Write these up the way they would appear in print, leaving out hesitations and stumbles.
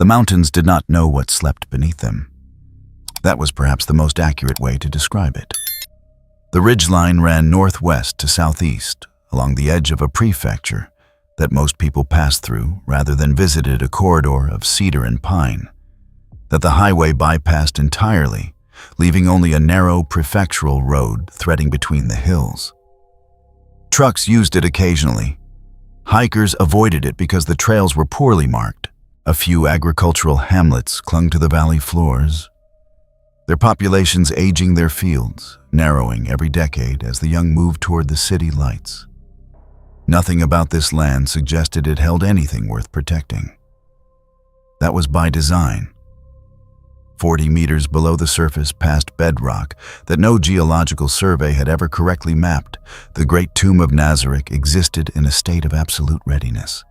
The mountains did not know what slept beneath them. That was perhaps the most accurate way to describe it. The ridgeline ran northwest to southeast, along the edge of a prefecture that most people passed through rather than visited a corridor of cedar and pine, that the highway bypassed entirely, leaving only a narrow prefectural road threading between the hills. Trucks used it occasionally. Hikers avoided it because the trails were poorly marked. A few agricultural hamlets clung to the valley floors, their populations aging their fields, narrowing every decade as the young moved toward the city lights. Nothing about this land suggested it held anything worth protecting. That was by design. 40 meters below the surface, past bedrock that no geological survey had ever correctly mapped, the great tomb of Nazareth existed in a state of absolute readiness.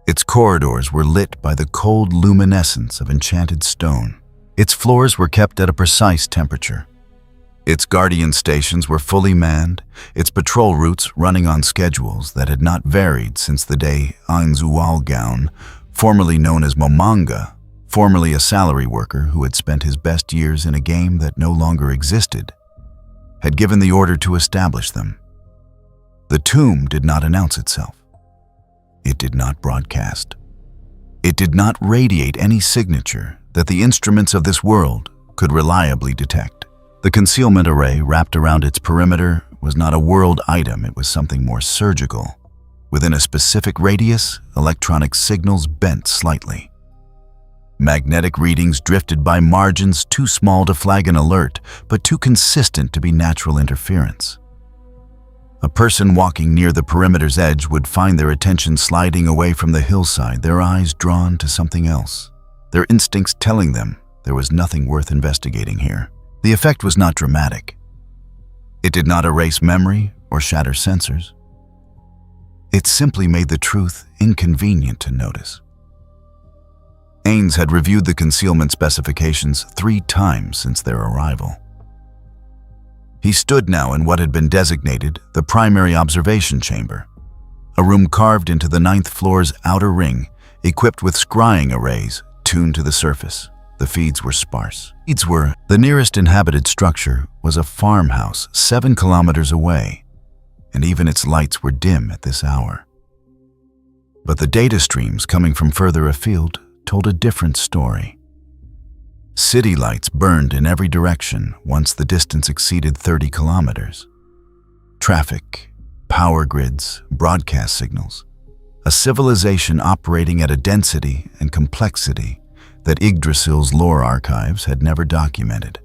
Its corridors were lit by the cold luminescence of enchanted stone. Its floors were kept at a precise temperature. Its guardian stations were fully manned, its patrol routes running on schedules that had not varied since the day Ainz Ooal, formerly known as Momanga, formerly a salary worker who had spent his best years in a game that no longer existed, had given the order to establish them. The tomb did not announce itself. It did not broadcast. It did not radiate any signature that the instruments of this world could reliably detect. The concealment array wrapped around its perimeter was not a world item, it was something more surgical. Within a specific radius, electronic signals bent slightly. Magnetic readings drifted by margins too small to flag an alert, but too consistent to be natural interference. A person walking near the perimeter's edge would find their attention sliding away from the hillside, their eyes drawn to something else, their instincts telling them there was nothing worth investigating here. The effect was not dramatic. It did not erase memory or shatter sensors. It simply made the truth inconvenient to notice. Ainz had reviewed the concealment specifications 3 times since their arrival. He stood now in what had been designated the primary observation chamber, a room carved into the 9th floor's outer ring, equipped with scrying arrays tuned to the surface. The feeds were sparse. The nearest inhabited structure was a farmhouse 7 kilometers away, and even its lights were dim at this hour. But the data streams coming from further afield told a different story. City lights burned in every direction once the distance exceeded 30 kilometers. Traffic, power grids, broadcast signals. A civilization operating at a density and complexity that Yggdrasil's lore archives had never documented.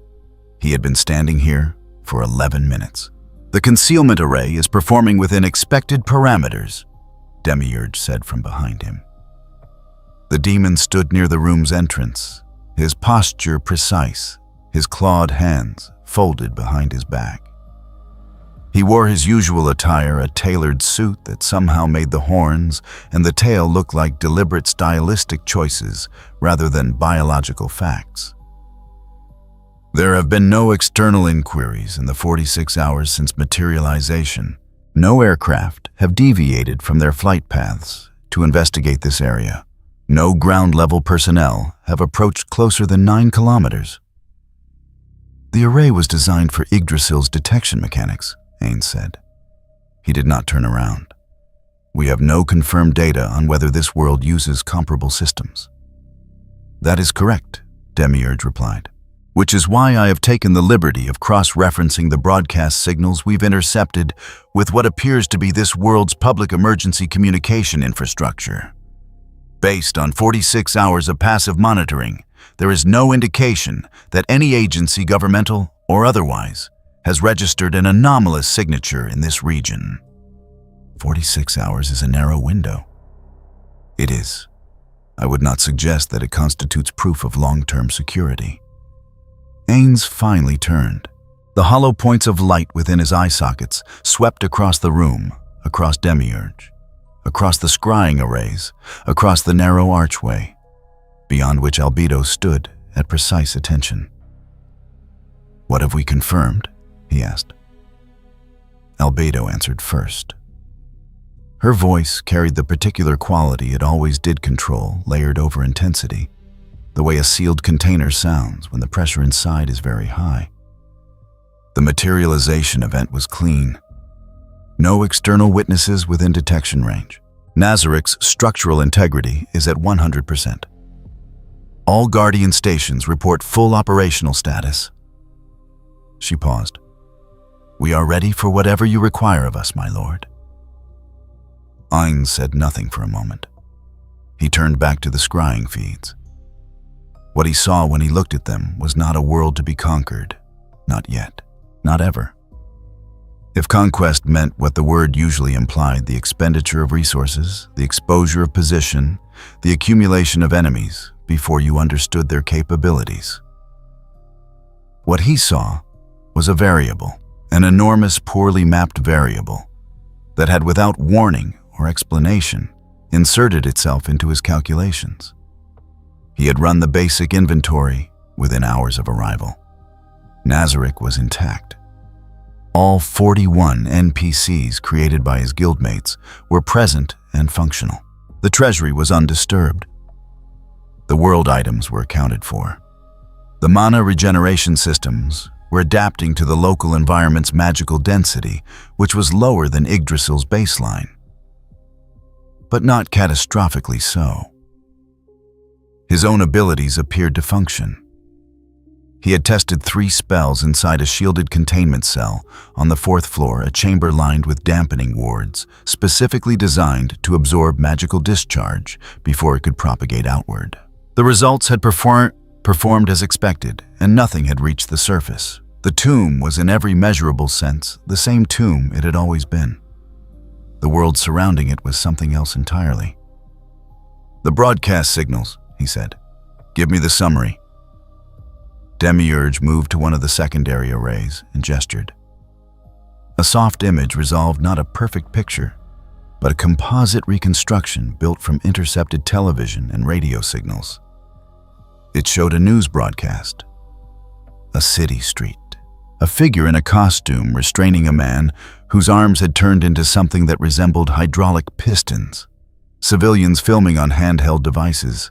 He had been standing here for 11 minutes. The concealment array is performing within expected parameters, Demiurge said from behind him. The demon stood near the room's entrance, his posture precise, his clawed hands folded behind his back. He wore his usual attire, a tailored suit that somehow made the horns and the tail look like deliberate stylistic choices rather than biological facts. There have been no external inquiries in the 46 hours since materialization. No aircraft have deviated from their flight paths to investigate this area. No ground-level personnel have approached closer than 9 kilometers. The array was designed for Yggdrasil's detection mechanics, Ainz said. He did not turn around. We have no confirmed data on whether this world uses comparable systems. That is correct, Demiurge replied. Which is why I have taken the liberty of cross-referencing the broadcast signals we've intercepted with what appears to be this world's public emergency communication infrastructure. Based on 46 hours of passive monitoring, there is no indication that any agency, governmental or otherwise, has registered an anomalous signature in this region. 46 hours is a narrow window. It is. I would not suggest that it constitutes proof of long-term security. Ainz finally turned. The hollow points of light within his eye sockets swept across the room, across Demiurge, across the scrying arrays, across the narrow archway, beyond which Albedo stood at precise attention. What have we confirmed? He asked. Albedo answered first. Her voice carried the particular quality it always did control, layered over intensity, the way a sealed container sounds when the pressure inside is very high. The materialization event was clean. No external witnesses within detection range. Nazarik's structural integrity is at 100%. All Guardian stations report full operational status. She paused. We are ready for whatever you require of us, my lord. Ainz said nothing for a moment. He turned back to the scrying feeds. What he saw when he looked at them was not a world to be conquered. Not yet. Not ever. If conquest meant what the word usually implied, the expenditure of resources, the exposure of position, the accumulation of enemies before you understood their capabilities. What he saw was a variable, an enormous, poorly mapped variable that had, without warning or explanation, inserted itself into his calculations. He had run the basic inventory within hours of arrival. Nazarik was intact. All 41 NPCs created by his guildmates were present and functional. The treasury was undisturbed. The world items were accounted for. The mana regeneration systems were adapting to the local environment's magical density, which was lower than Yggdrasil's baseline, but not catastrophically so. His own abilities appeared to function. He had tested 3 spells inside a shielded containment cell on the 4th floor, a chamber lined with dampening wards, specifically designed to absorb magical discharge before it could propagate outward. The results had performed as expected, and nothing had reached the surface. The tomb was in every measurable sense the same tomb it had always been. The world surrounding it was something else entirely. The broadcast signals, he said. Give me the summary. Demiurge moved to one of the secondary arrays and gestured. A soft image resolved not a perfect picture, but a composite reconstruction built from intercepted television and radio signals. It showed a news broadcast, a city street, a figure in a costume restraining a man whose arms had turned into something that resembled hydraulic pistons, civilians filming on handheld devices,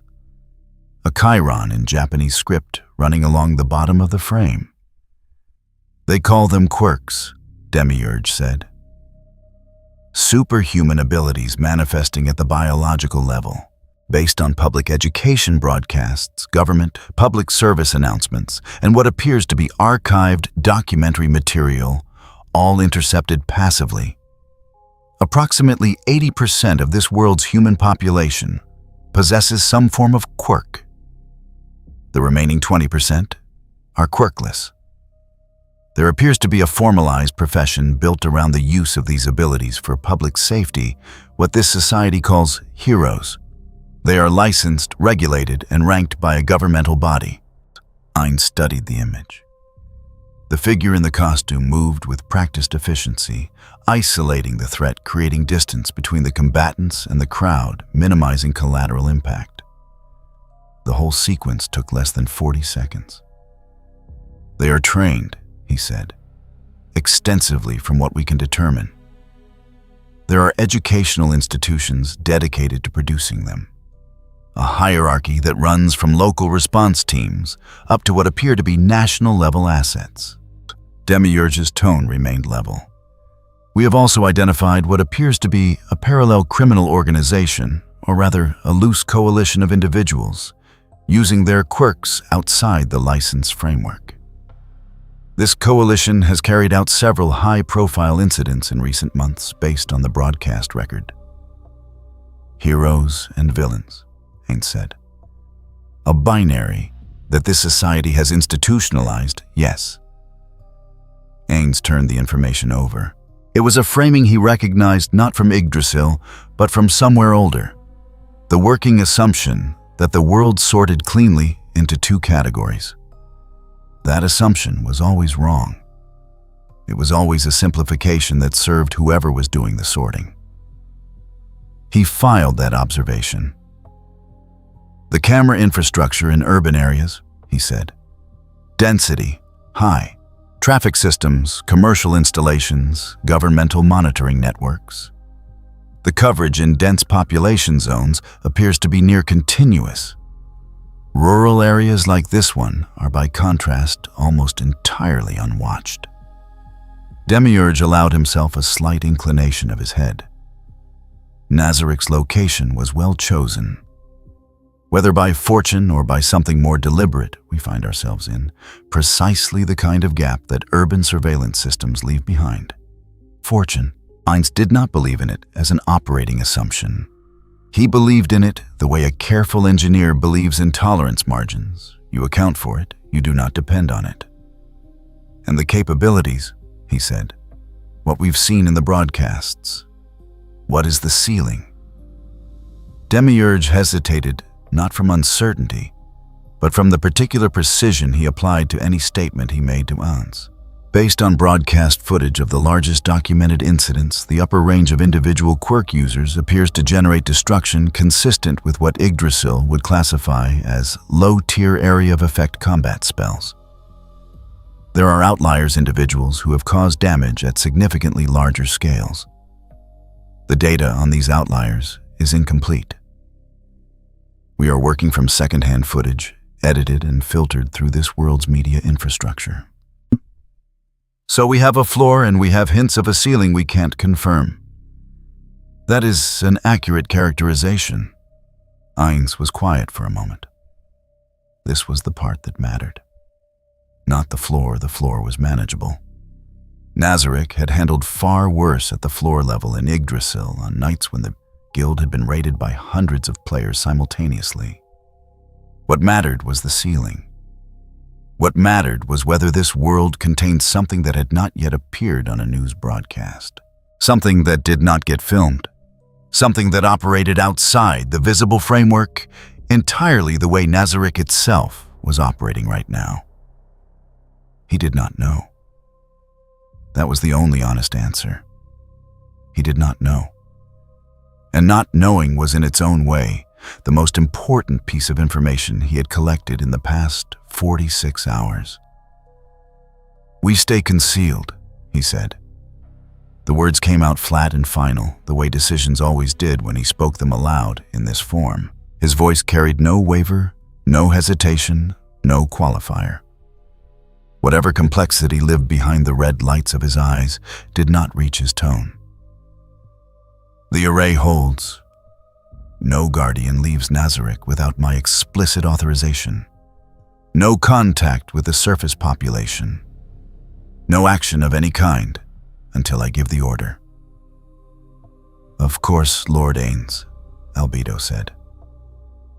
a chyron in Japanese script running along the bottom of the frame. They call them quirks, Demiurge said. Superhuman abilities manifesting at the biological level, based on public education broadcasts, government, public service announcements, and what appears to be archived documentary material, all intercepted passively. Approximately 80% of this world's human population possesses some form of quirk. The remaining 20% are quirkless. There appears to be a formalized profession built around the use of these abilities for public safety, what this society calls heroes. They are licensed, regulated, and ranked by a governmental body. Ainz studied the image. The figure in the costume moved with practiced efficiency, isolating the threat, creating distance between the combatants and the crowd, minimizing collateral impact. The whole sequence took less than 40 seconds. They are trained, he said, extensively from what we can determine. There are educational institutions dedicated to producing them. A hierarchy that runs from local response teams up to what appear to be national-level assets. Demiurge's tone remained level. We have also identified what appears to be a parallel criminal organization, or rather a loose coalition of individuals, using their quirks outside the license framework. This coalition has carried out several high-profile incidents in recent months based on the broadcast record. Heroes and villains, Ainz said. A binary that this society has institutionalized, yes. Ainz turned the information over. It was a framing he recognized not from Yggdrasil, but from somewhere older. The working assumption that the world sorted cleanly into 2 categories. That assumption was always wrong. It was always a simplification that served whoever was doing the sorting. He filed that observation. The camera infrastructure in urban areas, he said. Density, high. Traffic systems, commercial installations, governmental monitoring networks. The coverage in dense population zones appears to be near continuous. Rural areas like this one are, by contrast, almost entirely unwatched. Demiurge allowed himself a slight inclination of his head. Nazarik's location was well chosen. Whether by fortune or by something more deliberate, we find ourselves in precisely the kind of gap that urban surveillance systems leave behind. Fortune. Ainz did not believe in it as an operating assumption. He believed in it the way a careful engineer believes in tolerance margins. You account for it, you do not depend on it. And the capabilities, he said, what we've seen in the broadcasts. What is the ceiling? Demiurge hesitated, not from uncertainty, but from the particular precision he applied to any statement he made to Ainz. Based on broadcast footage of the largest documented incidents, the upper range of individual quirk users appears to generate destruction consistent with what Yggdrasil would classify as low-tier area of effect combat spells. There are outliers individuals who have caused damage at significantly larger scales. The data on these outliers is incomplete. We are working from second-hand footage, edited and filtered through this world's media infrastructure. So we have a floor and we have hints of a ceiling we can't confirm. That is an accurate characterization. Ainz was quiet for a moment. This was the part that mattered. Not the floor was manageable. Nazarik had handled far worse at the floor level in Yggdrasil on nights when the guild had been raided by hundreds of players simultaneously. What mattered was the ceiling. What mattered was whether this world contained something that had not yet appeared on a news broadcast. Something that did not get filmed. Something that operated outside the visible framework entirely the way Nazarik itself was operating right now. He did not know. That was the only honest answer. He did not know. And not knowing was in its own way the most important piece of information he had collected in the past 46 hours. "We stay concealed," he said. The words came out flat and final, the way decisions always did when he spoke them aloud in this form. His voice carried no waver, no hesitation, no qualifier. Whatever complexity lived behind the red lights of his eyes did not reach his tone. "The array holds. No guardian leaves Nazarik without my explicit authorization. No contact with the surface population. No action of any kind until I give the order." "Of course, Lord Ainz," Albedo said.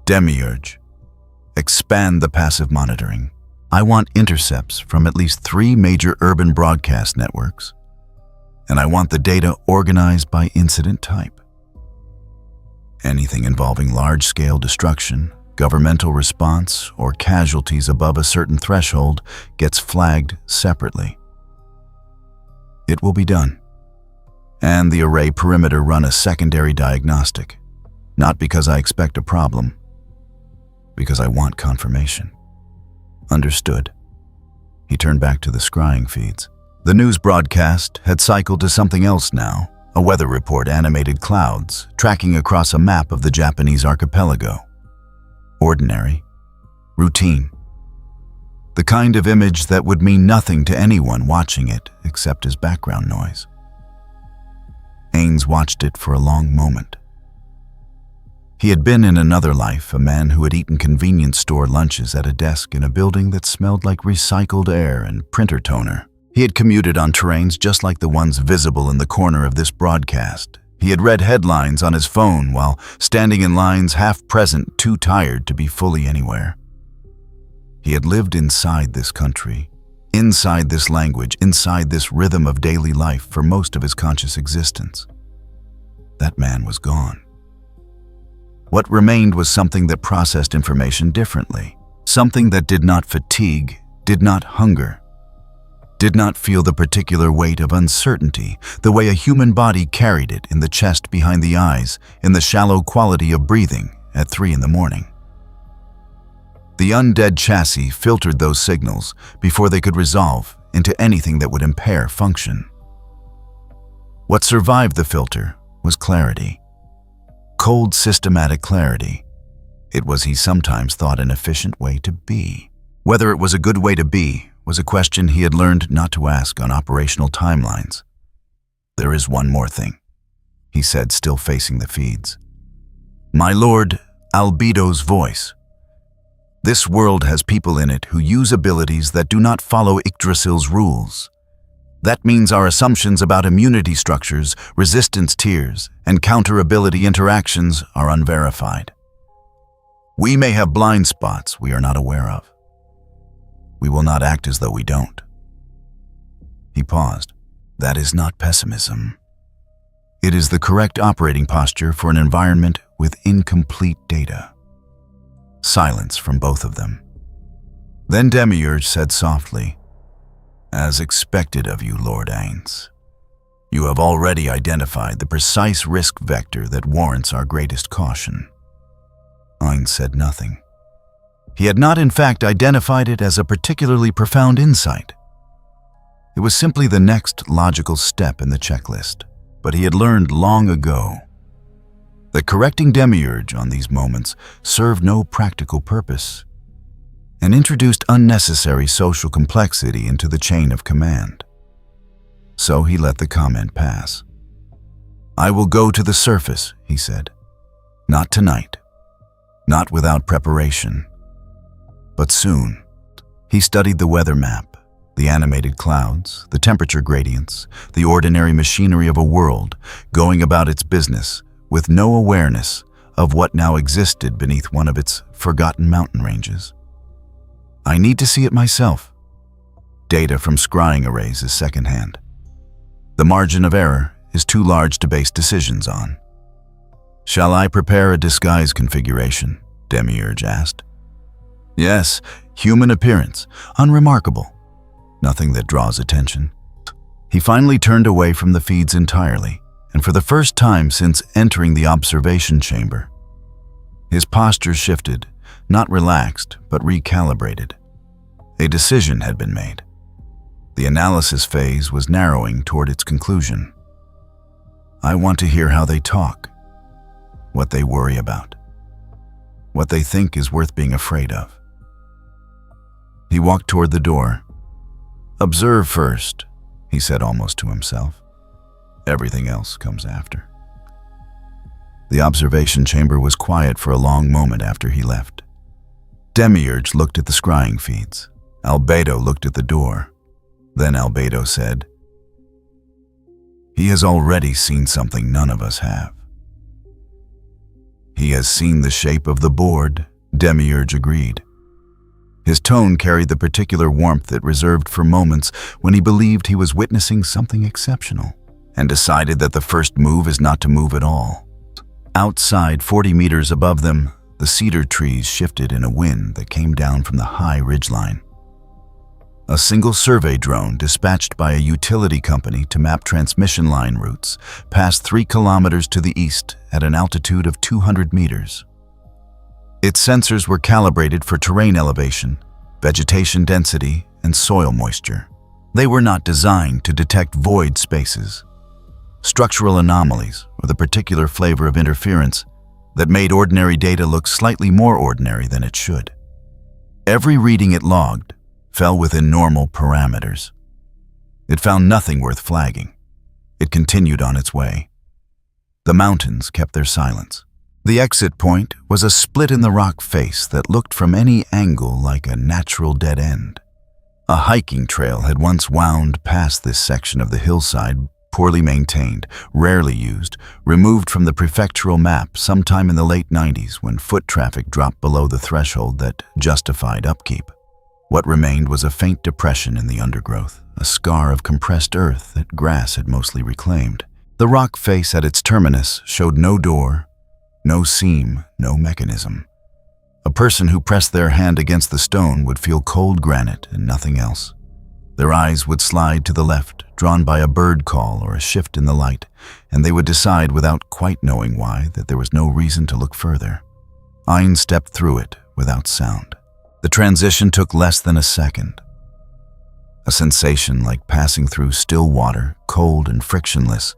"Demiurge, expand the passive monitoring. I want intercepts from at least 3 major urban broadcast networks, and I want the data organized by incident type. Anything involving large-scale destruction, governmental response, or casualties above a certain threshold gets flagged separately. It will be done. And the array perimeter run a secondary diagnostic, not because I expect a problem, because I want confirmation." "Understood." He turned back to the scrying feeds. The news broadcast had cycled to something else now. A weather report animated clouds, tracking across a map of the Japanese archipelago. Ordinary. Routine. The kind of image that would mean nothing to anyone watching it except as background noise. Ainz watched it for a long moment. He had been in another life a man who had eaten convenience store lunches at a desk in a building that smelled like recycled air and printer toner. He had commuted on terrains just like the ones visible in the corner of this broadcast. He had read headlines on his phone while standing in lines half present, too tired to be fully anywhere. He had lived inside this country, inside this language, inside this rhythm of daily life for most of his conscious existence. That man was gone. What remained was something that processed information differently, something that did not fatigue, did not hunger, did not feel the particular weight of uncertainty the way a human body carried it in the chest behind the eyes, in the shallow quality of breathing at 3 in the morning. The undead chassis filtered those signals before they could resolve into anything that would impair function. What survived the filter was clarity. Cold, systematic clarity. It was, he sometimes thought, an efficient way to be. Whether it was a good way to be was a question he had learned not to ask on operational timelines. "There is one more thing," he said, still facing the feeds. "My lord, Albedo's voice. This world has people in it who use abilities that do not follow Yggdrasil's rules. That means our assumptions about immunity structures, resistance tiers, and counter-ability interactions are unverified. We may have blind spots we are not aware of. We will not act as though we don't." He paused. "That is not pessimism. It is the correct operating posture for an environment with incomplete data." Silence from both of them. Then Demiurge said softly, "As expected of you, Lord Ainz, you have already identified the precise risk vector that warrants our greatest caution." Ainz said nothing. He had not, in fact, identified it as a particularly profound insight. It was simply the next logical step in the checklist, but he had learned long ago that correcting Demiurge on these moments served no practical purpose and introduced unnecessary social complexity into the chain of command. So he let the comment pass. "I will go to the surface," he said. "Not tonight, not without preparation, but soon." He studied the weather map, the animated clouds, the temperature gradients, the ordinary machinery of a world going about its business with no awareness of what now existed beneath one of its forgotten mountain ranges. "I need to see it myself. Data from scrying arrays is secondhand. The margin of error is too large to base decisions on." "Shall I prepare a disguise configuration?" Demiurge asked. "Yes, human appearance, unremarkable. Nothing that draws attention." He finally turned away from the feeds entirely, and for the first time since entering the observation chamber, his posture shifted, not relaxed, but recalibrated. A decision had been made. The analysis phase was narrowing toward its conclusion. "I want to hear how they talk, what they worry about, what they think is worth being afraid of." He walked toward the door. "Observe first," he said almost to himself. "Everything else comes after." The observation chamber was quiet for a long moment after he left. Demiurge looked at the scrying feeds. Albedo looked at the door. Then Albedo said, "He has already seen something none of us have." "He has seen the shape of the board," Demiurge agreed. His tone carried the particular warmth it reserved for moments when he believed he was witnessing something exceptional, and decided that the first move is not to move at all. Outside, 40 meters above them, the cedar trees shifted in a wind that came down from the high ridgeline. A single survey drone dispatched by a utility company to map transmission line routes passed 3 kilometers to the east at an altitude of 200 meters. Its sensors were calibrated for terrain elevation, vegetation density, and soil moisture. They were not designed to detect void spaces, structural anomalies, or the particular flavor of interference that made ordinary data look slightly more ordinary than it should. Every reading it logged fell within normal parameters. It found nothing worth flagging. It continued on its way. The mountains kept their silence. The exit point was a split in the rock face that looked from any angle like a natural dead end. A hiking trail had once wound past this section of the hillside, poorly maintained, rarely used, removed from the prefectural map sometime in the late 90s when foot traffic dropped below the threshold that justified upkeep. What remained was a faint depression in the undergrowth, a scar of compressed earth that grass had mostly reclaimed. The rock face at its terminus showed no door, no seam, no mechanism. A person who pressed their hand against the stone would feel cold granite and nothing else. Their eyes would slide to the left, drawn by a bird call or a shift in the light, and they would decide without quite knowing why that there was no reason to look further. Ainz stepped through it without sound. The transition took less than a second. A sensation like passing through still water, cold and frictionless.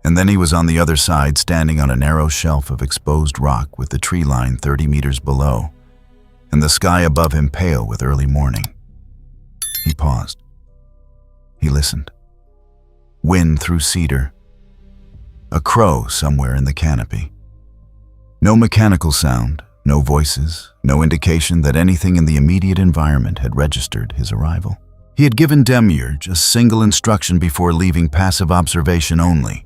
And then he was on the other side, standing on a narrow shelf of exposed rock with the tree line 30 meters below, and the sky above him pale with early morning. He paused. He listened. Wind through cedar. A crow somewhere in the canopy. No mechanical sound, no voices, no indication that anything in the immediate environment had registered his arrival. He had given Demiurge a single instruction before leaving: passive observation only.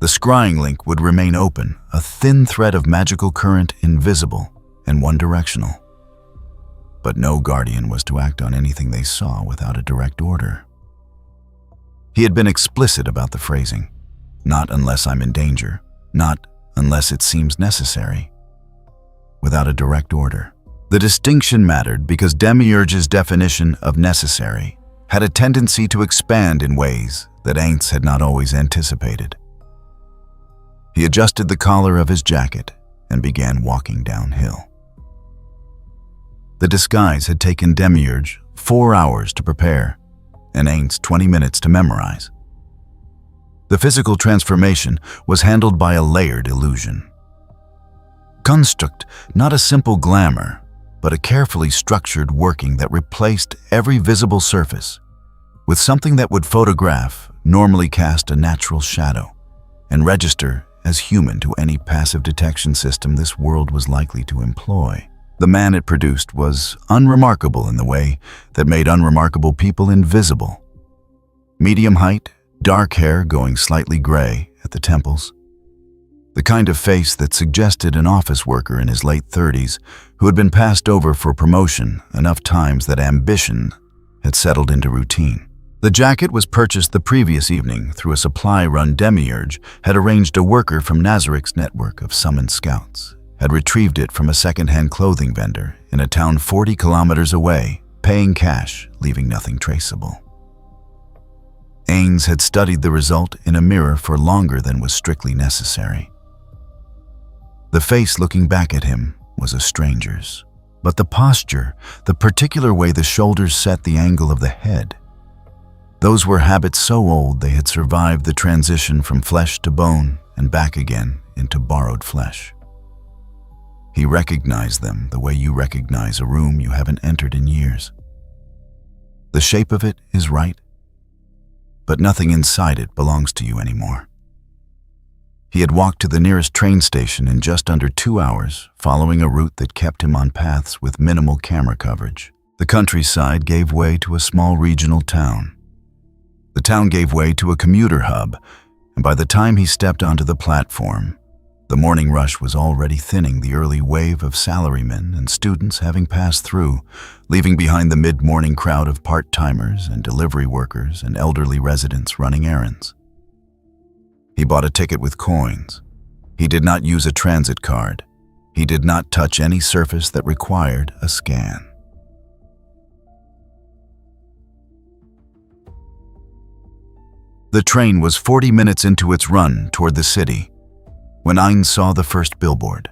The scrying link would remain open, a thin thread of magical current, invisible and one-directional. But no guardian was to act on anything they saw without a direct order. He had been explicit about the phrasing. Not unless I'm in danger. Not unless it seems necessary. Without a direct order. The distinction mattered because Demiurge's definition of necessary had a tendency to expand in ways that Ainz had not always anticipated. He adjusted the collar of his jacket and began walking downhill. The disguise had taken Demiurge 4 hours to prepare, and Ainz 20 minutes to memorize. The physical transformation was handled by a layered illusion. Construct, not a simple glamour, but a carefully structured working that replaced every visible surface with something that would photograph, normally cast a natural shadow, and register as human to any passive detection system this world was likely to employ. The man it produced was unremarkable in the way that made unremarkable people invisible. Medium height, dark hair going slightly gray at the temples. The kind of face that suggested an office worker in his late 30s who had been passed over for promotion enough times that ambition had settled into routine. The jacket was purchased the previous evening through a supply run. Demiurge had arranged a worker from Nazarik's network of summoned scouts, had retrieved it from a second-hand clothing vendor in a town 40 kilometers away, paying cash, leaving nothing traceable. Ainz had studied the result in a mirror for longer than was strictly necessary. The face looking back at him was a stranger's, but the posture, the particular way the shoulders set the angle of the head, those were habits so old they had survived the transition from flesh to bone and back again into borrowed flesh. He recognized them the way you recognize a room you haven't entered in years. The shape of it is right, but nothing inside it belongs to you anymore. He had walked to the nearest train station in just under 2 hours, following a route that kept him on paths with minimal camera coverage. The countryside gave way to a small regional town. The town gave way to a commuter hub, and by the time he stepped onto the platform, the morning rush was already thinning the early wave of salarymen and students having passed through, leaving behind the mid-morning crowd of part-timers and delivery workers and elderly residents running errands. He bought a ticket with coins. He did not use a transit card. He did not touch any surface that required a scan. The train was 40 minutes into its run toward the city when Ainz saw the first billboard.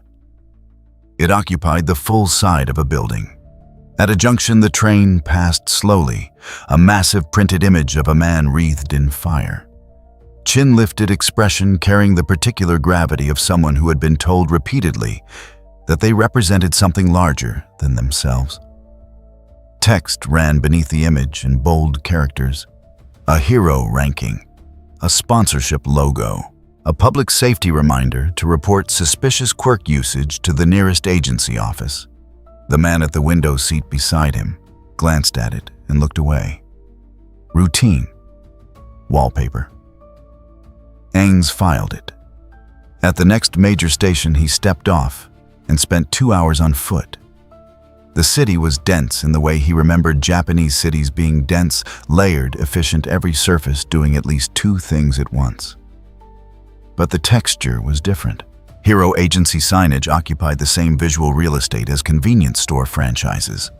It occupied the full side of a building. At a junction, the train passed slowly, a massive printed image of a man wreathed in fire. Chin-lifted expression carrying the particular gravity of someone who had been told repeatedly that they represented something larger than themselves. Text ran beneath the image in bold characters. A hero ranking, a sponsorship logo, a public safety reminder to report suspicious quirk usage to the nearest agency office. The man at the window seat beside him glanced at it and looked away. Routine. Wallpaper. Ainz filed it. At the next major station, he stepped off and spent 2 hours on foot. The city was dense in the way he remembered Japanese cities being dense, layered, efficient, every surface doing at least 2 things at once. But the texture was different. Hero agency signage occupied the same visual real estate as convenience store franchises.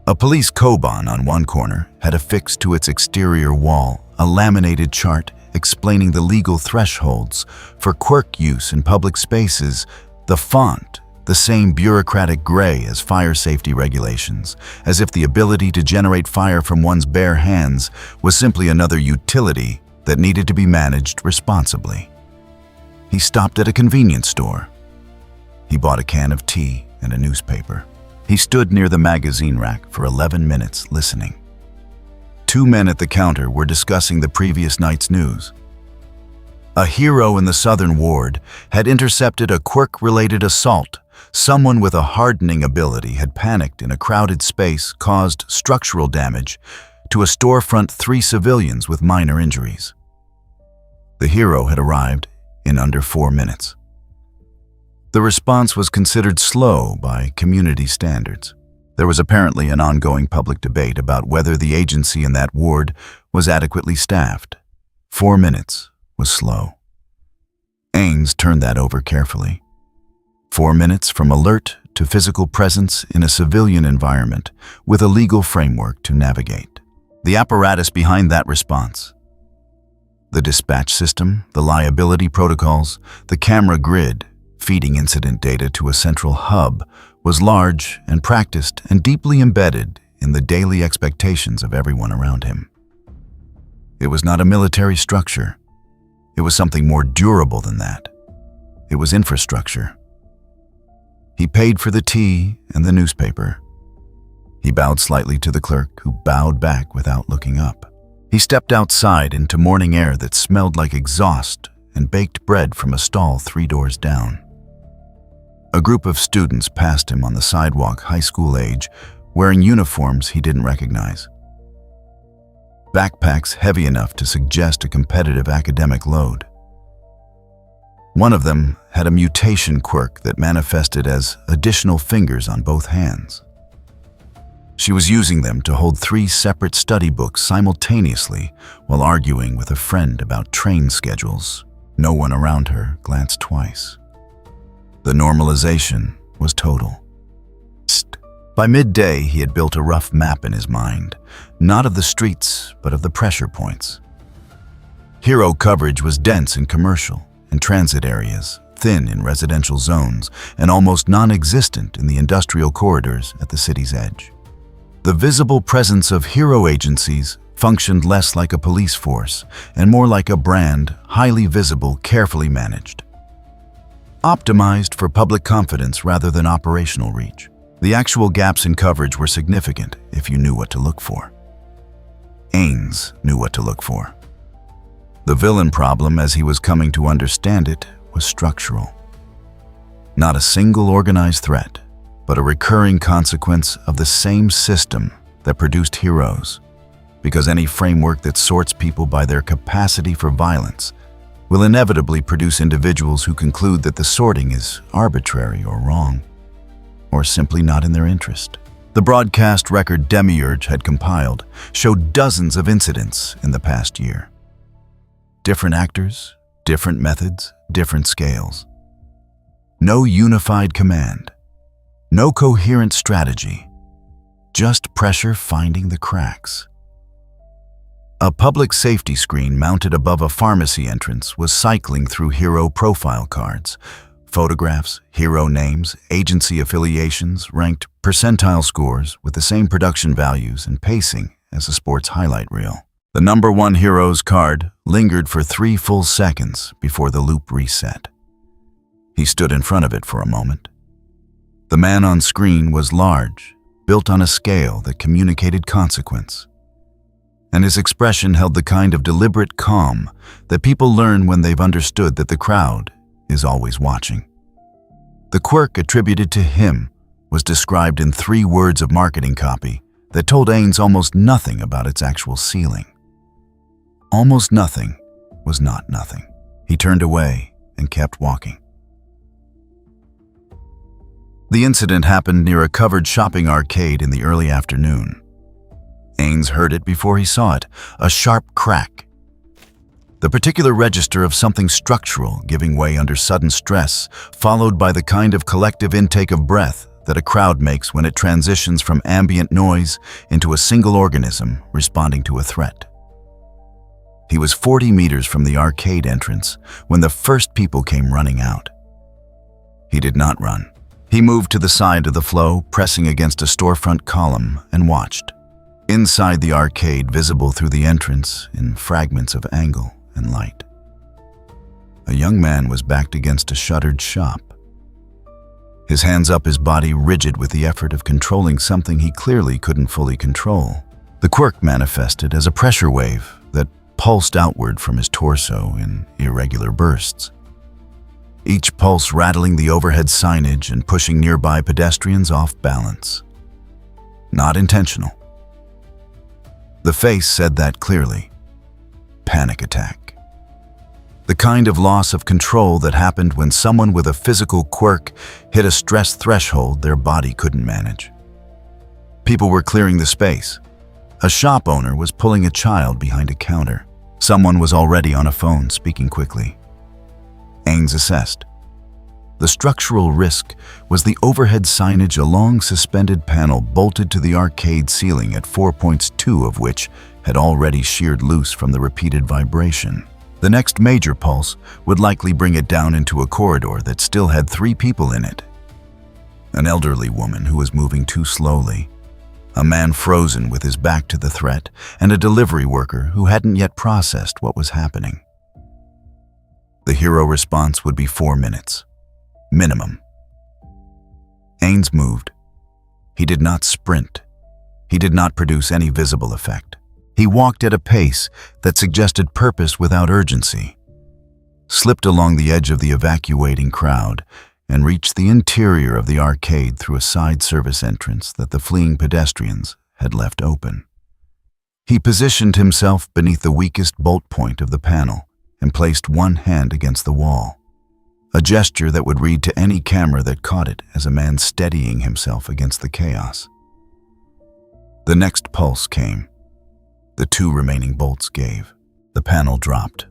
A police koban on one corner had affixed to its exterior wall a laminated chart explaining the legal thresholds for quirk use in public spaces, the font the same bureaucratic gray as fire safety regulations, as if the ability to generate fire from one's bare hands was simply another utility that needed to be managed responsibly. He stopped at a convenience store. He bought a can of tea and a newspaper. He stood near the magazine rack for 11 minutes listening. 2 men at the counter were discussing the previous night's news. A hero in the Southern Ward had intercepted a quirk-related assault. Someone with a hardening ability had panicked in a crowded space, caused structural damage to a storefront, 3 civilians with minor injuries. The hero had arrived in under 4 minutes. The response was considered slow by community standards. There was apparently an ongoing public debate about whether the agency in that ward was adequately staffed. 4 minutes was slow. Ainz turned that over carefully. 4 minutes from alert to physical presence in a civilian environment with a legal framework to navigate. The apparatus behind that response, the dispatch system, the liability protocols, the camera grid, feeding incident data to a central hub, was large and practiced and deeply embedded in the daily expectations of everyone around him. It was not a military structure. It was something more durable than that. It was infrastructure. He paid for the tea and the newspaper. He bowed slightly to the clerk, who bowed back without looking up. He stepped outside into morning air that smelled like exhaust and baked bread from a stall 3 doors down. A group of students passed him on the sidewalk, high school age, wearing uniforms he didn't recognize. Backpacks heavy enough to suggest a competitive academic load. One of them had a mutation quirk that manifested as additional fingers on both hands. She was using them to hold 3 separate study books simultaneously while arguing with a friend about train schedules. No one around her glanced twice. The normalization was total. By midday, he had built a rough map in his mind, not of the streets, but of the pressure points. Hero coverage was dense in commercial and transit areas, thin in residential zones, and almost non-existent in the industrial corridors at the city's edge. The visible presence of hero agencies functioned less like a police force and more like a brand, highly visible, carefully managed. Optimized for public confidence rather than operational reach. The actual gaps in coverage were significant if you knew what to look for. Ainz knew what to look for. The villain problem, as he was coming to understand it, was structural. Not a single organized threat, but a recurring consequence of the same system that produced heroes, because any framework that sorts people by their capacity for violence will inevitably produce individuals who conclude that the sorting is arbitrary or wrong, or simply not in their interest. The broadcast record Demiurge had compiled showed dozens of incidents in the past year. Different actors, different methods, different scales. No unified command. No coherent strategy, just pressure finding the cracks. A public safety screen mounted above a pharmacy entrance was cycling through hero profile cards. Photographs, hero names, agency affiliations, ranked percentile scores with the same production values and pacing as a sports highlight reel. The number 1 hero's card lingered for 3 full seconds before the loop reset. He stood in front of it for a moment. The man on screen was large, built on a scale that communicated consequence. And his expression held the kind of deliberate calm that people learn when they've understood that the crowd is always watching. The quirk attributed to him was described in 3 words of marketing copy that told Ainz almost nothing about its actual ceiling. Almost nothing was not nothing. He turned away and kept walking. The incident happened near a covered shopping arcade in the early afternoon. Ainz heard it before he saw it, a sharp crack. The particular register of something structural giving way under sudden stress, followed by the kind of collective intake of breath that a crowd makes when it transitions from ambient noise into a single organism responding to a threat. He was 40 meters from the arcade entrance when the first people came running out. He did not run. He moved to the side of the flow, pressing against a storefront column, and watched. Inside the arcade, visible through the entrance in fragments of angle and light, a young man was backed against a shuttered shop. His hands up, his body rigid with the effort of controlling something he clearly couldn't fully control. The quirk manifested as a pressure wave that pulsed outward from his torso in irregular bursts, each pulse rattling the overhead signage and pushing nearby pedestrians off balance. Not intentional. The face said that clearly. Panic attack. The kind of loss of control that happened when someone with a physical quirk hit a stress threshold their body couldn't manage. People were clearing the space. A shop owner was pulling a child behind a counter. Someone was already on a phone, speaking quickly. Ainz assessed. The structural risk was the overhead signage, a long suspended panel bolted to the arcade ceiling at 4 points, 2 of which had already sheared loose from the repeated vibration. The next major pulse would likely bring it down into a corridor that still had 3 people in it. An elderly woman who was moving too slowly, a man frozen with his back to the threat, and a delivery worker who hadn't yet processed what was happening. The hero response would be 4 minutes. Minimum. Ainz moved. He did not sprint. He did not produce any visible effect. He walked at a pace that suggested purpose without urgency, slipped along the edge of the evacuating crowd, and reached the interior of the arcade through a side service entrance that the fleeing pedestrians had left open. He positioned himself beneath the weakest bolt point of the panel and placed one hand against the wall, a gesture that would read to any camera that caught it as a man steadying himself against the chaos. The next pulse came. The 2 remaining bolts gave. The panel dropped.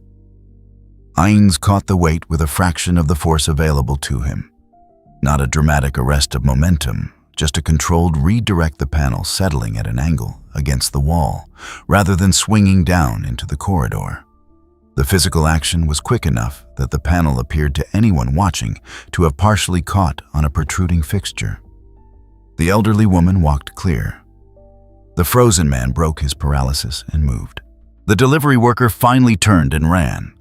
Ainz caught the weight with a fraction of the force available to him. Not a dramatic arrest of momentum, just a controlled redirect, the panel settling at an angle against the wall, rather than swinging down into the corridor. The physical action was quick enough that the panel appeared to anyone watching to have partially caught on a protruding fixture. The elderly woman walked clear. The frozen man broke his paralysis and moved. The delivery worker finally turned and ran.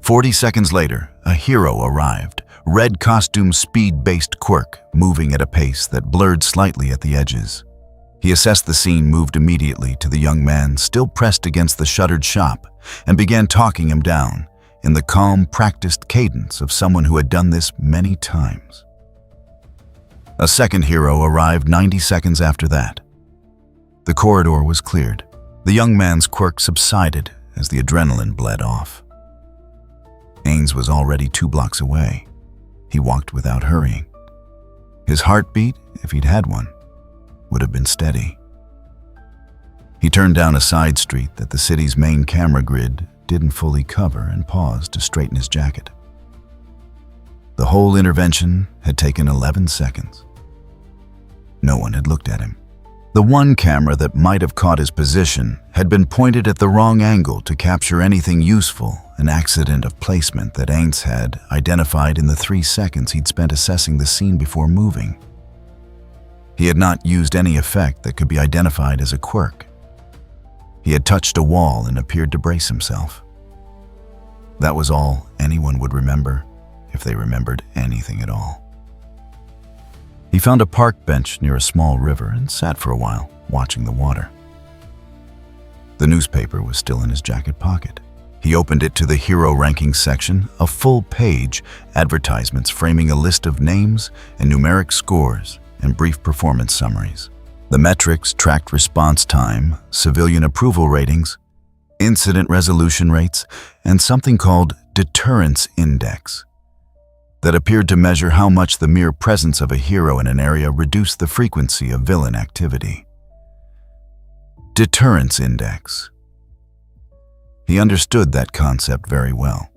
40 seconds later, a hero arrived, red costume, speed-based quirk, moving at a pace that blurred slightly at the edges. He assessed the scene, moved immediately to the young man still pressed against the shuttered shop, and began talking him down in the calm, practiced cadence of someone who had done this many times. A second hero arrived 90 seconds after that. The corridor was cleared. The young man's quirk subsided as the adrenaline bled off. Ainz was already 2 blocks away. He walked without hurrying. His heartbeat, if he'd had one, would have been steady. He turned down a side street that the city's main camera grid didn't fully cover and paused to straighten his jacket. The whole intervention had taken 11 seconds. No one had looked at him. The one camera that might have caught his position had been pointed at the wrong angle to capture anything useful, an accident of placement that Ainz had identified in the 3 seconds he'd spent assessing the scene before moving. He had not used any effect that could be identified as a quirk. He had touched a wall and appeared to brace himself. That was all anyone would remember, if they remembered anything at all. He found a park bench near a small river and sat for a while, watching the water. The newspaper was still in his jacket pocket. He opened it to the hero rankings section, a full page, advertisements framing a list of names and numeric scores and brief performance summaries. The metrics tracked response time, civilian approval ratings, incident resolution rates, and something called deterrence index that appeared to measure how much the mere presence of a hero in an area reduced the frequency of villain activity. Deterrence index. He understood that concept very well.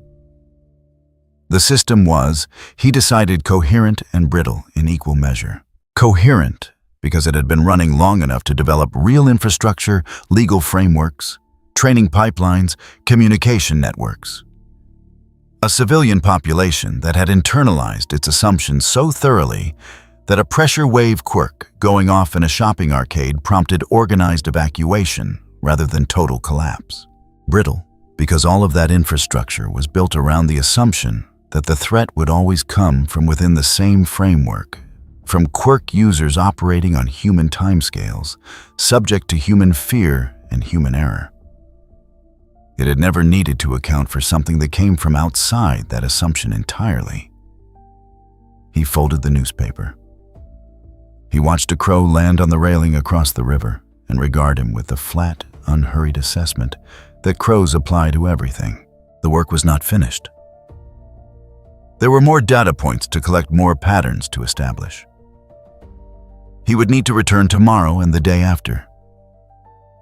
The system was, he decided, coherent and brittle in equal measure. Coherent because it had been running long enough to develop real infrastructure, legal frameworks, training pipelines, communication networks. A civilian population that had internalized its assumptions so thoroughly that a pressure wave quirk going off in a shopping arcade prompted organized evacuation rather than total collapse. Brittle, because all of that infrastructure was built around the assumption that the threat would always come from within the same framework, from quirk users operating on human timescales, subject to human fear and human error. It had never needed to account for something that came from outside that assumption entirely. He folded the newspaper. He watched a crow land on the railing across the river and regard him with the flat, unhurried assessment that crows apply to everything. The work was not finished. There were more data points to collect, more patterns to establish. He would need to return tomorrow and the day after.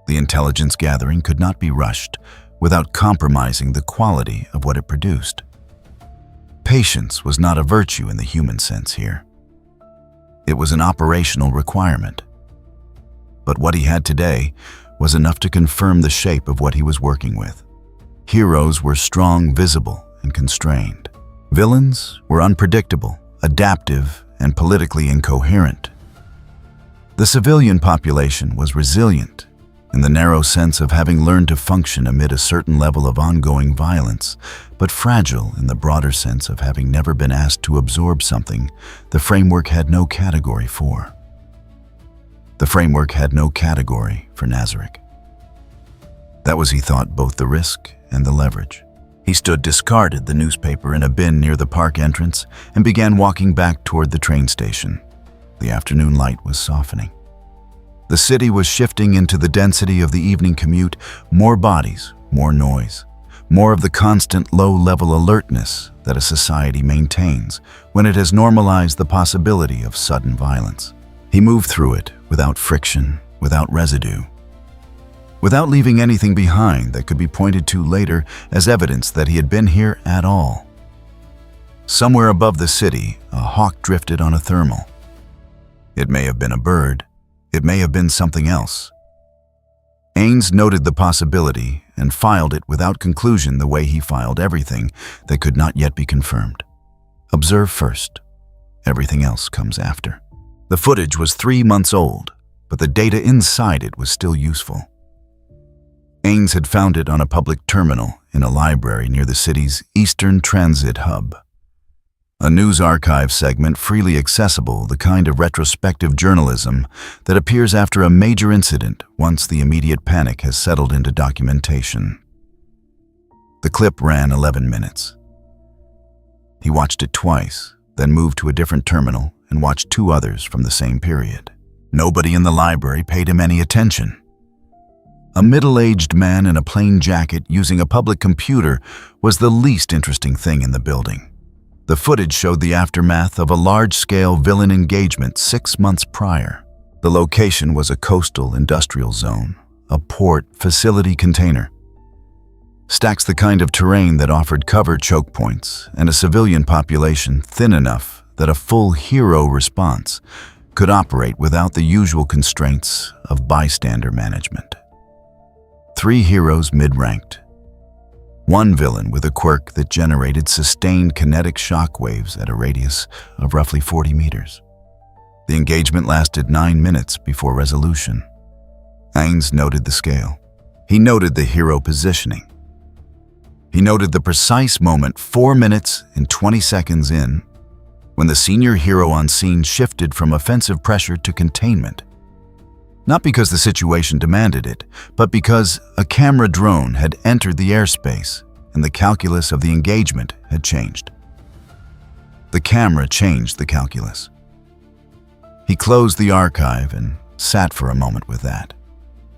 The intelligence gathering could not be rushed without compromising the quality of what it produced. Patience was not a virtue in the human sense here. It was an operational requirement. But what he had today was enough to confirm the shape of what he was working with. Heroes were strong, visible, and constrained. Villains were unpredictable, adaptive, and politically incoherent. The civilian population was resilient, in the narrow sense of having learned to function amid a certain level of ongoing violence, but fragile in the broader sense of having never been asked to absorb something the framework had no category for. The framework had no category for Nazarick. That was, he thought, both the risk and the leverage. He discarded the newspaper in a bin near the park entrance and began walking back toward the train station. The afternoon light was softening. The city was shifting into the density of the evening commute, more bodies, more noise, more of the constant low-level alertness that a society maintains when it has normalized the possibility of sudden violence. He moved through it without friction, without residue, without leaving anything behind that could be pointed to later as evidence that he had been here at all. Somewhere above the city, a hawk drifted on a thermal. It may have been a bird. It may have been something else. Ainz noted the possibility and filed it without conclusion the way he filed everything that could not yet be confirmed. Observe first. Everything else comes after. The footage was 3 months old, but the data inside it was still useful. Ainz had found it on a public terminal in a library near the city's Eastern Transit Hub. A news archive segment freely accessible, the kind of retrospective journalism that appears after a major incident once the immediate panic has settled into documentation. The clip ran 11 minutes. He watched it twice, then moved to a different terminal and watched 2 others from the same period. Nobody in the library paid him any attention. A middle-aged man in a plain jacket using a public computer was the least interesting thing in the building. The footage showed the aftermath of a large-scale villain engagement 6 months prior. The location was a coastal industrial zone, a port facility container. Stacks the kind of terrain that offered cover choke points and a civilian population thin enough that a full hero response could operate without the usual constraints of bystander management. 3 heroes mid-ranked. 1 villain with a quirk that generated sustained kinetic shock waves at a radius of roughly 40 meters. The engagement lasted 9 minutes before resolution. Ainz noted the scale. He noted the hero positioning. He noted the precise moment 4 minutes and 20 seconds in when the senior hero on scene shifted from offensive pressure to containment. Not because the situation demanded it, but because a camera drone had entered the airspace and the calculus of the engagement had changed. The camera changed the calculus. He closed the archive and sat for a moment with that.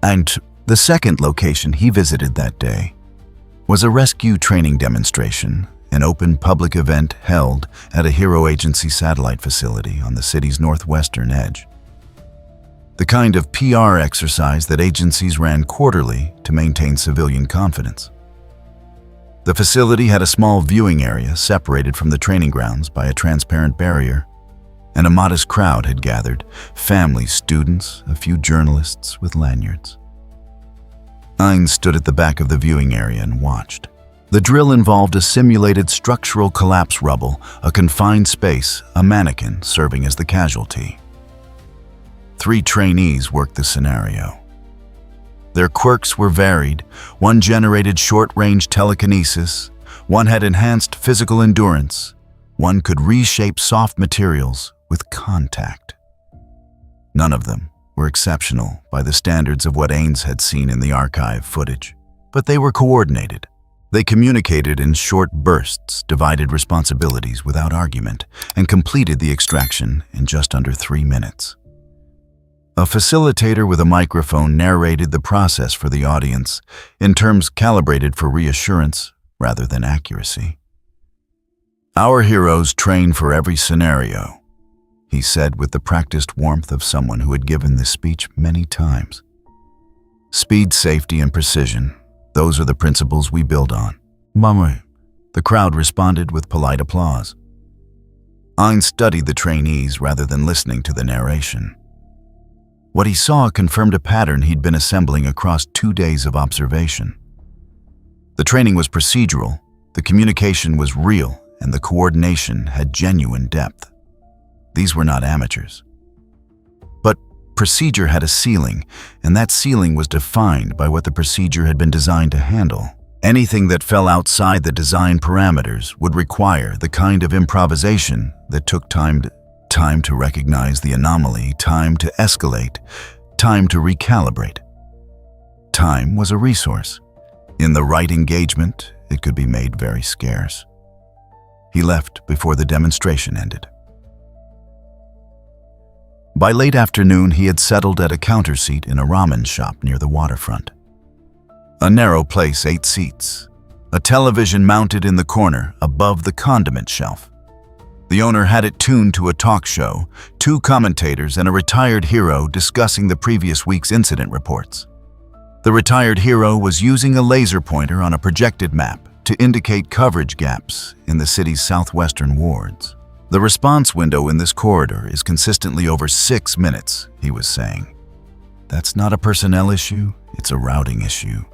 And the second location he visited that day was a rescue training demonstration, an open public event held at a Hero Agency satellite facility on the city's northwestern edge. The kind of PR exercise that agencies ran quarterly to maintain civilian confidence. The facility had a small viewing area separated from the training grounds by a transparent barrier, and a modest crowd had gathered, families, students, a few journalists with lanyards. Ainz stood at the back of the viewing area and watched. The drill involved a simulated structural collapse rubble, a confined space, a mannequin serving as the casualty. 3 trainees worked the scenario. Their quirks were varied. One generated short-range telekinesis, one had enhanced physical endurance, one could reshape soft materials with contact. None of them were exceptional by the standards of what Ainz had seen in the archive footage, but they were coordinated. They communicated in short bursts, divided responsibilities without argument, and completed the extraction in just under 3 minutes. A facilitator with a microphone narrated the process for the audience in terms calibrated for reassurance rather than accuracy. "Our heroes train for every scenario," he said with the practiced warmth of someone who had given this speech many times. "Speed, safety, and precision, those are the principles we build on." "Mama," the crowd responded with polite applause. Ainz studied the trainees rather than listening to the narration. What he saw confirmed a pattern he'd been assembling across 2 days of observation. The training was procedural, the communication was real, and the coordination had genuine depth. These were not amateurs. But procedure had a ceiling, and that ceiling was defined by what the procedure had been designed to handle. Anything that fell outside the design parameters would require the kind of improvisation that took time to recognize the anomaly, time to escalate, time to recalibrate. Time was a resource. In the right engagement, it could be made very scarce. He left before the demonstration ended. By late afternoon, he had settled at a counter seat in a ramen shop near the waterfront. A narrow place, 8 seats. A television mounted in the corner above the condiment shelf. The owner had it tuned to a talk show, 2 commentators and a retired hero discussing the previous week's incident reports. The retired hero was using a laser pointer on a projected map to indicate coverage gaps in the city's southwestern wards. "The response window in this corridor is consistently over 6 minutes," he was saying. "That's not a personnel issue, it's a routing issue.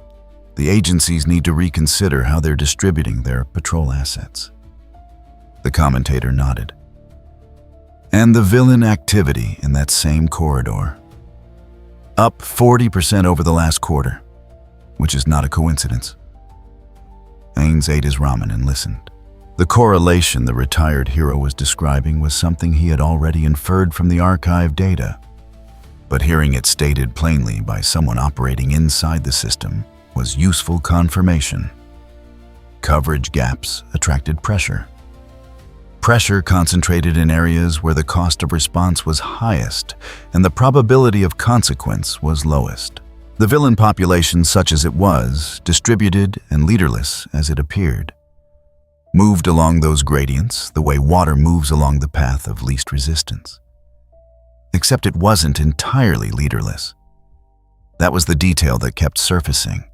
The agencies need to reconsider how they're distributing their patrol assets." The commentator nodded. "And the villain activity in that same corridor. Up 40% over the last quarter, which is not a coincidence." Ainz ate his ramen and listened. The correlation the retired hero was describing was something he had already inferred from the archive data, but hearing it stated plainly by someone operating inside the system was useful confirmation. Coverage gaps attracted pressure. Pressure concentrated in areas where the cost of response was highest and the probability of consequence was lowest. The villain population, such as it was, distributed and leaderless as it appeared, moved along those gradients the way water moves along the path of least resistance. Except it wasn't entirely leaderless. That was the detail that kept surfacing.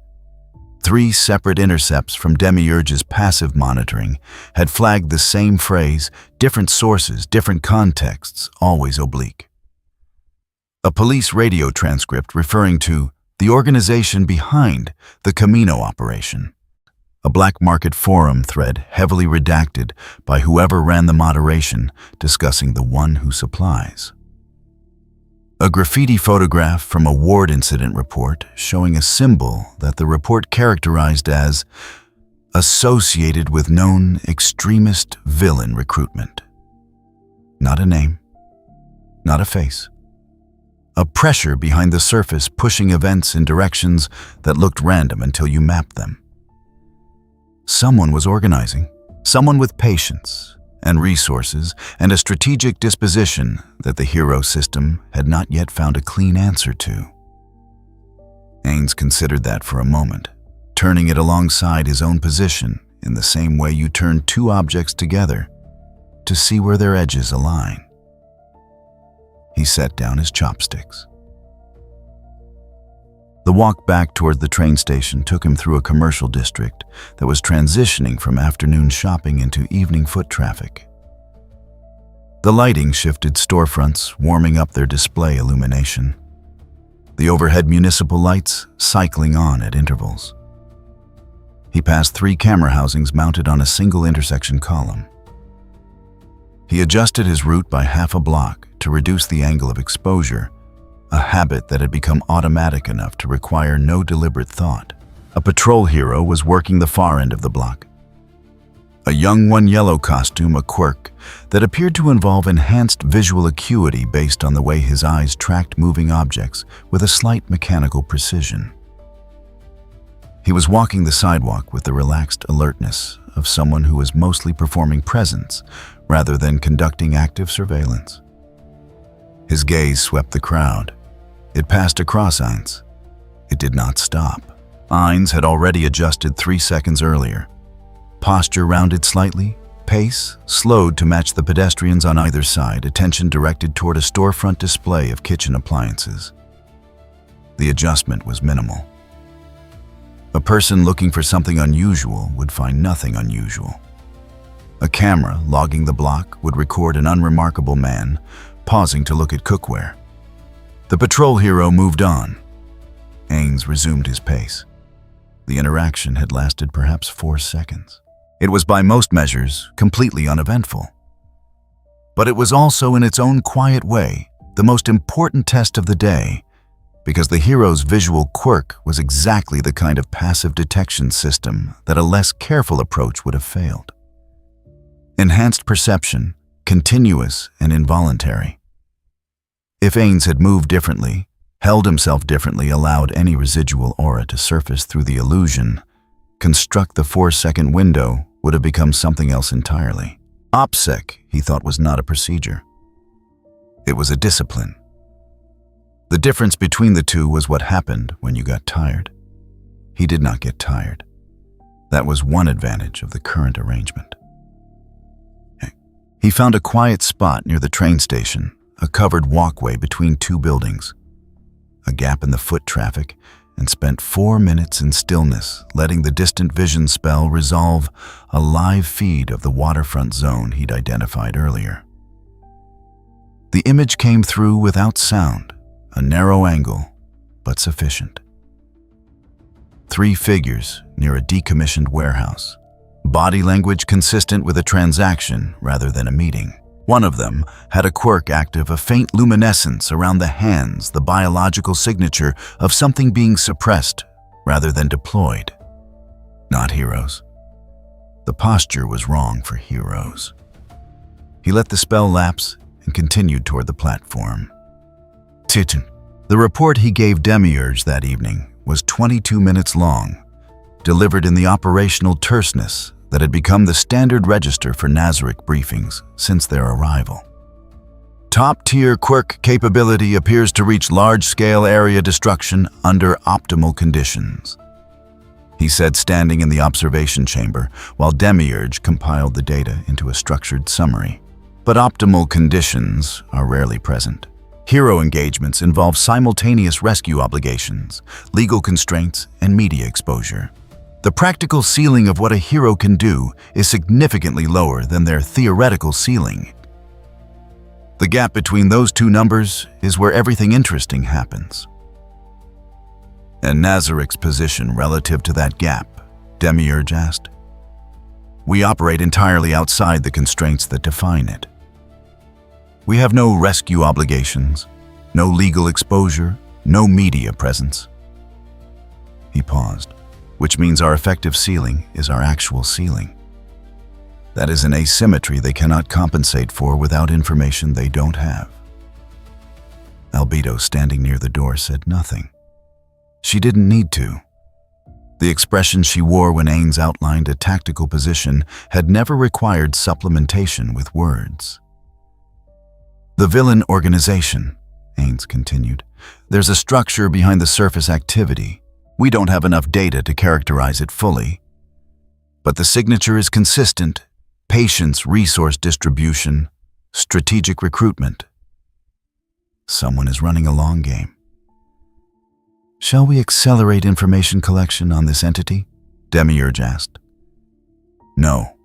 3 separate intercepts from Demiurge's passive monitoring had flagged the same phrase, different sources, different contexts, always oblique. A police radio transcript referring to the organization behind the Camino operation. A black market forum thread heavily redacted by whoever ran the moderation discussing the one who supplies. A graffiti photograph from a ward incident report showing a symbol that the report characterized as associated with known extremist villain recruitment. Not a name, not a face. A pressure behind the surface pushing events in directions that looked random until you mapped them. Someone was organizing, someone with patience and resources and a strategic disposition that the hero system had not yet found a clean answer to. Ainz considered that for a moment, turning it alongside his own position in the same way you turn 2 objects together to see where their edges align. He set down his chopsticks. The walk back toward the train station took him through a commercial district that was transitioning from afternoon shopping into evening foot traffic. The lighting shifted storefronts, warming up their display illumination. The overhead municipal lights cycling on at intervals. He passed 3 camera housings mounted on a single intersection column. He adjusted his route by half a block to reduce the angle of exposure, a habit that had become automatic enough to require no deliberate thought. A patrol hero was working the far end of the block. A young one-yellow costume, a quirk that appeared to involve enhanced visual acuity based on the way his eyes tracked moving objects with a slight mechanical precision. He was walking the sidewalk with the relaxed alertness of someone who is mostly performing presence rather than conducting active surveillance. His gaze swept the crowd. It passed across Ainz. It did not stop. Ainz had already adjusted 3 seconds earlier. Posture rounded slightly, pace slowed to match the pedestrians on either side, attention directed toward a storefront display of kitchen appliances. The adjustment was minimal. A person looking for something unusual would find nothing unusual. A camera logging the block would record an unremarkable man pausing to look at cookware. The patrol hero moved on. Ainz resumed his pace. The interaction had lasted perhaps 4 seconds. It was by most measures completely uneventful. But it was also, in its own quiet way, the most important test of the day, because the hero's visual quirk was exactly the kind of passive detection system that a less careful approach would have failed. Enhanced perception, continuous and involuntary. If Ainz had moved differently, held himself differently, allowed any residual aura to surface through the illusion, construct the 4-second window would have become something else entirely. OPSEC, he thought, was not a procedure. It was a discipline. The difference between the two was what happened when you got tired. He did not get tired. That was one advantage of the current arrangement. He found a quiet spot near the train station, a covered walkway between 2 buildings, a gap in the foot traffic, and spent 4 minutes in stillness, letting the distant vision spell resolve a live feed of the waterfront zone he'd identified earlier. The image came through without sound, a narrow angle, but sufficient. 3 figures near a decommissioned warehouse, body language consistent with a transaction rather than a meeting. One of them had a quirk active, a faint luminescence around the hands, the biological signature of something being suppressed rather than deployed. Not heroes. The posture was wrong for heroes. He let the spell lapse and continued toward the platform. Titan. The report he gave Demiurge that evening was 22 minutes long, delivered in the operational terseness that had become the standard register for Nazarick briefings since their arrival. Top-tier quirk capability appears to reach large-scale area destruction under optimal conditions, he said, standing in the observation chamber while Demiurge compiled the data into a structured summary. But optimal conditions are rarely present. Hero engagements involve simultaneous rescue obligations, legal constraints, and media exposure. The practical ceiling of what a hero can do is significantly lower than their theoretical ceiling. The gap between those 2 numbers is where everything interesting happens. And Nazarick's position relative to that gap, Demiurge asked. We operate entirely outside the constraints that define it. We have no rescue obligations, no legal exposure, no media presence. He paused. Which means our effective ceiling is our actual ceiling. That is an asymmetry they cannot compensate for without information they don't have. Albedo, standing near the door, said nothing. She didn't need to. The expression she wore when Ainz outlined a tactical position had never required supplementation with words. The villain organization, Ainz continued. There's a structure behind the surface activity. We don't have enough data to characterize it fully. But the signature is consistent: patience, resource distribution, strategic recruitment. Someone is running a long game. Shall we accelerate information collection on this entity? Demiurge asked. No.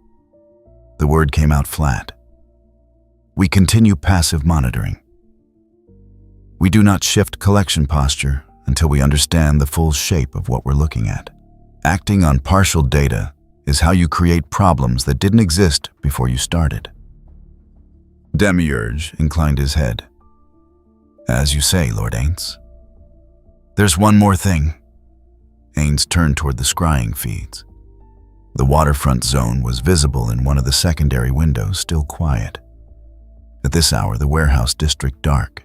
The word came out flat. We continue passive monitoring. We do not shift collection posture until we understand the full shape of what we're looking at. Acting on partial data is how you create problems that didn't exist before you started. Demiurge inclined his head. As you say, Lord Ainz. There's one more thing. Ainz turned toward the scrying feeds. The waterfront zone was visible in one of the secondary windows, still quiet. At this hour, the warehouse district dark.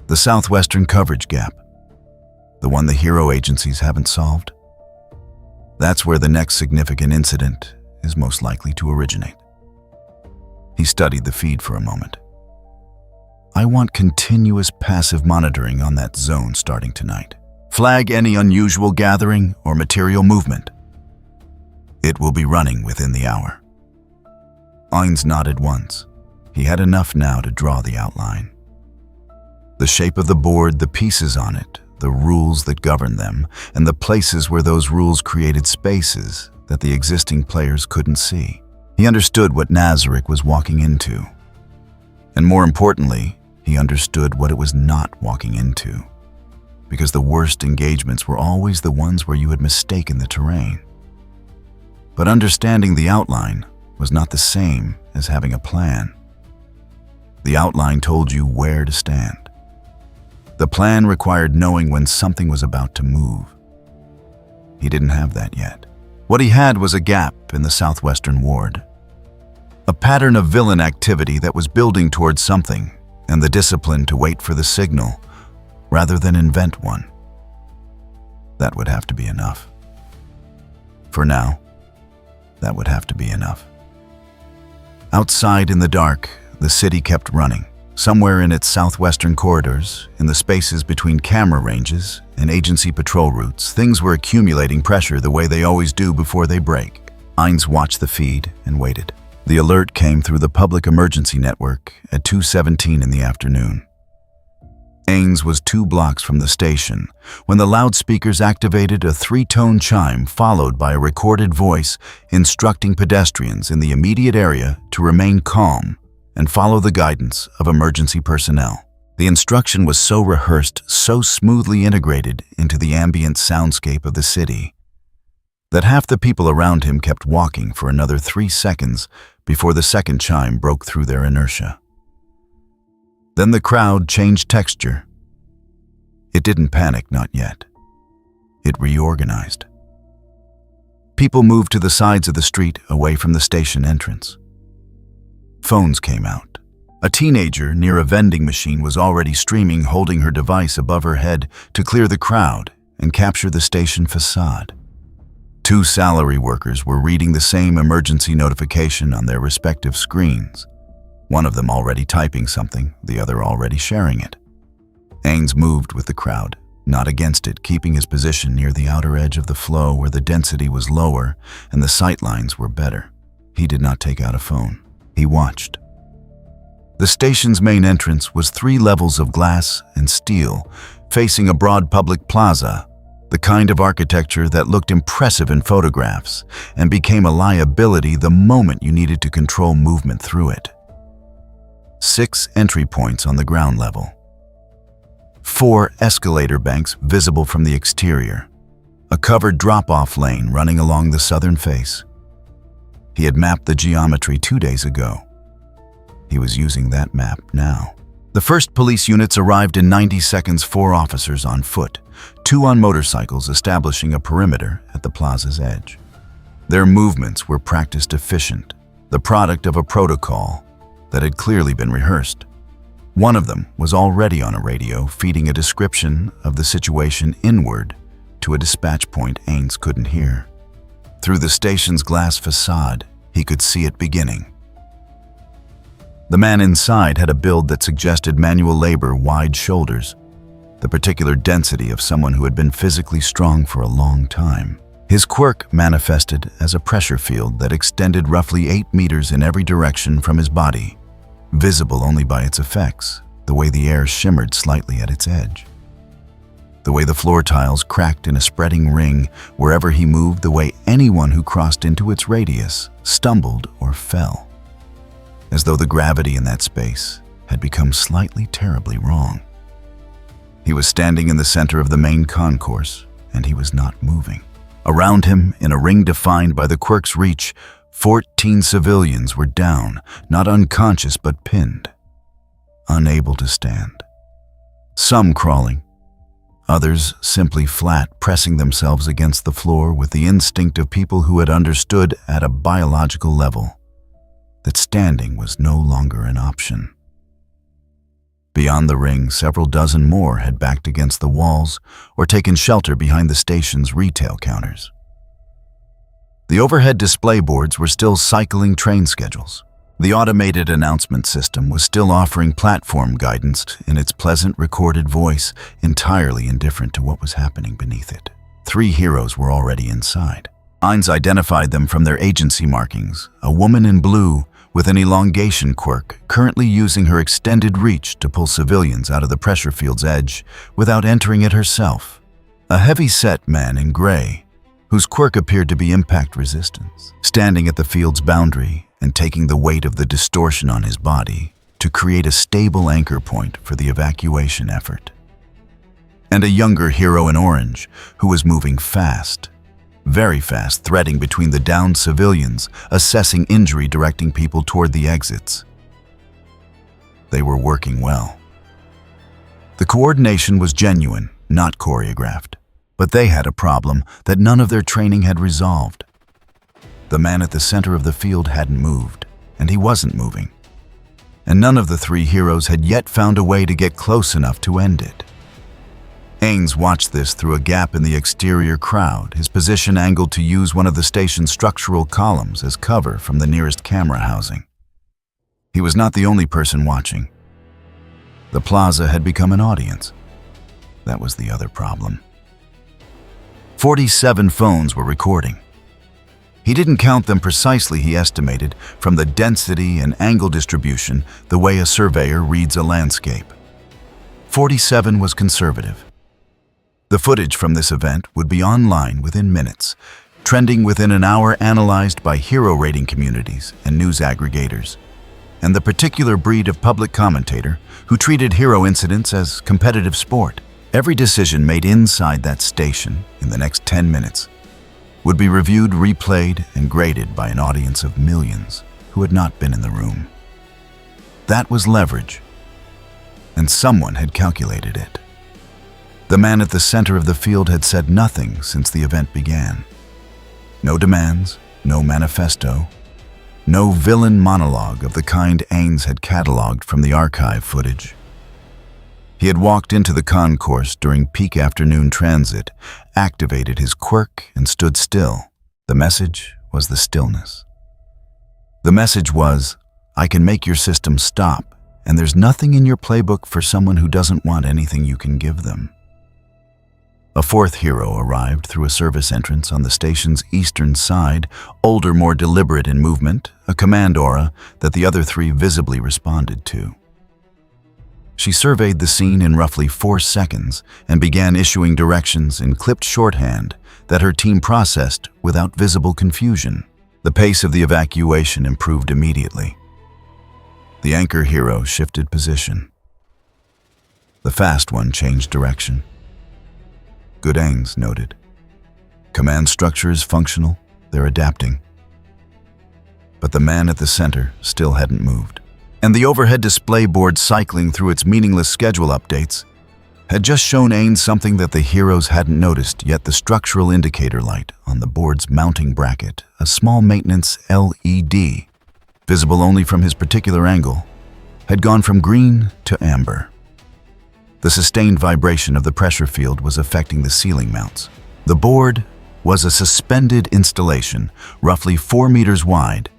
The southwestern coverage gap, the one the hero agencies haven't solved. That's where the next significant incident is most likely to originate. He studied the feed for a moment. I want continuous passive monitoring on that zone starting tonight. Flag any unusual gathering or material movement. It will be running within the hour. Ainz nodded once. He had enough now to draw the outline. The shape of the board, the pieces on it, the rules that govern them, and the places where those rules created spaces that the existing players couldn't see. He understood what Nazarick was walking into. And more importantly, he understood what it was not walking into. Because the worst engagements were always the ones where you had mistaken the terrain. But understanding the outline was not the same as having a plan. The outline told you where to stand. The plan required knowing when something was about to move. He didn't have that yet. What he had was a gap in the southwestern ward. A pattern of villain activity that was building towards something, and the discipline to wait for the signal rather than invent one. That would have to be enough. For now, that would have to be enough. Outside in the dark, the city kept running. Somewhere in its southwestern corridors, in the spaces between camera ranges and agency patrol routes, things were accumulating pressure the way they always do before they break. Ainz watched the feed and waited. The alert came through the public emergency network at 2:17 in the afternoon. Ainz was 2 blocks from the station when the loudspeakers activated a 3-tone chime followed by a recorded voice instructing pedestrians in the immediate area to remain calm and follow the guidance of emergency personnel. The instruction was so rehearsed, so smoothly integrated into the ambient soundscape of the city, that half the people around him kept walking for another 3 seconds before the second chime broke through their inertia. Then the crowd changed texture. It didn't panic, not yet. It reorganized. People moved to the sides of the street away from the station entrance. Phones came out. A teenager near a vending machine was already streaming, holding her device above her head to clear the crowd and capture the station facade. 2 salary workers were reading the same emergency notification on their respective screens. One of them already typing something, the other already sharing it. Ainz moved with the crowd, not against it, keeping his position near the outer edge of the flow where the density was lower and the sightlines were better. He did not take out a phone. He watched. The station's main entrance was 3 levels of glass and steel, facing a broad public plaza, the kind of architecture that looked impressive in photographs and became a liability the moment you needed to control movement through it. 6 entry points on the ground level. 4 escalator banks visible from the exterior. A covered drop-off lane running along the southern face. He had mapped the geometry 2 days ago. He was using that map now. The first police units arrived in 90 seconds, 4 officers on foot, 2 on motorcycles establishing a perimeter at the plaza's edge. Their movements were practiced efficient, the product of a protocol that had clearly been rehearsed. One of them was already on a radio, feeding a description of the situation inward to a dispatch point Ainz couldn't hear. Through the station's glass facade, he could see it beginning. The man inside had a build that suggested manual labor, wide shoulders, the particular density of someone who had been physically strong for a long time. His quirk manifested as a pressure field that extended roughly 8 meters in every direction from his body, visible only by its effects, the way the air shimmered slightly at its edge. The way the floor tiles cracked in a spreading ring wherever he moved, the way anyone who crossed into its radius stumbled or fell, as though the gravity in that space had become slightly terribly wrong. He was standing in the center of the main concourse, and he was not moving. Around him, in a ring defined by the quirk's reach, 14 civilians were down, not unconscious but pinned, unable to stand. Some crawling, others simply flat, pressing themselves against the floor with the instinct of people who had understood at a biological level that standing was no longer an option. Beyond the ring, several dozen more had backed against the walls or taken shelter behind the station's retail counters. The overhead display boards were still cycling train schedules. The automated announcement system was still offering platform guidance in its pleasant recorded voice, entirely indifferent to what was happening beneath it. 3 heroes were already inside. Ainz identified them from their agency markings, a woman in blue with an elongation quirk, currently using her extended reach to pull civilians out of the pressure field's edge without entering it herself. A heavy-set man in gray, whose quirk appeared to be impact resistance, standing at the field's boundary and taking the weight of the distortion on his body to create a stable anchor point for the evacuation effort. And a younger hero in orange, who was moving fast, very fast, threading between the downed civilians, assessing injury, directing people toward the exits. They were working well. The coordination was genuine, not choreographed, but they had a problem that none of their training had resolved. The man at the center of the field hadn't moved, and he wasn't moving. And none of the 3 heroes had yet found a way to get close enough to end it. Ainz watched this through a gap in the exterior crowd, his position angled to use one of the station's structural columns as cover from the nearest camera housing. He was not the only person watching. The plaza had become an audience. That was the other problem. 47 phones were recording. He didn't count them precisely, he estimated, from the density and angle distribution, the way a surveyor reads a landscape. 47 was conservative. The footage from this event would be online within minutes, trending within an hour, analyzed by hero rating communities and news aggregators, and the particular breed of public commentator who treated hero incidents as competitive sport. Every decision made inside that station in the next 10 minutes would be reviewed, replayed, and graded by an audience of millions who had not been in the room. That was leverage, and someone had calculated it. The man at the center of the field had said nothing since the event began. No demands, no manifesto, no villain monologue of the kind Ainz had cataloged from the archive footage. He had walked into the concourse during peak afternoon transit, activated his quirk, and stood still. The message was the stillness. The message was, I can make your system stop, and there's nothing in your playbook for someone who doesn't want anything you can give them. A 4th hero arrived through a service entrance on the station's eastern side, older, more deliberate in movement, a command aura that the other 3 visibly responded to. She surveyed the scene in roughly 4 seconds and began issuing directions in clipped shorthand that her team processed without visible confusion. The pace of the evacuation improved immediately. The anchor hero shifted position. The fast one changed direction. Good, Ainz noted. Command structure is functional, they're adapting. But the man at the center still hadn't moved. And the overhead display board cycling through its meaningless schedule updates had just shown Ainz something that the heroes hadn't noticed, yet the structural indicator light on the board's mounting bracket, a small maintenance LED, visible only from his particular angle, had gone from green to amber. The sustained vibration of the pressure field was affecting the ceiling mounts. The board was a suspended installation, roughly 4 meters wide,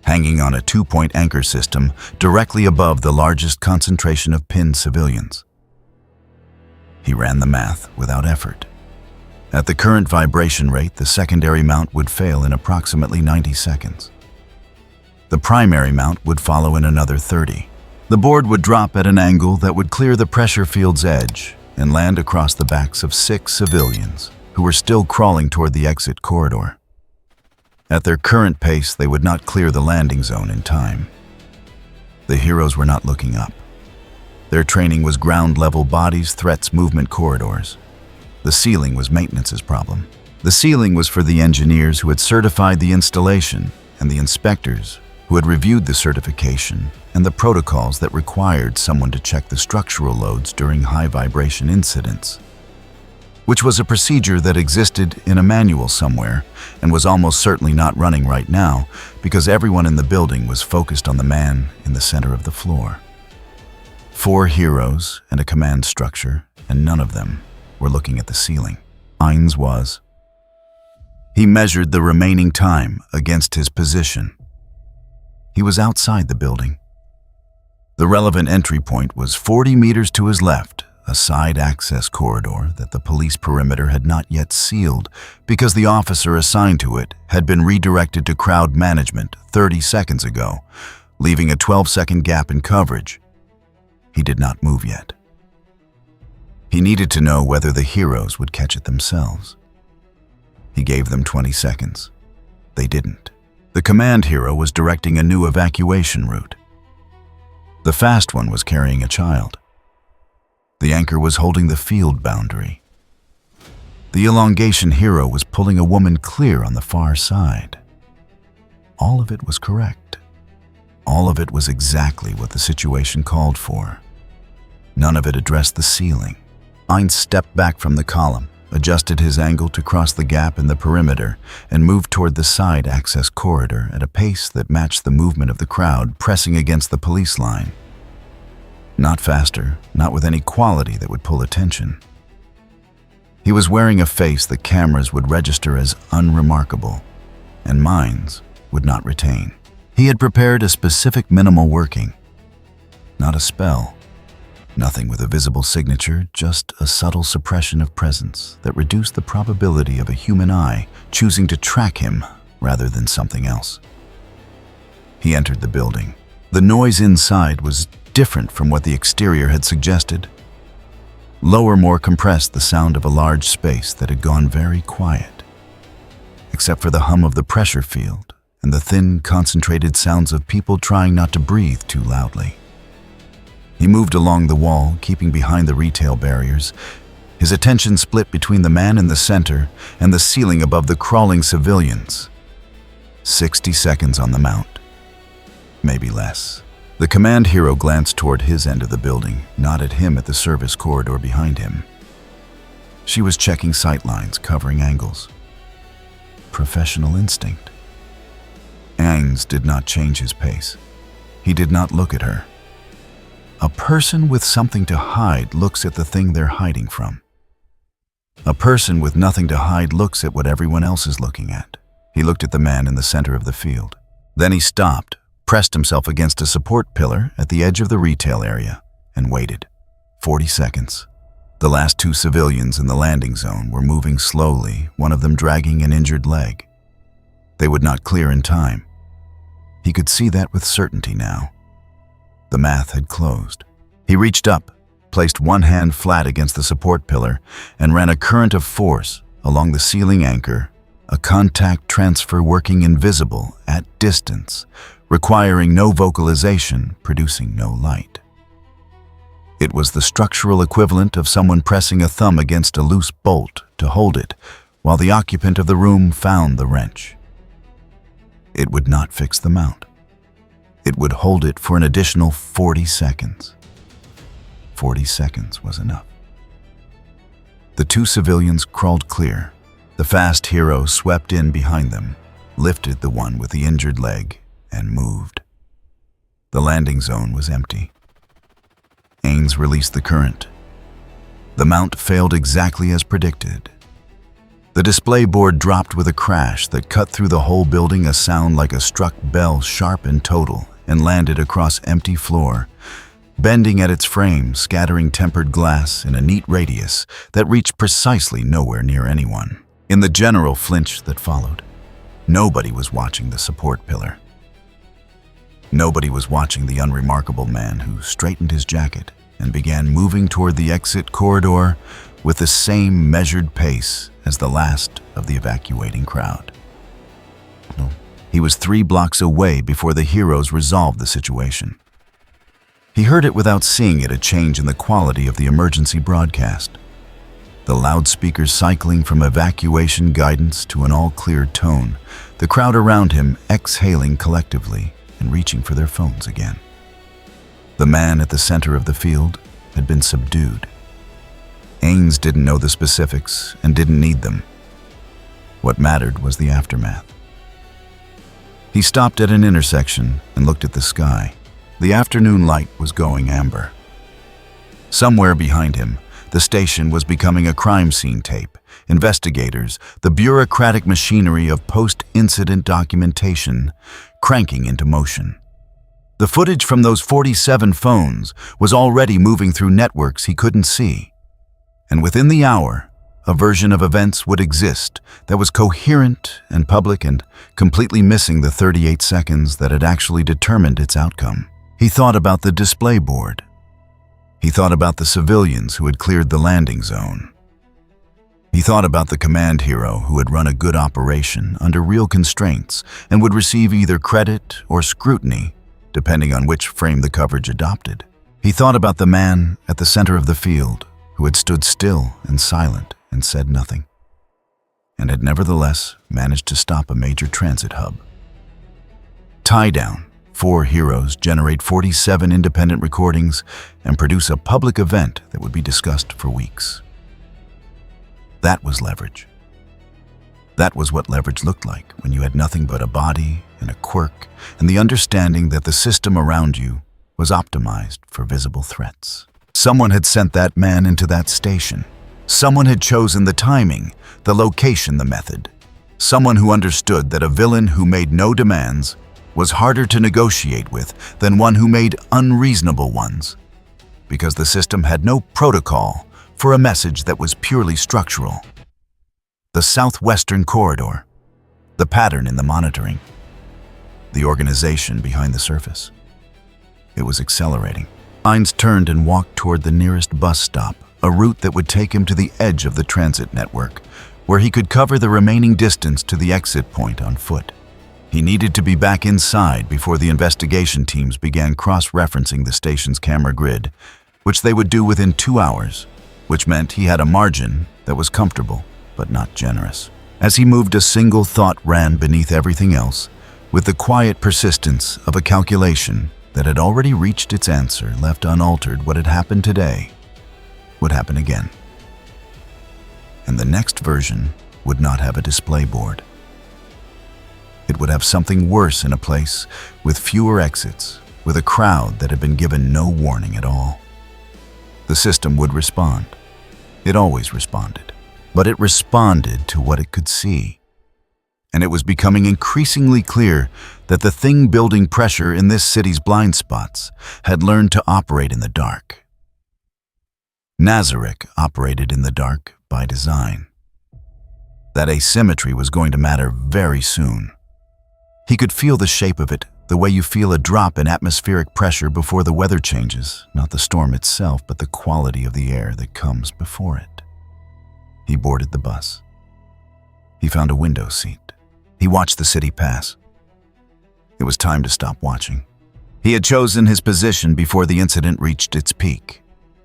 hanging on a 2-point anchor system directly above the largest concentration of pinned civilians. He ran the math without effort. At the current vibration rate, the secondary mount would fail in approximately 90 seconds. The primary mount would follow in another 30. The board would drop at an angle that would clear the pressure field's edge and land across the backs of 6 civilians who were still crawling toward the exit corridor. At their current pace, they would not clear the landing zone in time. The heroes were not looking up. Their training was ground-level bodies, threats, movement corridors. The ceiling was maintenance's problem. The ceiling was for the engineers who had certified the installation and the inspectors who had reviewed the certification and the protocols that required someone to check the structural loads during high vibration incidents, which was a procedure that existed in a manual somewhere and was almost certainly not running right now because everyone in the building was focused on the man in the center of the floor. 4 heroes and a command structure, and none of them were looking at the ceiling. Ainz was. He measured the remaining time against his position. He was outside the building. The relevant entry point was 40 meters to his left, a side access corridor that the police perimeter had not yet sealed because the officer assigned to it had been redirected to crowd management 30 seconds ago, leaving a 12-second gap in coverage. He did not move yet. He needed to know whether the heroes would catch it themselves. He gave them 20 seconds. They didn't. The command hero was directing a new evacuation route. The fast one was carrying a child. The anchor was holding the field boundary. The elongation hero was pulling a woman clear on the far side. All of it was correct. All of it was exactly what the situation called for. None of it addressed the ceiling. Ainz stepped back from the column, adjusted his angle to cross the gap in the perimeter, and moved toward the side access corridor at a pace that matched the movement of the crowd pressing against the police line. Not faster, not with any quality that would pull attention. He was wearing a face that cameras would register as unremarkable, and minds would not retain. He had prepared a specific minimal working, not a spell. Nothing with a visible signature, just a subtle suppression of presence that reduced the probability of a human eye choosing to track him rather than something else. He entered the building. The noise inside was different from what the exterior had suggested. Lower, more compressed, the sound of a large space that had gone very quiet, except for the hum of the pressure field and the thin, concentrated sounds of people trying not to breathe too loudly. He moved along the wall, keeping behind the retail barriers, his attention split between the man in the center and the ceiling above the crawling civilians. 60 seconds on the mount. Maybe less. The command hero glanced toward his end of the building, not at him at the service corridor behind him. She was checking sightlines, covering angles. Professional instinct. Ainz did not change his pace. He did not look at her. A person with something to hide looks at the thing they're hiding from. A person with nothing to hide looks at what everyone else is looking at. He looked at the man in the center of the field. Then he stopped, pressed himself against a support pillar at the edge of the retail area, and waited. 40 seconds. The last 2 civilians in the landing zone were moving slowly, one of them dragging an injured leg. They would not clear in time. He could see that with certainty now. The math had closed. He reached up, placed one hand flat against the support pillar, and ran a current of force along the ceiling anchor, a contact transfer working invisible at distance, requiring no vocalization, producing no light. It was the structural equivalent of someone pressing a thumb against a loose bolt to hold it, while the occupant of the room found the wrench. It would not fix the mount. It would hold it for an additional 40 seconds. 40 seconds was enough. The 2 civilians crawled clear. The fast hero swept in behind them, lifted the one with the injured leg, and moved. The landing zone was empty. Ainz released the current. The mount failed exactly as predicted. The display board dropped with a crash that cut through the whole building, a sound like a struck bell, sharp and total, and landed across empty floor, bending at its frame, scattering tempered glass in a neat radius that reached precisely nowhere near anyone. In the general flinch that followed, nobody was watching the support pillar. Nobody was watching the unremarkable man who straightened his jacket and began moving toward the exit corridor with the same measured pace as the last of the evacuating crowd. He was 3 blocks away before the heroes resolved the situation. He heard it without seeing it, a change in the quality of the emergency broadcast. The loudspeakers cycling from evacuation guidance to an all-clear tone, the crowd around him exhaling collectively and reaching for their phones again. The man at the center of the field had been subdued. Ainz didn't know the specifics and didn't need them. What mattered was the aftermath. He stopped at an intersection and looked at the sky. The afternoon light was going amber. Somewhere behind him, the station was becoming a crime scene tape. Investigators, the bureaucratic machinery of post-incident documentation, cranking into motion. The footage from those 47 phones was already moving through networks he couldn't see. And within the hour, a version of events would exist that was coherent and public and completely missing the 38 seconds that had actually determined its outcome. He thought about the display board. He thought about the civilians who had cleared the landing zone. He thought about the command hero who had run a good operation under real constraints and would receive either credit or scrutiny, depending on which frame the coverage adopted. He thought about the man at the center of the field who had stood still and silent and said nothing, and had nevertheless managed to stop a major transit hub. Tie down. 4 heroes generate 47 independent recordings and produce a public event that would be discussed for weeks. That was leverage. That was what leverage looked like when you had nothing but a body and a quirk and the understanding that the system around you was optimized for visible threats. Someone had sent that man into that station. Someone had chosen the timing, the location, the method. Someone who understood that a villain who made no demands was harder to negotiate with than one who made unreasonable ones, because the system had no protocol for a message that was purely structural. The southwestern corridor, the pattern in the monitoring, the organization behind the surface. It was accelerating. Ainz turned and walked toward the nearest bus stop, a route that would take him to the edge of the transit network, where he could cover the remaining distance to the exit point on foot. He needed to be back inside before the investigation teams began cross-referencing the station's camera grid, which they would do within 2 hours, which meant he had a margin that was comfortable but not generous. As he moved, a single thought ran beneath everything else, with the quiet persistence of a calculation that had already reached its answer, left unaltered. What had happened today would happen again. And the next version would not have a display board. It would have something worse in a place with fewer exits, with a crowd that had been given no warning at all. The system would respond. It always responded. But it responded to what it could see. And it was becoming increasingly clear that the thing building pressure in this city's blind spots had learned to operate in the dark. Nazareth operated in the dark by design. That asymmetry was going to matter very soon. He could feel the shape of it, the way you feel a drop in atmospheric pressure before the weather changes, not the storm itself, but the quality of the air that comes before it. He boarded the bus. He found a window seat. He watched the city pass. It was time to stop watching. He had chosen his position before the incident reached its peak.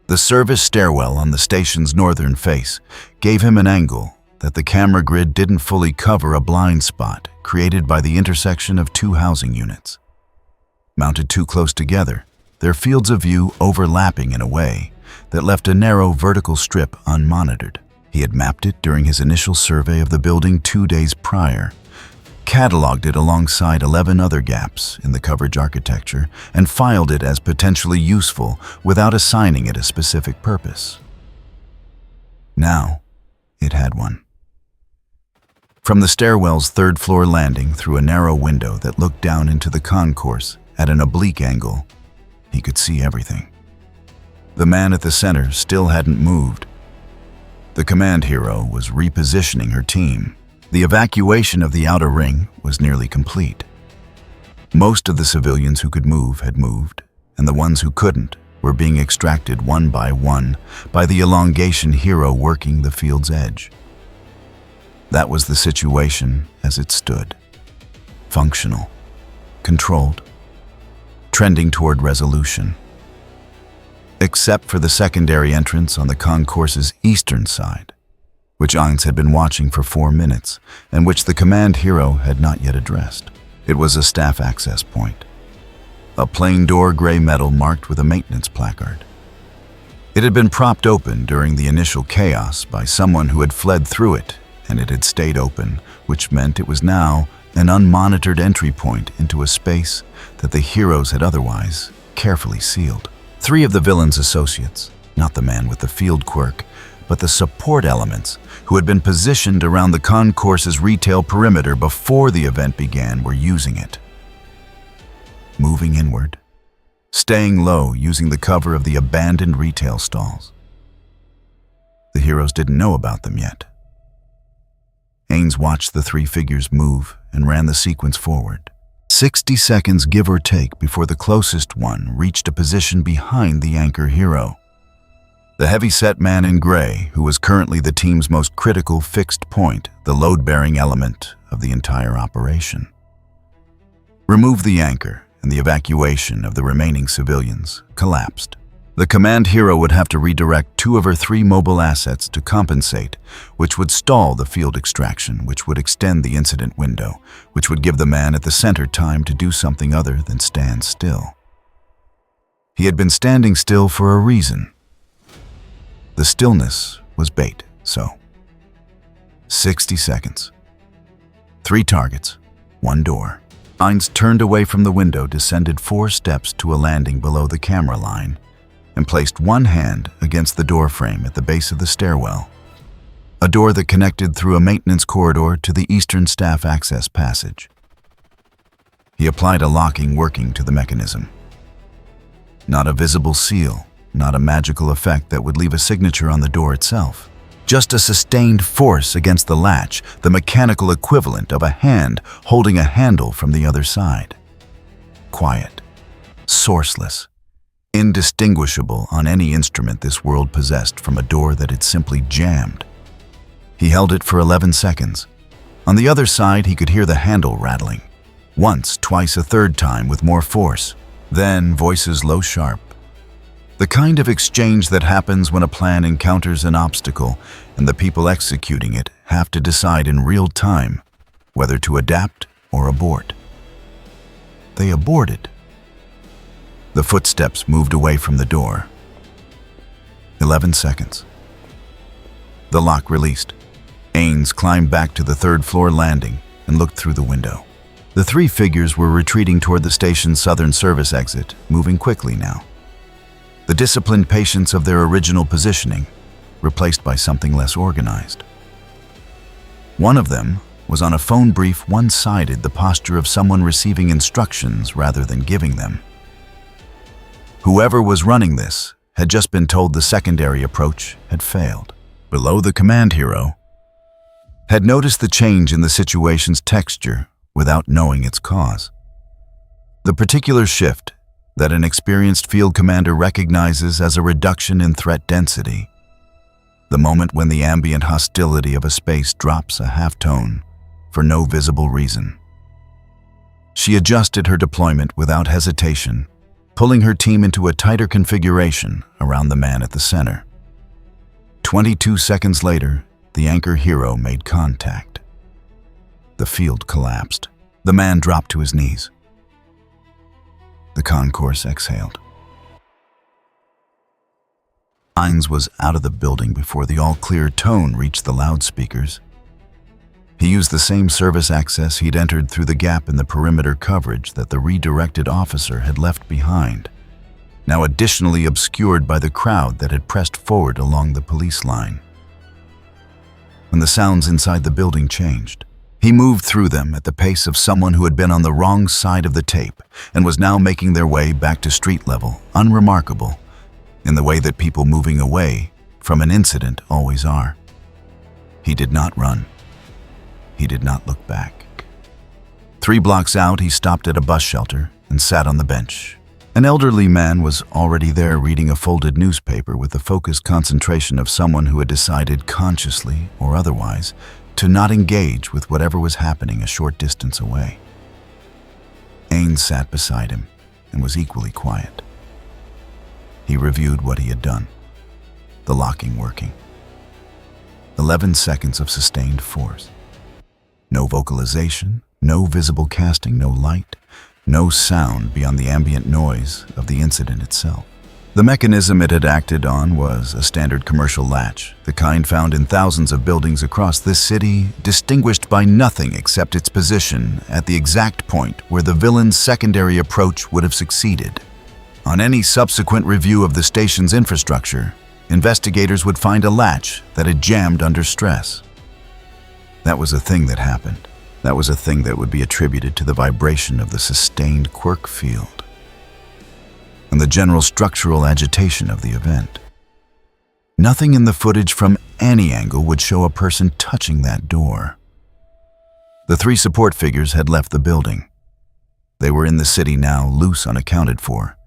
The service stairwell on the station's northern face gave him an angle that the camera grid didn't fully cover, a blind spot created by the intersection of 2 housing units. Mounted too close together, their fields of view overlapping in a way that left a narrow vertical strip unmonitored. He had mapped it during his initial survey of the building 2 days prior, cataloged it alongside 11 other gaps in the coverage architecture, and filed it as potentially useful without assigning it a specific purpose. Now, it had one. From the stairwell's 3rd-floor landing, through a narrow window that looked down into the concourse at an oblique angle, he could see everything. The man at the center still hadn't moved. The command hero was repositioning her team. The evacuation of the outer ring was nearly complete. Most of the civilians who could move had moved, and the ones who couldn't were being extracted one by one by the elongation hero working the field's edge. That was the situation as it stood. except for the secondary entrance on the concourse's eastern side, which Ainz had been watching for 4 minutes and which the command hero had not yet addressed. It was a staff access point. A plain door gray metal marked with a maintenance placard. It had been propped open during the initial chaos by someone who had fled through it, and it had stayed open, which meant it was now an unmonitored entry point into a space that the heroes had otherwise carefully sealed. 3 of the villain's associates, not the man with the field quirk, but the support elements who had been positioned around the concourse's retail perimeter before the event began, were using it. Moving inward, staying low using the cover of the abandoned retail stalls. The heroes didn't know about them yet. Ainz watched the 3 figures move and ran the sequence forward. 60 seconds give or take before the closest one reached a position behind the anchor hero. The heavy-set man in gray, who was currently the team's most critical fixed point, the load-bearing element of the entire operation. Remove the anchor, and the evacuation of the remaining civilians collapsed. The command hero would have to redirect 2 of her 3 mobile assets to compensate, which would stall the field extraction, which would extend the incident window, which would give the man at the center time to do something other than stand still. He had been standing still for a reason. The stillness was bait, so 60 seconds. 3 targets, 1 door. Ainz turned away from the window, descended 4 steps to a landing below the camera line, and placed 1 hand against the door frame at the base of the stairwell, a door that connected through a maintenance corridor to the eastern staff access passage. He applied a locking working to the mechanism. Not a visible seal, not a magical effect that would leave a signature on the door itself. Just a sustained force against the latch, the mechanical equivalent of a hand holding a handle from the other side. Quiet, sourceless, indistinguishable on any instrument this world possessed from a door that had simply jammed. He held it for 11 seconds. On the other side, he could hear the handle rattling. Once, twice, a third time with more force. Then, voices low sharp. The kind of exchange that happens when a plan encounters an obstacle and the people executing it have to decide in real time whether to adapt or abort. They aborted. The footsteps moved away from the door. 11 seconds. The lock released. Ainz climbed back to the 3rd floor landing and looked through the window. The 3 figures were retreating toward the station's southern service exit, moving quickly now. The disciplined patience of their original positioning, replaced by something less organized. One of them was on a phone brief, one-sided, the posture of someone receiving instructions rather than giving them. Whoever was running this had just been told the secondary approach had failed. Below, the command hero had noticed the change in the situation's texture without knowing its cause. The particular shift that an experienced field commander recognizes as a reduction in threat density. The moment when the ambient hostility of a space drops a half-tone for no visible reason. She adjusted her deployment without hesitation, pulling her team into a tighter configuration around the man at the center. 22 seconds later, the anchor hero made contact. The field collapsed. The man dropped to his knees. The concourse exhaled. Ainz was out of the building before the all-clear tone reached the loudspeakers. He used the same service access he'd entered through the gap in the perimeter coverage that the redirected officer had left behind, now additionally obscured by the crowd that had pressed forward along the police line. When the sounds inside the building changed, he moved through them at the pace of someone who had been on the wrong side of the tape and was now making their way back to street level, unremarkable, in the way that people moving away from an incident always are. He did not run. He did not look back. 3 blocks out, he stopped at a bus shelter and sat on the bench. An elderly man was already there reading a folded newspaper with the focused concentration of someone who had decided consciously or otherwise to not engage with whatever was happening a short distance away. Ainz sat beside him and was equally quiet. He reviewed what he had done. The locking working. 11 seconds of sustained force. No vocalization, no visible casting, no light, no sound beyond the ambient noise of the incident itself. The mechanism it had acted on was a standard commercial latch, the kind found in thousands of buildings across this city, distinguished by nothing except its position at the exact point where the villain's secondary approach would have succeeded. On any subsequent review of the station's infrastructure, investigators would find a latch that had jammed under stress. That was a thing that happened. That was a thing that would be attributed to the vibration of the sustained quirk field and the general structural agitation of the event. Nothing in the footage from any angle would show a person touching that door. The three support figures had left the building. They were in the city now, loose unaccounted for,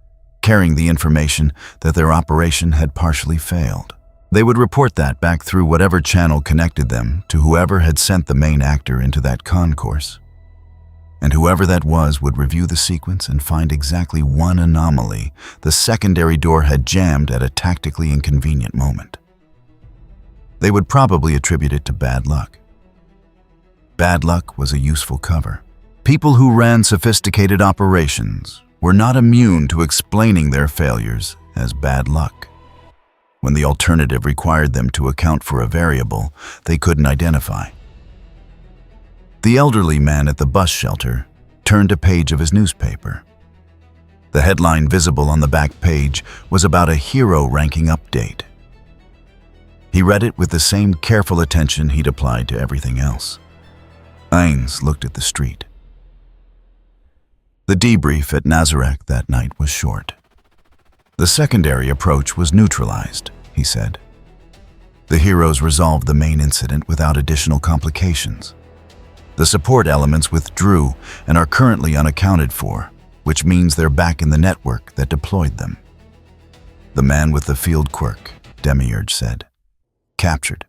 carrying the information that their operation had partially failed. They would report that back through whatever channel connected them to whoever had sent the main actor into that concourse. And whoever that was would review the sequence and find exactly one anomaly: the secondary door had jammed at a tactically inconvenient moment. They would probably attribute it to bad luck. Bad luck was a useful cover. People who ran sophisticated operations were not immune to explaining their failures as bad luck. When the alternative required them to account for a variable they couldn't identify. The elderly man at the bus shelter turned a page of his newspaper. The headline visible on the back page was about a hero ranking update. He read it with the same careful attention he'd applied to everything else. Ainz looked at the street. The debrief at Nazareth that night was short. The secondary approach was neutralized, he said. The heroes resolved the main incident without additional complications. The support elements withdrew and are currently unaccounted for, which means they're back in the network that deployed them. The man with the field quirk, Demiurge said. Captured.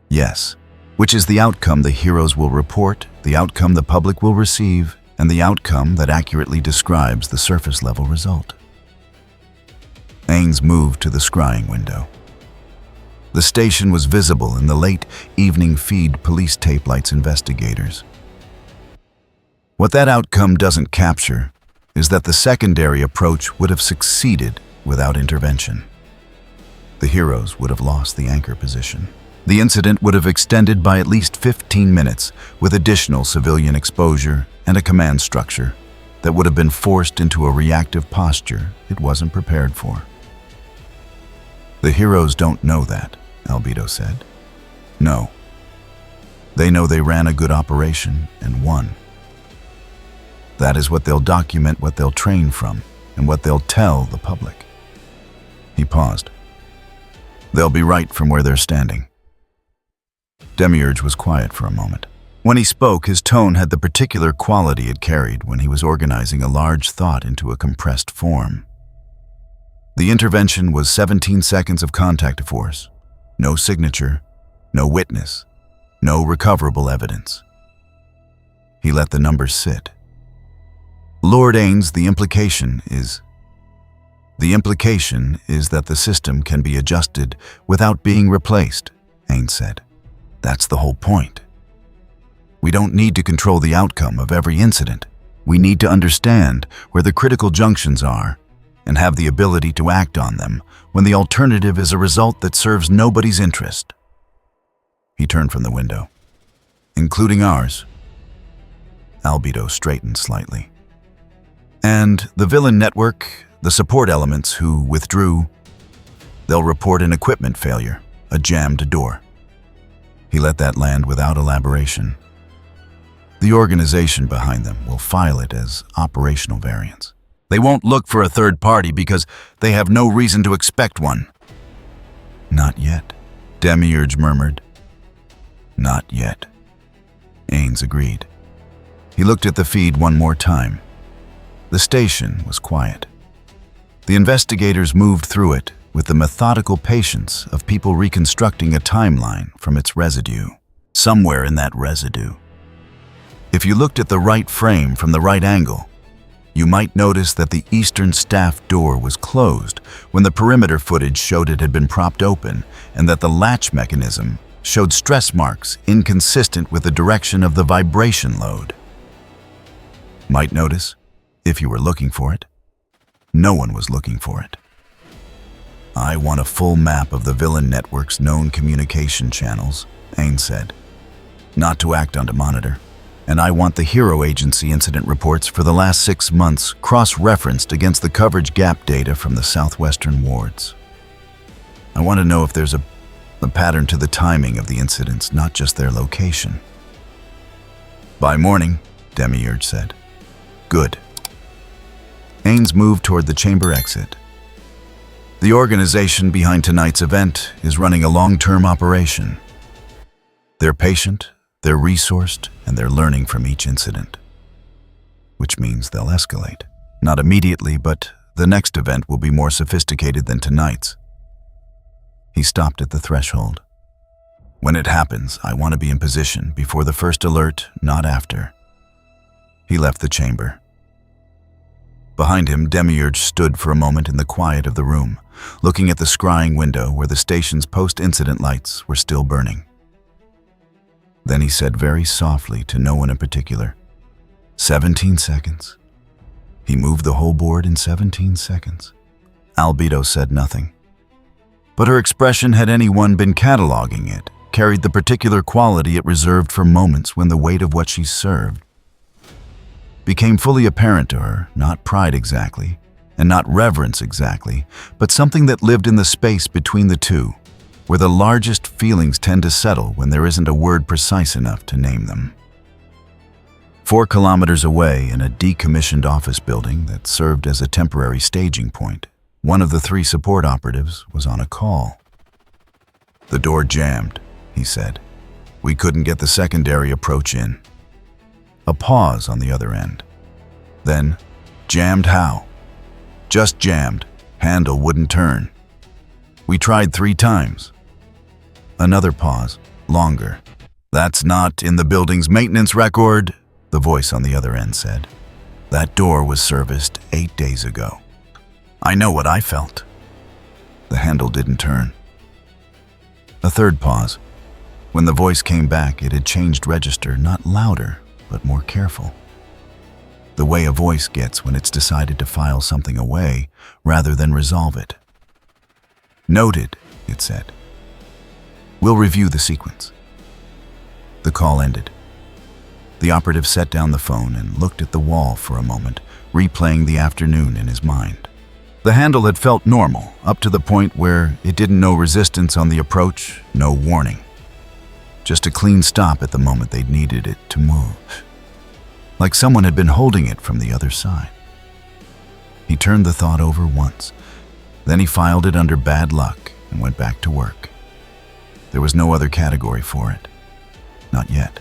Yes, which is the outcome the heroes will report, the outcome the public will receive, and the outcome that accurately describes the surface-level result. Ainz moved to the scrying window. The station was visible in the late evening feed police tape lights investigators. What that outcome doesn't capture is that the secondary approach would have succeeded without intervention. The heroes would have lost the anchor position. The incident would have extended by at least 15 minutes with additional civilian exposure and a command structure that would have been forced into a reactive posture it wasn't prepared for. The heroes don't know that, Albedo said. No. They know they ran a good operation and won. That is what they'll document, what they'll train from, and what they'll tell the public. He paused. They'll be right from where they're standing. Demiurge was quiet for a moment. When he spoke, his tone had the particular quality it carried when he was organizing a large thought into a compressed form. The intervention was 17 seconds of contact force. No signature, no witness, no recoverable evidence. He let the numbers sit. Lord Ainz, the implication is that the system can be adjusted without being replaced, Ainz said. That's the whole point. We don't need to control the outcome of every incident. We need to understand where the critical junctions are and have the ability to act on them when the alternative is a result that serves nobody's interest. He turned from the window. Including ours. Albedo straightened slightly. And the villain network, the support elements who withdrew, they'll report an equipment failure, a jammed door. He let that land without elaboration. The organization behind them will file it as operational variance. They won't look for a third party because they have no reason to expect one. Not yet, Demiurge murmured. Not yet. Ainz agreed. He looked at the feed one more time. The station was quiet. The investigators moved through it with the methodical patience of people reconstructing a timeline from its residue. Somewhere in that residue. If you looked at the right frame from the right angle, You might notice that the eastern staff door was closed when the perimeter footage showed it had been propped open, and that the latch mechanism showed stress marks inconsistent with the direction of the vibration load. Might notice, if you were looking for it, no one was looking for it. "I want a full map of the villain network's known communication channels," Ainz said. "Not to act on to monitor. And I want the hero agency incident reports for the last 6 months cross-referenced against the coverage gap data from the southwestern wards. I want to know if there's a pattern to the timing of the incidents, not just their location." "By morning," Demiurge said. "Good." Ainz moved toward the chamber exit. "The organization behind tonight's event is running a long-term operation. They're patient, they're resourced, and they're learning from each incident. Which means they'll escalate. Not immediately, but the next event will be more sophisticated than tonight's." He stopped at the threshold. "When it happens, I want to be in position before the first alert, not after." He left the chamber. Behind him, Demiurge stood for a moment in the quiet of the room, looking at the scrying window where the station's post-incident lights were still burning. Then he said very softly to no one in particular, 17 seconds. He moved the whole board in 17 seconds. Albedo said nothing. But her expression, had anyone been cataloging it, carried the particular quality it reserved for moments when the weight of what she served became fully apparent to her, not pride exactly, and not reverence exactly, but something that lived in the space between the two, where the largest feelings tend to settle when there isn't a word precise enough to name them. 4 kilometers away, in a decommissioned office building that served as a temporary staging point, one of the 3 support operatives was on a call. "The door jammed," he said. "We couldn't get the secondary approach in." A pause on the other end. Then, "Jammed how?" "Just jammed. Handle wouldn't turn. We tried 3 times. Another pause, longer. "That's not in the building's maintenance record," the voice on the other end said. "That door was serviced 8 days ago. I know what I felt. The handle didn't turn." A third pause. When the voice came back, it had changed register, not louder, but more careful. The way a voice gets when it's decided to file something away rather than resolve it. "Noted," it said. "We'll review the sequence." The call ended. The operative set down the phone and looked at the wall for a moment, replaying the afternoon in his mind. The handle had felt normal, up to the point where it didn't know resistance on the approach, no warning. Just a clean stop at the moment they'd needed it to move. Like someone had been holding it from the other side. He turned the thought over once. Then he filed it under bad luck and went back to work. There was no other category for it. Not yet.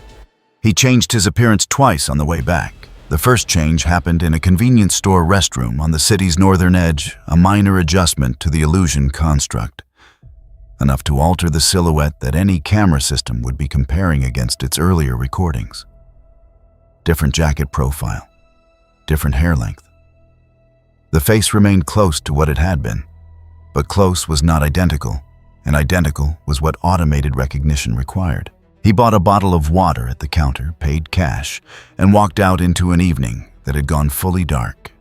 He changed his appearance twice on the way back. The first change happened in a convenience store restroom on the city's northern edge, a minor adjustment to the illusion construct. Enough to alter the silhouette that any camera system would be comparing against its earlier recordings. Different jacket profile, different hair length. The face remained close to what it had been, but close was not identical, and identical was what automated recognition required. He bought a bottle of water at the counter, paid cash, and walked out into an evening that had gone fully dark.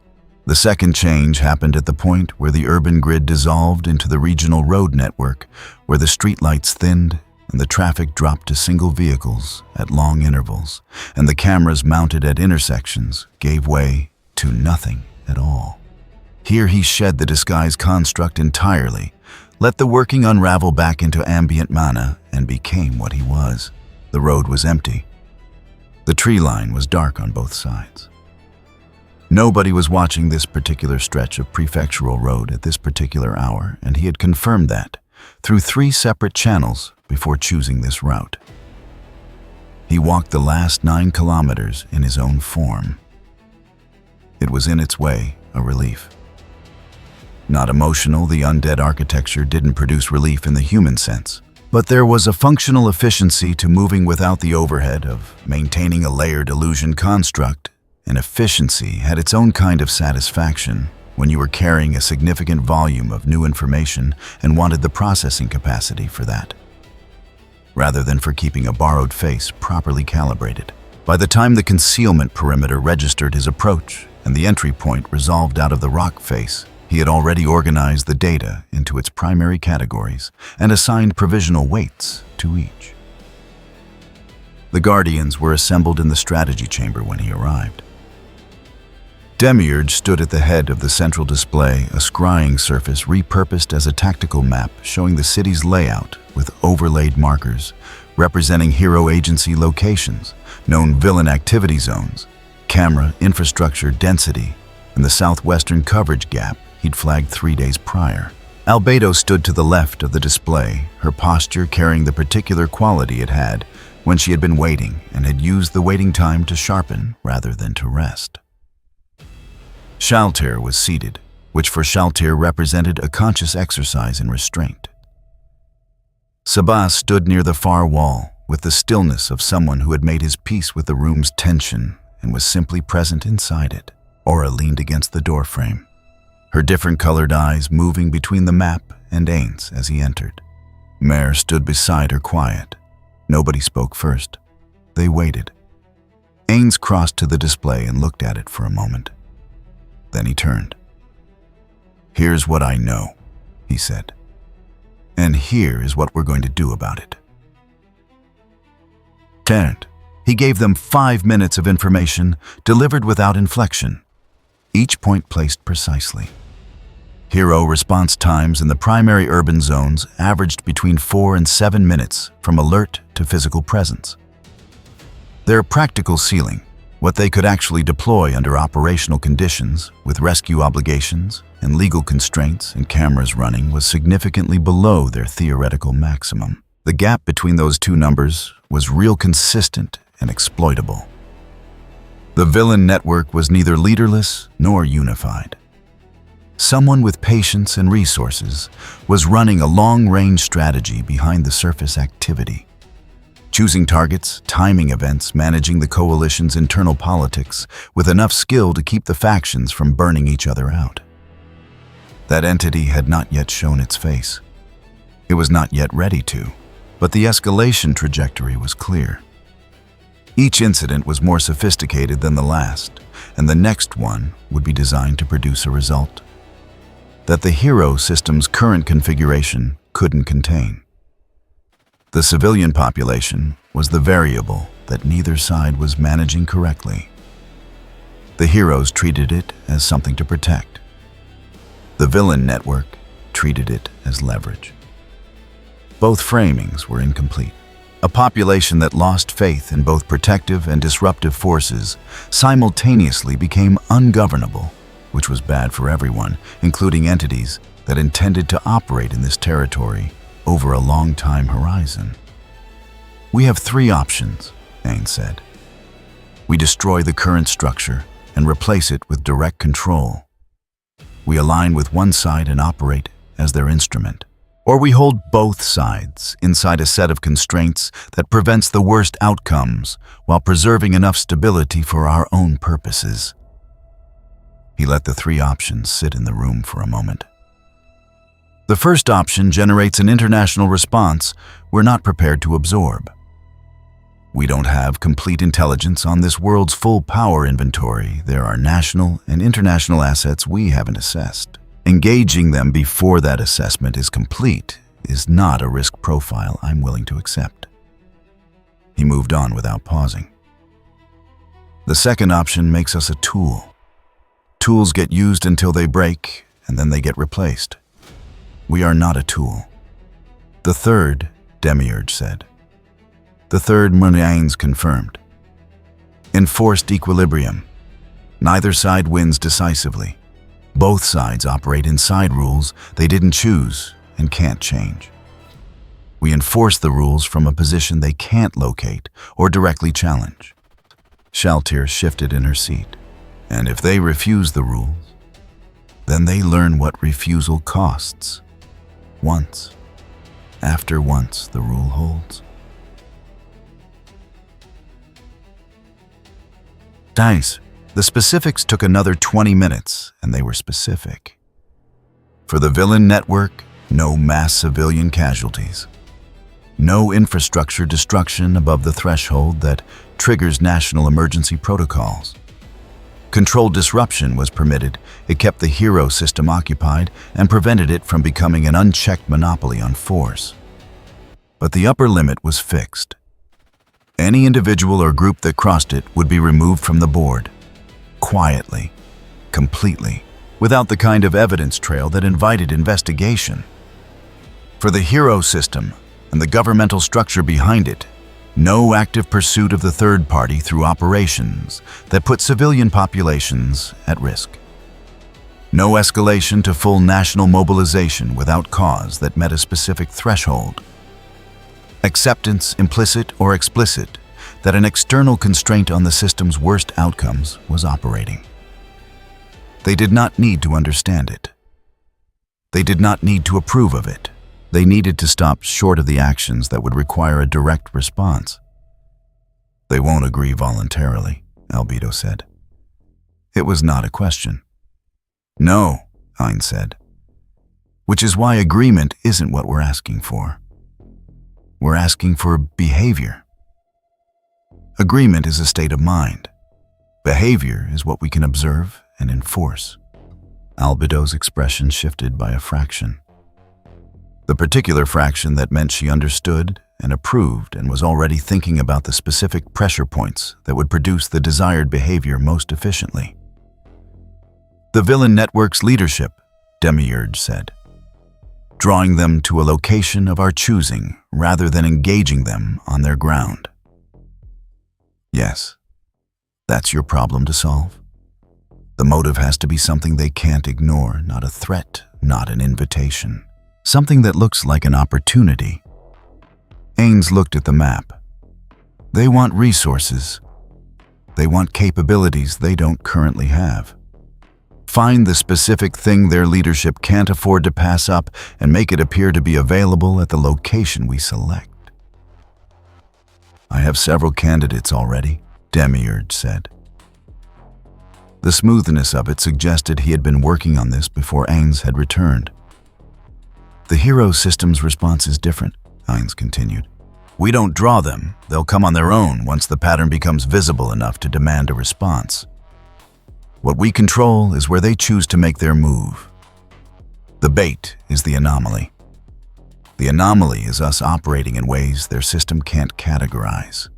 The second change happened at the point where the urban grid dissolved into the regional road network, where the streetlights thinned and the traffic dropped to single vehicles at long intervals, and the cameras mounted at intersections gave way to nothing at all. Here he shed the disguise construct entirely, let the working unravel back into ambient mana, and became what he was. The road was empty. The tree line was dark on both sides. Nobody was watching this particular stretch of prefectural road at this particular hour, and he had confirmed that through 3 separate channels before choosing this route. He walked the last 9 kilometers in his own form. It was in its way a relief. Not emotional, the undead architecture didn't produce relief in the human sense, but there was a functional efficiency to moving without the overhead of maintaining a layered illusion construct and efficiency had its own kind of satisfaction when you were carrying a significant volume of new information and wanted the processing capacity for that, rather than for keeping a borrowed face properly calibrated. By the time the concealment perimeter registered his approach and the entry point resolved out of the rock face, he had already organized the data into its primary categories and assigned provisional weights to each. The Guardians were assembled in the strategy chamber when he arrived. Demiurge stood at the head of the central display, a scrying surface repurposed as a tactical map showing the city's layout with overlaid markers representing hero agency locations, known villain activity zones, camera infrastructure density, and the southwestern coverage gap he'd flagged 3 days prior. Albedo stood to the left of the display, her posture carrying the particular quality it had when she had been waiting and had used the waiting time to sharpen rather than to rest. Shaltir was seated, which for Shaltir represented a conscious exercise in restraint. Sabas stood near the far wall with the stillness of someone who had made his peace with the room's tension and was simply present inside it. Aura leaned against the doorframe, her different colored eyes moving between the map and Ainz as he entered. Mare stood beside her quiet. Nobody spoke first. They waited. Ainz crossed to the display and looked at it for a moment. Then he turned. "Here's what I know," he said. "And here is what we're going to do about it." Turned. He gave them 5 minutes of information, delivered without inflection, each point placed precisely. Hero response times in the primary urban zones averaged between 4 and 7 minutes from alert to physical presence. Their practical ceiling, what they could actually deploy under operational conditions with rescue obligations and legal constraints and cameras running, was significantly below their theoretical maximum. The gap between those two numbers was real consistent and exploitable. The villain network was neither leaderless nor unified. Someone with patience and resources was running a long-range strategy behind the surface activity, choosing targets, timing events, managing the coalition's internal politics with enough skill to keep the factions from burning each other out. That entity had not yet shown its face. It was not yet ready to, but the escalation trajectory was clear. Each incident was more sophisticated than the last, and the next one would be designed to produce a result that the hero system's current configuration couldn't contain. The civilian population was the variable that neither side was managing correctly. The heroes treated it as something to protect. The villain network treated it as leverage. Both framings were incomplete. A population that lost faith in both protective and disruptive forces simultaneously became ungovernable, which was bad for everyone, including entities that intended to operate in this territory over a long time horizon. "We have 3 options," Ainz said. "We destroy the current structure and replace it with direct control. We align with one side and operate as their instrument. Or we hold both sides inside a set of constraints that prevents the worst outcomes while preserving enough stability for our own purposes." He let the 3 options sit in the room for a moment. "The first option generates an international response we're not prepared to absorb. We don't have complete intelligence on this world's full power inventory. There are national and international assets we haven't assessed. Engaging them before that assessment is complete is not a risk profile I'm willing to accept." He moved on without pausing. "The second option makes us a tool. Tools get used until they break, and then they get replaced. We are not a tool." "The third," Demiurge said. "The third," Ainz confirmed. "Enforced equilibrium. Neither side wins decisively. Both sides operate inside rules they didn't choose and can't change. We enforce the rules from a position they can't locate or directly challenge." Shaltir shifted in her seat. "And if they refuse the rules, then they learn what refusal costs. Once. After once, the rule holds." Ainz, The specifics took another 20 minutes, and they were specific. For the villain network, no mass civilian casualties. No infrastructure destruction above the threshold that triggers national emergency protocols. Controlled disruption was permitted. It kept the hero system occupied and prevented it from becoming an unchecked monopoly on force. But the upper limit was fixed. Any individual or group that crossed it would be removed from the board. Quietly, completely, without the kind of evidence trail that invited investigation. For the hero system and the governmental structure behind it, no active pursuit of the third party through operations that put civilian populations at risk. No escalation to full national mobilization without cause that met a specific threshold. Acceptance, implicit or explicit, that an external constraint on the system's worst outcomes was operating. They did not need to understand it. They did not need to approve of it. They needed to stop short of the actions that would require a direct response. They won't agree voluntarily, Albedo said. It was not a question. No, Ainz said. Which is why agreement isn't what we're asking for. We're asking for behavior. Agreement is a state of mind. Behavior is what we can observe and enforce. Albedo's expression shifted by a fraction. The particular fraction that meant she understood and approved and was already thinking about the specific pressure points that would produce the desired behavior most efficiently. The villain network's leadership, Demiurge said. Drawing them to a location of our choosing rather than engaging them on their ground. Yes, that's your problem to solve. The motive has to be something they can't ignore, not a threat, not an invitation. Something that looks like an opportunity. Ainz looked at the map. They want resources. They want capabilities they don't currently have. Find the specific thing their leadership can't afford to pass up and make it appear to be available at the location we select. I have several candidates already, Demiurge said. The smoothness of it suggested he had been working on this before Ainz had returned. The hero system's response is different, Ainz continued. We don't draw them. They'll come on their own once the pattern becomes visible enough to demand a response. What we control is where they choose to make their move. The bait is the anomaly. The anomaly is us operating in ways their system can't categorize.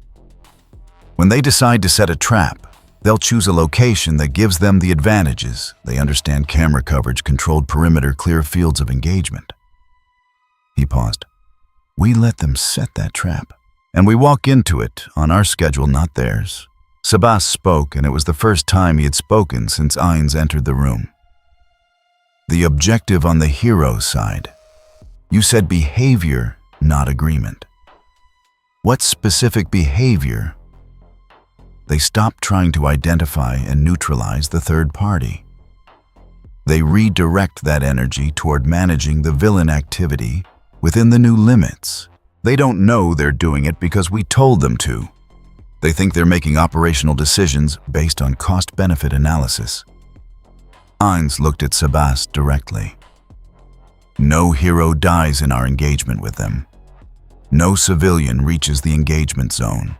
When they decide to set a trap, they'll choose a location that gives them the advantages. They understand camera coverage, controlled perimeter, clear fields of engagement. He paused. We let them set that trap, and we walk into it on our schedule, not theirs. Sabas spoke, and it was the first time he had spoken since Ainz entered the room. The objective on the hero side. You said behavior, not agreement. What specific behavior? They stopped trying to identify and neutralize the third party. They redirect that energy toward managing the villain activity within the new limits. They don't know they're doing it because we told them to. They think they're making operational decisions based on cost-benefit analysis. Ainz looked at Sabas directly. No hero dies in our engagement with them. No civilian reaches the engagement zone.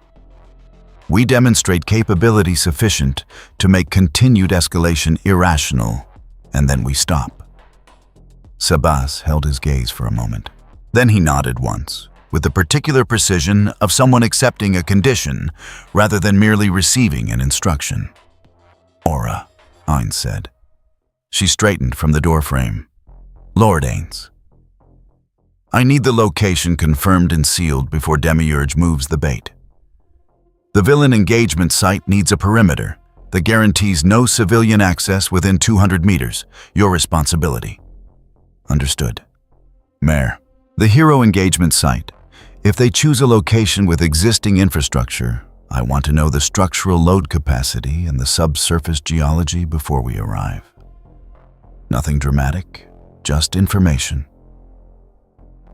We demonstrate capability sufficient to make continued escalation irrational, and then we stop. Sabas held his gaze for a moment. Then he nodded once, with the particular precision of someone accepting a condition rather than merely receiving an instruction. Aura, Ainz said. She straightened from the doorframe. Lord Ainz. I need the location confirmed and sealed before Demiurge moves the bait. The villain engagement site needs a perimeter that guarantees no civilian access within 200 meters. Your responsibility. Understood. Mayor, the hero engagement site. If they choose a location with existing infrastructure, I want to know the structural load capacity and the subsurface geology before we arrive. Nothing dramatic, just information.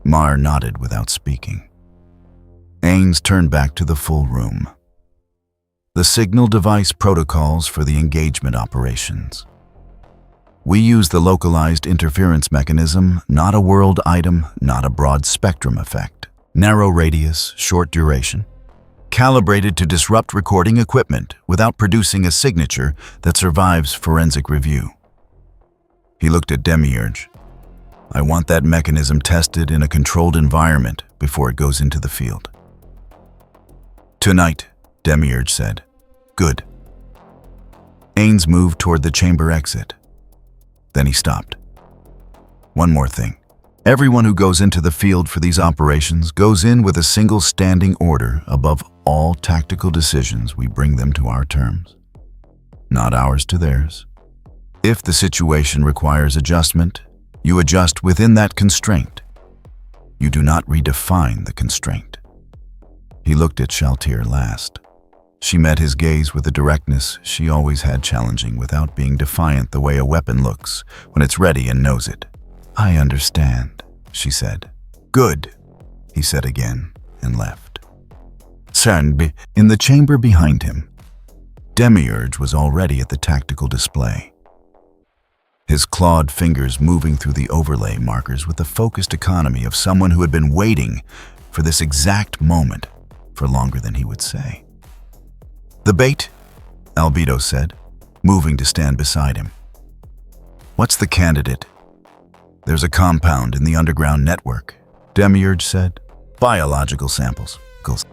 Mar nodded without speaking. Ainz turned back to the full room. The signal device protocols for the engagement operations. We use the localized interference mechanism, not a world item, not a broad spectrum effect. Narrow radius, short duration. Calibrated to disrupt recording equipment without producing a signature that survives forensic review. He looked at Demiurge. I want that mechanism tested in a controlled environment before it goes into the field. Tonight, Demiurge said. Good. Ainz moved toward the chamber exit. Then he stopped. One more thing. Everyone who goes into the field for these operations goes in with a single standing order above all tactical decisions. We bring them to our terms, not ours to theirs. If the situation requires adjustment, you adjust within that constraint. You do not redefine the constraint. He looked at Shaltir last. She met his gaze with a directness she always had, challenging without being defiant, the way a weapon looks when it's ready and knows it. I understand, she said. Good, he said again and left. In the chamber behind him, Demiurge was already at the tactical display. His clawed fingers moving through the overlay markers with the focused economy of someone who had been waiting for this exact moment for longer than he would say. The bait, Albedo said, moving to stand beside him. What's the candidate? There's a compound in the underground network, Demiurge said. Biological samples,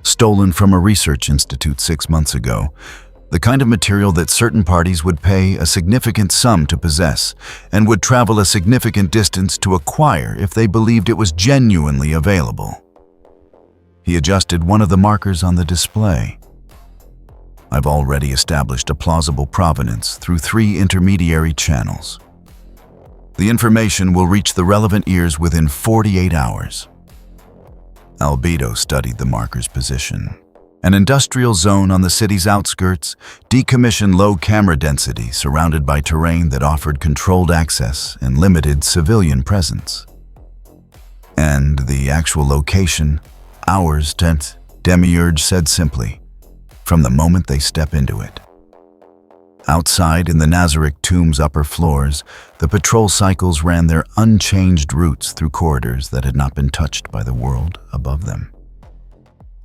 stolen from a research institute 6 months ago. The kind of material that certain parties would pay a significant sum to possess and would travel a significant distance to acquire if they believed it was genuinely available. He adjusted one of the markers on the display. I've already established a plausible provenance through 3 intermediary channels. The information will reach the relevant ears within 48 hours. Albedo studied the marker's position. An industrial zone on the city's outskirts, decommissioned low camera density surrounded by terrain that offered controlled access and limited civilian presence. And the actual location, ours, Demiurge said simply, from the moment they step into it. Outside in the Nazarick tomb's upper floors, the patrol cycles ran their unchanged routes through corridors that had not been touched by the world above them.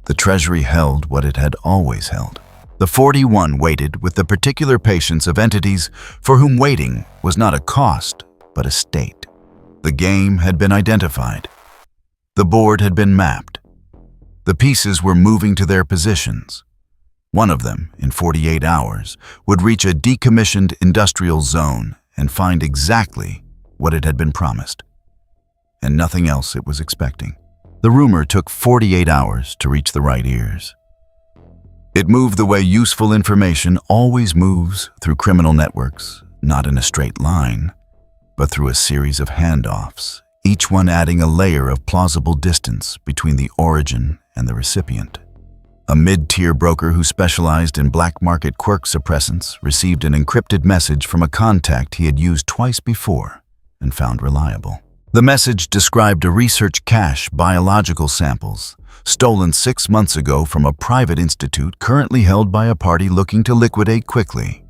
The treasury held what it had always held. The 41 waited with the particular patience of entities for whom waiting was not a cost, but a state. The game had been identified. The board had been mapped. The pieces were moving to their positions. One of them, in 48 hours, would reach a decommissioned industrial zone and find exactly what it had been promised, and nothing else it was expecting. The rumor took 48 hours to reach the right ears. It moved the way useful information always moves through criminal networks, not in a straight line, but through a series of handoffs, each one adding a layer of plausible distance between the origin and the recipient. A mid-tier broker who specialized in black market quirk suppressants received an encrypted message from a contact he had used twice before and found reliable. The message described a research cache biological samples stolen 6 months ago from a private institute currently held by a party looking to liquidate quickly.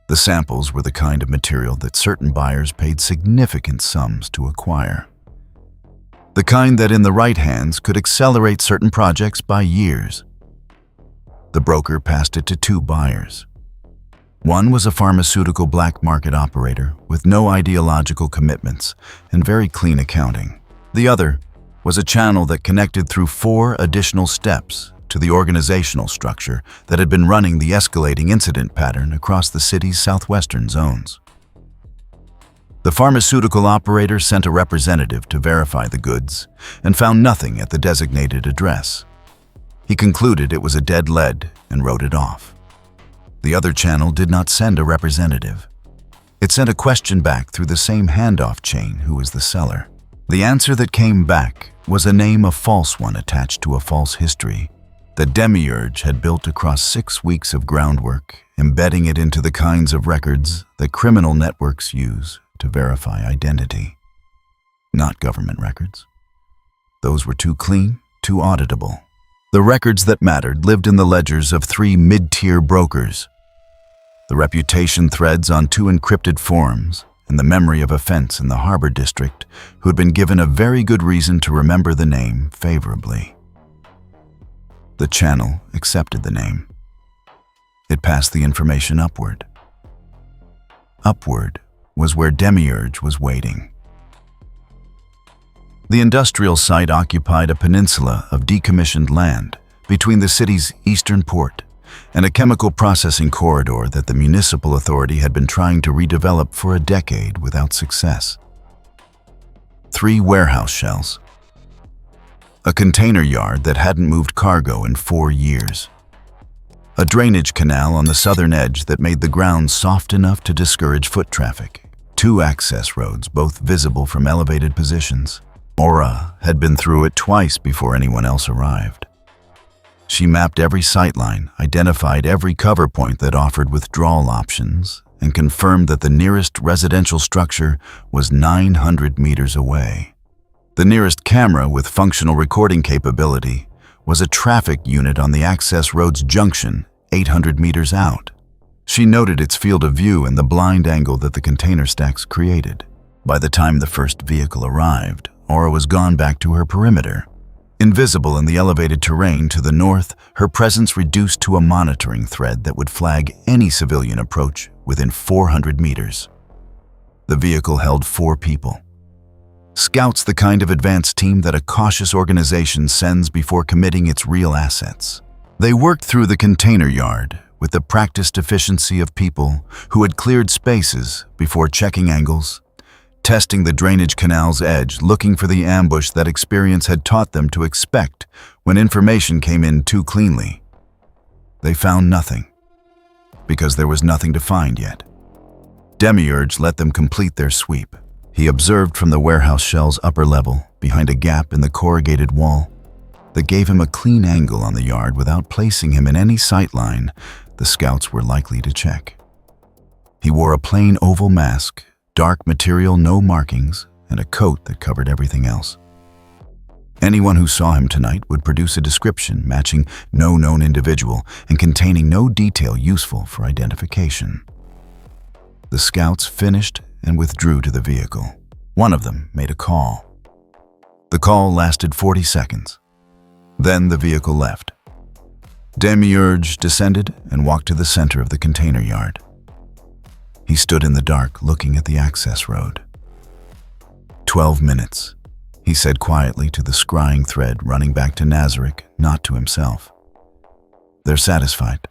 The samples were the kind of material that certain buyers paid significant sums to acquire. The kind that in the right hands could accelerate certain projects by years. The broker passed it to 2 buyers. One was a pharmaceutical black market operator with no ideological commitments and very clean accounting. The other was a channel that connected through 4 additional steps to the organizational structure that had been running the escalating incident pattern across the city's southwestern zones. The pharmaceutical operator sent a representative to verify the goods and found nothing at the designated address. He concluded it was a dead lead and wrote it off. The other channel did not send a representative. It sent a question back through the same handoff chain: who was the seller? The answer that came back was a name, a false one attached to a false history that Demiurge had built across 6 weeks of groundwork, embedding it into the kinds of records that criminal networks use to verify identity. Not government records. Those were too clean, too auditable. The records that mattered lived in the ledgers of 3 mid-tier brokers, the reputation threads on 2 encrypted forums, and the memory of a fence in the harbor district who had been given a very good reason to remember the name favorably. The channel accepted the name. It passed the information upward. Upward was where Demiurge was waiting. The industrial site occupied a peninsula of decommissioned land between the city's eastern port and a chemical processing corridor that the municipal authority had been trying to redevelop for a decade without success. 3 warehouse shells. A container yard that hadn't moved cargo in 4 years. A drainage canal on the southern edge that made the ground soft enough to discourage foot traffic. 2 access roads, both visible from elevated positions. Aura had been through it twice before anyone else arrived. She mapped every sightline, identified every cover point that offered withdrawal options, and confirmed that the nearest residential structure was 900 meters away. The nearest camera with functional recording capability was a traffic unit on the access road's junction, 800 meters out. She noted its field of view and the blind angle that the container stacks created. By the time the first vehicle arrived, Aura was gone back to her perimeter. Invisible in the elevated terrain to the north, her presence reduced to a monitoring thread that would flag any civilian approach within 400 meters. The vehicle held 4 people. Scouts, the kind of advanced team that a cautious organization sends before committing its real assets. They worked through the container yard with the practiced efficiency of people who had cleared spaces before checking angles, testing the drainage canal's edge, looking for the ambush that experience had taught them to expect when information came in too cleanly. They found nothing, because there was nothing to find yet. Demiurge let them complete their sweep. He observed from the warehouse shell's upper level, behind a gap in the corrugated wall, that gave him a clean angle on the yard without placing him in any sight line the scouts were likely to check. He wore a plain oval mask, dark material, no markings, and a coat that covered everything else. Anyone who saw him tonight would produce a description matching no known individual and containing no detail useful for identification. The scouts finished and withdrew to the vehicle. One of them made a call. The call lasted 40 seconds. Then the vehicle left. Demiurge descended and walked to the center of the container yard. He stood in the dark, looking at the access road. 12 minutes, he said quietly to the scrying thread running back to Nazarick, not to himself. They're satisfied.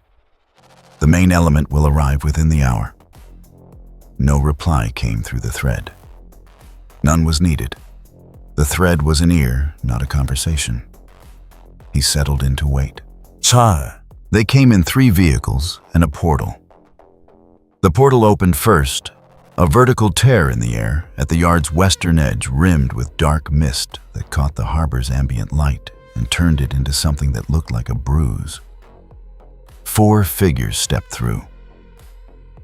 The main element will arrive within the hour. No reply came through the thread. None was needed. The thread was an ear, not a conversation. He settled in to wait. They came in 3 vehicles and a portal. The portal opened first, a vertical tear in the air at the yard's western edge rimmed with dark mist that caught the harbor's ambient light and turned it into something that looked like a bruise. 4 figures stepped through.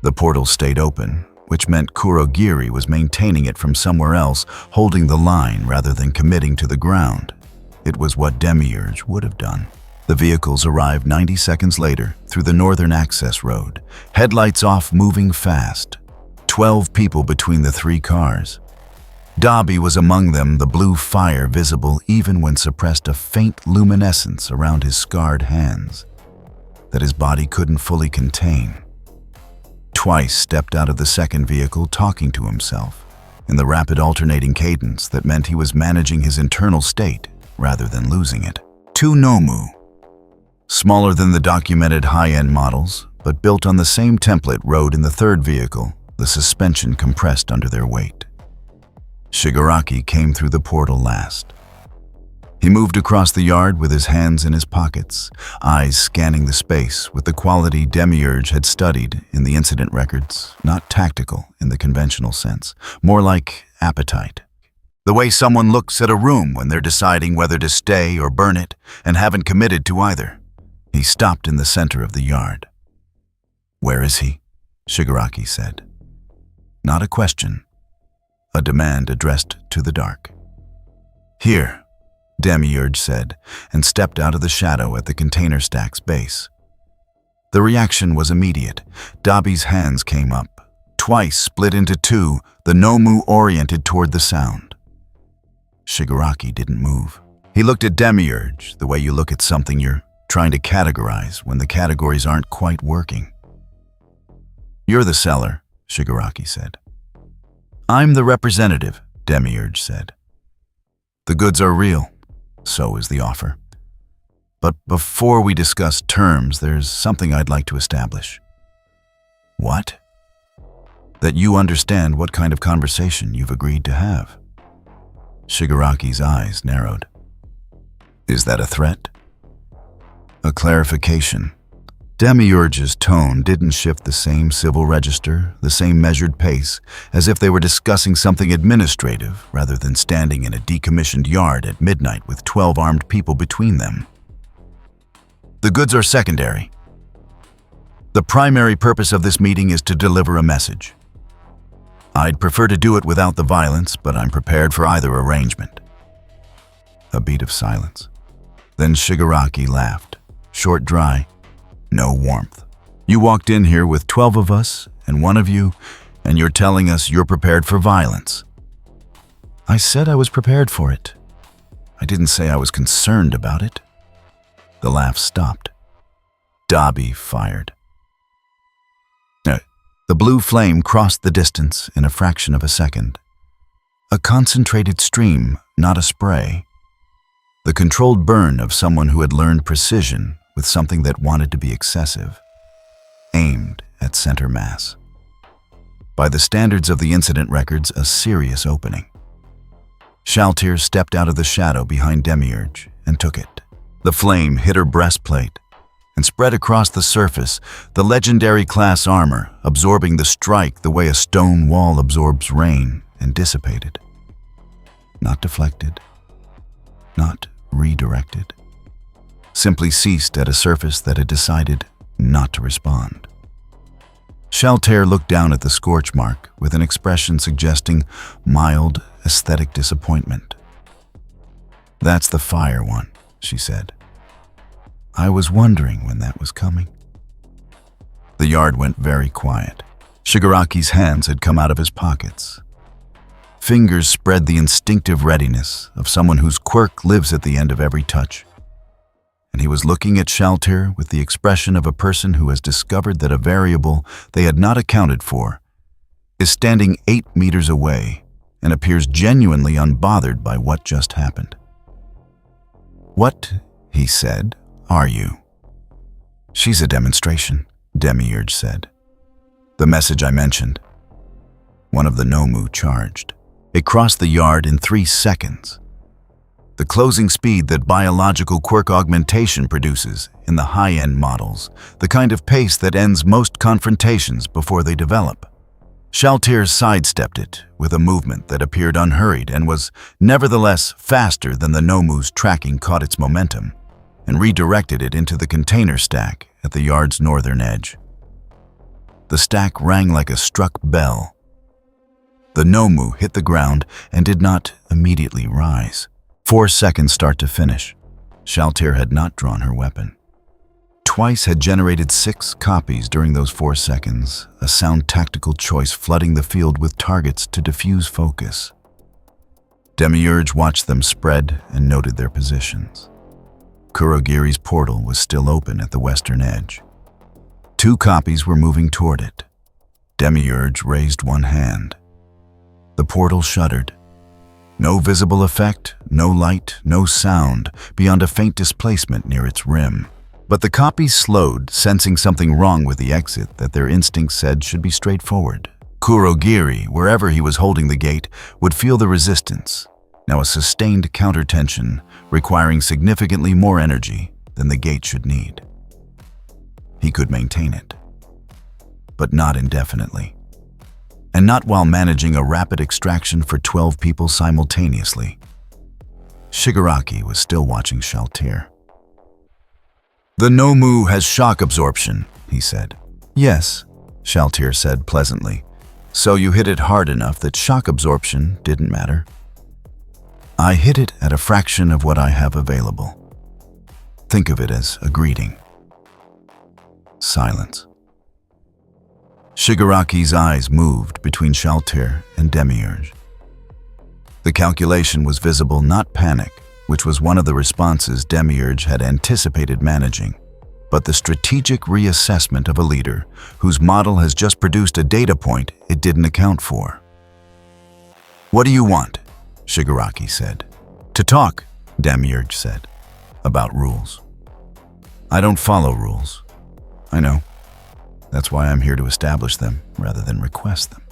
The portal stayed open, which meant Kurogiri was maintaining it from somewhere else, holding the line rather than committing to the ground. It was what Demiurge would have done. The vehicles arrived 90 seconds later through the northern access road, headlights off, moving fast. 12 people between the 3 cars. Dobby was among them, the blue fire visible even when suppressed a faint luminescence around his scarred hands that his body couldn't fully contain. Twice stepped out of the second vehicle talking to himself in the rapid alternating cadence that meant he was managing his internal state rather than losing it. 2 Nomu. Smaller than the documented high-end models, but built on the same template, rode in the third vehicle, the suspension compressed under their weight. Shigaraki came through the portal last. He moved across the yard with his hands in his pockets, eyes scanning the space with the quality Demiurge had studied in the incident records, not tactical in the conventional sense, more like appetite. The way someone looks at a room when they're deciding whether to stay or burn it and haven't committed to either. He stopped in the center of the yard. "Where is he?" Shigaraki said. Not a question, a demand addressed to the dark. "Here." Demiurge said, and stepped out of the shadow at the container stack's base. The reaction was immediate. Dabi's hands came up. Twice split into two, the Nomu oriented toward the sound. Shigaraki didn't move. He looked at Demiurge the way you look at something you're trying to categorize when the categories aren't quite working. "You're the seller," Shigaraki said. "I'm the representative," Demiurge said. "The goods are real, so is the offer. But before we discuss terms, there's something I'd like to establish." "What?" "That you understand what kind of conversation you've agreed to have." Shigaraki's eyes narrowed. "Is that a threat?" "A clarification." Demiurge's tone didn't shift the same civil register, the same measured pace, as if they were discussing something administrative rather than standing in a decommissioned yard at midnight with 12 armed people between them. "The goods are secondary. The primary purpose of this meeting is to deliver a message. I'd prefer to do it without the violence, but I'm prepared for either arrangement." A beat of silence. Then Shigaraki laughed, short, dry, no warmth. "You walked in here with 12 of us and one of you, and you're telling us you're prepared for violence." "I said I was prepared for it. I didn't say I was concerned about it." The laugh stopped. Dabi fired. The blue flame crossed the distance in a fraction of a second. A concentrated stream, not a spray. The controlled burn of someone who had learned precision with something that wanted to be excessive, aimed at center mass. By the standards of the incident records, a serious opening. Shaltir stepped out of the shadow behind Demiurge and took it. The flame hit her breastplate and spread across the surface, the legendary class armor absorbing the strike the way a stone wall absorbs rain, and dissipated. Not deflected, not redirected. Simply ceased at a surface that had decided not to respond. Shaltir looked down at the scorch mark with an expression suggesting mild, aesthetic disappointment. "That's the fire one," she said. "I was wondering when that was coming." The yard went very quiet. Shigaraki's hands had come out of his pockets. Fingers spread the instinctive readiness of someone whose quirk lives at the end of every touch. And he was looking at Shaltir with the expression of a person who has discovered that a variable they had not accounted for is standing 8 meters away and appears genuinely unbothered by what just happened. "What," he said, "are you?" "She's a demonstration," Demiurge said. "The message I mentioned." One of the Nomu charged. It crossed the yard in 3 seconds. The closing speed that biological quirk augmentation produces in the high-end models, the kind of pace that ends most confrontations before they develop. Shaltir sidestepped it with a movement that appeared unhurried and was nevertheless faster than the Nomu's tracking caught its momentum, and redirected it into the container stack at the yard's northern edge. The stack rang like a struck bell. The Nomu hit the ground and did not immediately rise. 4 seconds start to finish. Shaltir had not drawn her weapon. Twice had generated 6 copies during those 4 seconds, a sound tactical choice flooding the field with targets to diffuse focus. Demiurge watched them spread and noted their positions. Kurogiri's portal was still open at the western edge. 2 copies were moving toward it. Demiurge raised one hand. The portal shuddered. No visible effect, no light, no sound, beyond a faint displacement near its rim. But the copies slowed, sensing something wrong with the exit that their instincts said should be straightforward. Kurogiri, wherever he was holding the gate, would feel the resistance, now a sustained counter-tension requiring significantly more energy than the gate should need. He could maintain it, but not indefinitely. And not while managing a rapid extraction for 12 people simultaneously. Shigaraki was still watching Shaltir. "The Nomu has shock absorption," he said. "Yes," Shaltir said pleasantly. "So you hit it hard enough that shock absorption didn't matter." I hit it at a fraction of what I have available. Think of it as a greeting. Silence. Shigaraki's eyes moved between Shaltir and Demiurge. The calculation was visible, not panic, which was one of the responses Demiurge had anticipated managing, but the strategic reassessment of a leader whose model has just produced a data point it didn't account for. "What do you want?" Shigaraki said. "To talk," Demiurge said, "about rules." "I don't follow rules." "I know. That's why I'm here to establish them rather than request them."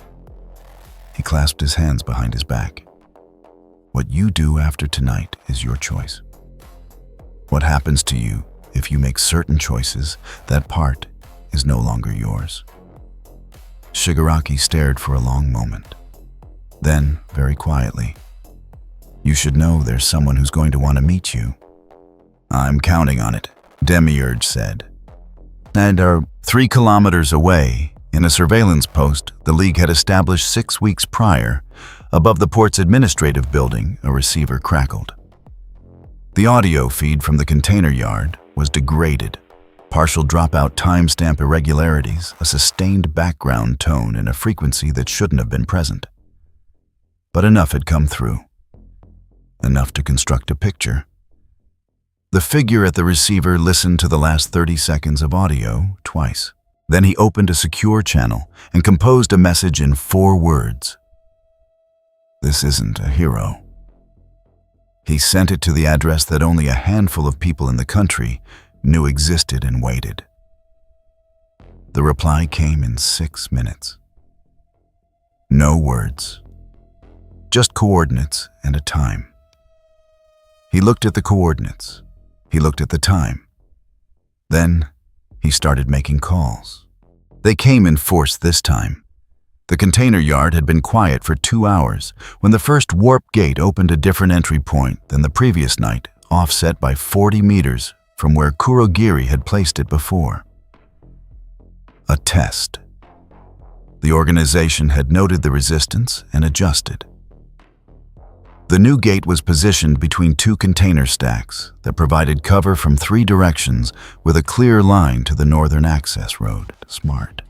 He clasped his hands behind his back. "What you do after tonight is your choice. What happens to you if you make certain choices, that part is no longer yours." Shigaraki stared for a long moment. Then, very quietly, "You should know there's someone who's going to want to meet you." "I'm counting on it," Demiurge said. And 3 kilometers away, in a surveillance post the League had established 6 weeks prior, above the port's administrative building, a receiver crackled. The audio feed from the container yard was degraded, partial dropout timestamp irregularities, a sustained background tone in a frequency that shouldn't have been present. But enough had come through. Enough to construct a picture. The figure at the receiver listened to the last 30 seconds of audio twice. Then he opened a secure channel and composed a message in 4 words. "This isn't a hero." He sent it to the address that only a handful of people in the country knew existed and waited. The reply came in 6 minutes. No words. Just coordinates and a time. He looked at the coordinates. He looked at the time. Then he started making calls. They came in force this time. The container yard had been quiet for 2 hours when the first warp gate opened a different entry point than the previous night, offset by 40 meters from where Kurogiri had placed it before. A test. The organization had noted the resistance and adjusted. The new gate was positioned between 2 container stacks that provided cover from 3 directions with a clear line to the northern access road. Smart.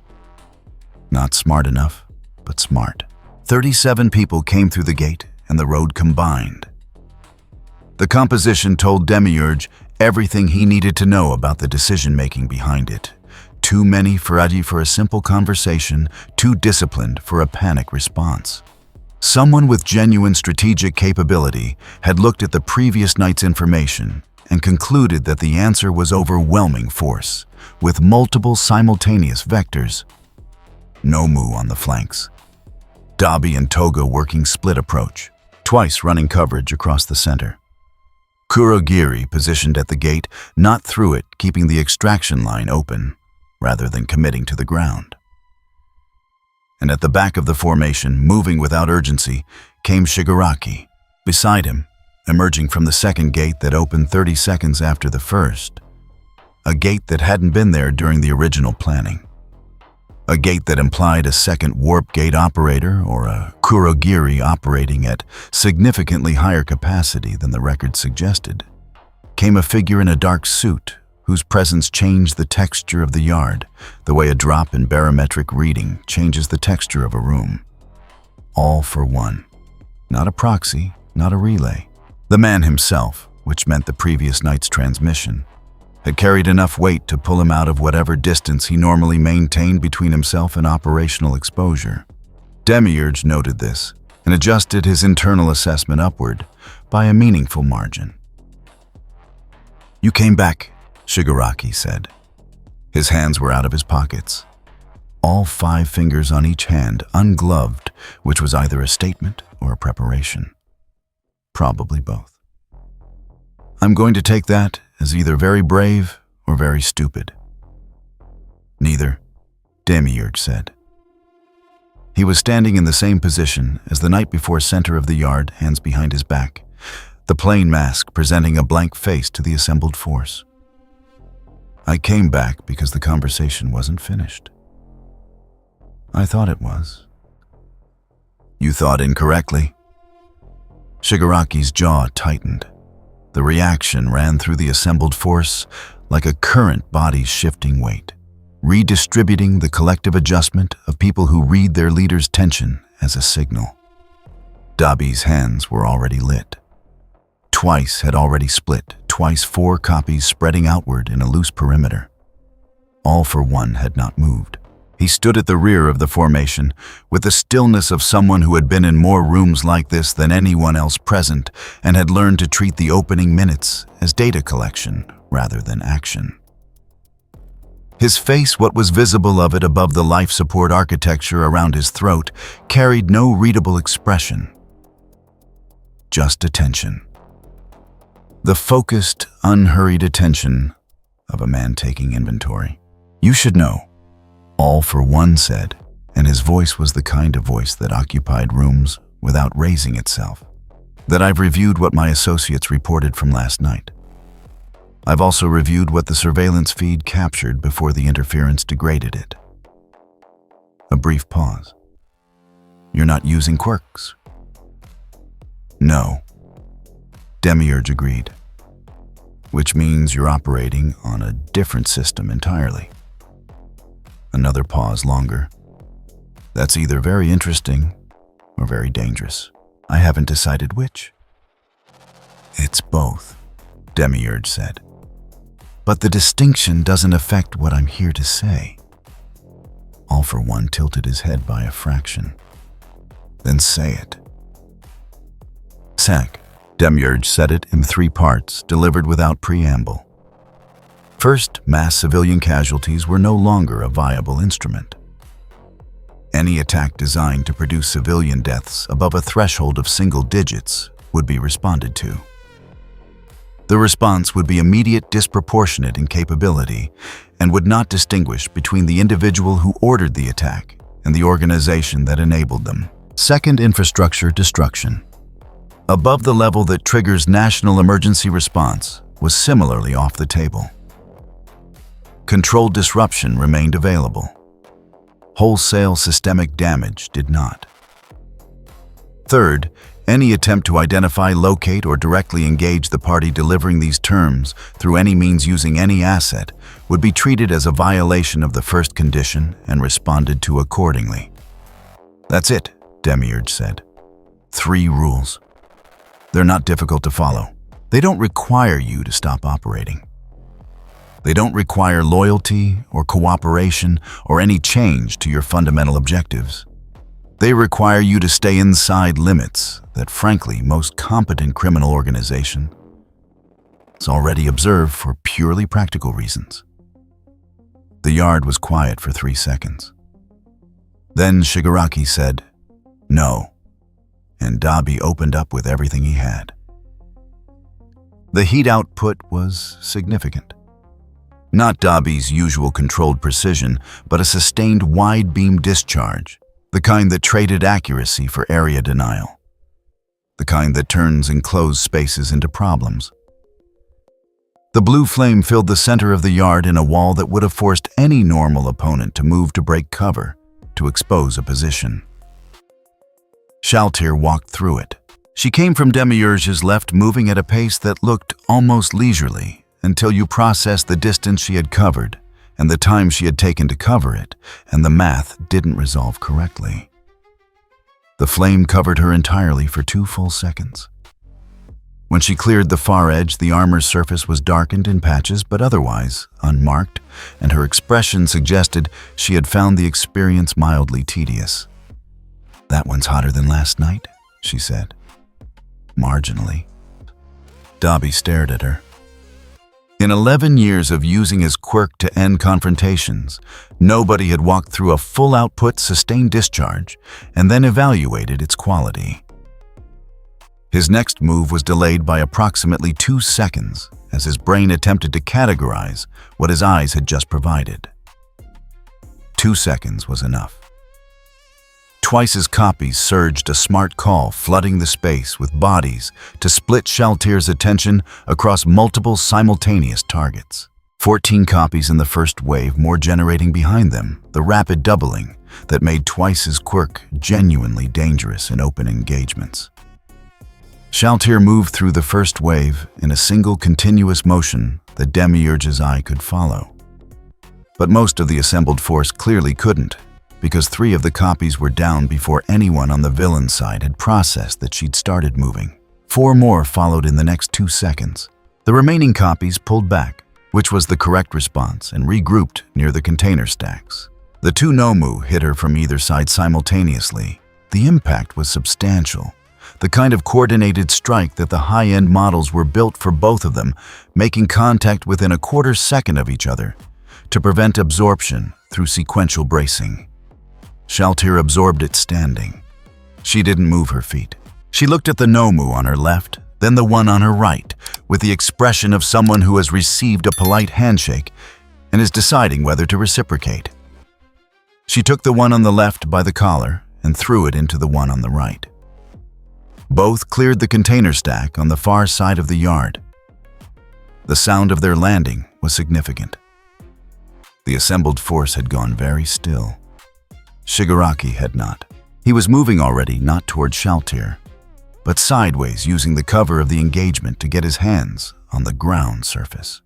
Not smart enough, but smart. 37 people came through the gate and the road combined. The composition told Demiurge everything he needed to know about the decision-making behind it. Too many for a simple conversation, too disciplined for a panic response. Someone with genuine strategic capability had looked at the previous night's information and concluded that the answer was overwhelming force, with multiple simultaneous vectors. Nomu on the flanks. Dabi and Toga working split approach, twice running coverage across the center. Kurogiri positioned at the gate, not through it, keeping the extraction line open, rather than committing to the ground. And at the back of the formation, moving without urgency, came Shigaraki. Beside him, emerging from the second gate that opened 30 seconds after the first. A gate that hadn't been there during the original planning. A gate that implied a second warp gate operator or a Kurogiri operating at significantly higher capacity than the record suggested. Came a figure in a dark suit whose presence changed the texture of the yard, the way a drop in barometric reading changes the texture of a room. All for one. Not a proxy, not a relay. The man himself, which meant the previous night's transmission, had carried enough weight to pull him out of whatever distance he normally maintained between himself and operational exposure. Demiurge noted this and adjusted his internal assessment upward by a meaningful margin. "You came back," Shigaraki said. His hands were out of his pockets. All 5 fingers on each hand, ungloved, which was either a statement or a preparation. Probably both. "I'm going to take that as either very brave or very stupid." "Neither," Demiurge said. He was standing in the same position as the night before, center of the yard, hands behind his back, the plain mask presenting a blank face to the assembled force. "I came back because the conversation wasn't finished." "I thought it was." "You thought incorrectly." Shigaraki's jaw tightened. The reaction ran through the assembled force like a current body's shifting weight, redistributing the collective adjustment of people who read their leader's tension as a signal. Dabi's hands were already lit. Twice had already split, twice 4 copies spreading outward in a loose perimeter. All for one had not moved. He stood at the rear of the formation with the stillness of someone who had been in more rooms like this than anyone else present and had learned to treat the opening minutes as data collection rather than action. His face, what was visible of it above the life support architecture around his throat, carried no readable expression. Just attention. The focused, unhurried attention of a man taking inventory. "You should know," All for One said, and his voice was the kind of voice that occupied rooms without raising itself. "That I've reviewed what my associates reported from last night. I've also reviewed what the surveillance feed captured before the interference degraded it." A brief pause. "You're not using quirks?" "No," Demiurge agreed. "Which means you're operating on a different system entirely." Another pause longer. "That's either very interesting or very dangerous. I haven't decided which." "It's both," Demiurge said. "But the distinction doesn't affect what I'm here to say." All for One tilted his head by a fraction. "Then say it." "Sec," Demiurge said it in 3 parts, delivered without preamble. First, mass civilian casualties were no longer a viable instrument. Any attack designed to produce civilian deaths above a threshold of single digits would be responded to. The response would be immediate, disproportionate in capability, and would not distinguish between the individual who ordered the attack and the organization that enabled them. Second, infrastructure destruction. Above the level that triggers national emergency response was similarly off the table. Controlled disruption remained available. Wholesale systemic damage did not. Third, any attempt to identify, locate, or directly engage the party delivering these terms through any means using any asset would be treated as a violation of the first condition and responded to accordingly. "That's it," Demiurge said. 3 rules. They're not difficult to follow. They don't require you to stop operating. They don't require loyalty or cooperation or any change to your fundamental objectives. They require you to stay inside limits that, frankly, most competent criminal organization has already observed for purely practical reasons. The yard was quiet for 3 seconds. Then Shigaraki said, "No," and Dabi opened up with everything he had. The heat output was significant. Not Dabi's usual controlled precision, but a sustained wide-beam discharge, the kind that traded accuracy for area denial, the kind that turns enclosed spaces into problems. The blue flame filled the center of the yard in a wall that would have forced any normal opponent to move to break cover, to expose a position. Shaltir walked through it. She came from Demiurge's left, moving at a pace that looked almost leisurely, until you processed the distance she had covered and the time she had taken to cover it, and the math didn't resolve correctly. The flame covered her entirely for 2 full seconds. When she cleared the far edge, the armor's surface was darkened in patches, but otherwise unmarked, and her expression suggested she had found the experience mildly tedious. "That one's hotter than last night," she said. "Marginally." Dabi stared at her. In 11 years of using his quirk to end confrontations, nobody had walked through a full output sustained discharge and then evaluated its quality. His next move was delayed by approximately 2 seconds as his brain attempted to categorize what his eyes had just provided. 2 seconds was enough. Twice as copies surged, a smart call flooding the space with bodies to split Shaltir's attention across multiple simultaneous targets. 14 copies in the first wave, more generating behind them, the rapid doubling that made Twice's quirk genuinely dangerous in open engagements. Shaltir moved through the first wave in a single continuous motion that Demiurge's eye could follow. But most of the assembled force clearly couldn't, because 3 of the copies were down before anyone on the villain's side had processed that she'd started moving. 4 more followed in the next 2 seconds. The remaining copies pulled back, which was the correct response, and regrouped near the container stacks. The 2 Nomu hit her from either side simultaneously. The impact was substantial, the kind of coordinated strike that the high-end models were built for both of them, making contact within a quarter second of each other to prevent absorption through sequential bracing. Shaltir absorbed it standing. She didn't move her feet. She looked at the Nomu on her left, then the one on her right, with the expression of someone who has received a polite handshake and is deciding whether to reciprocate. She took the one on the left by the collar and threw it into the one on the right. Both cleared the container stack on the far side of the yard. The sound of their landing was significant. The assembled force had gone very still. Shigaraki had not. He was moving already, not toward Shaltir, but sideways, using the cover of the engagement to get his hands on the ground surface.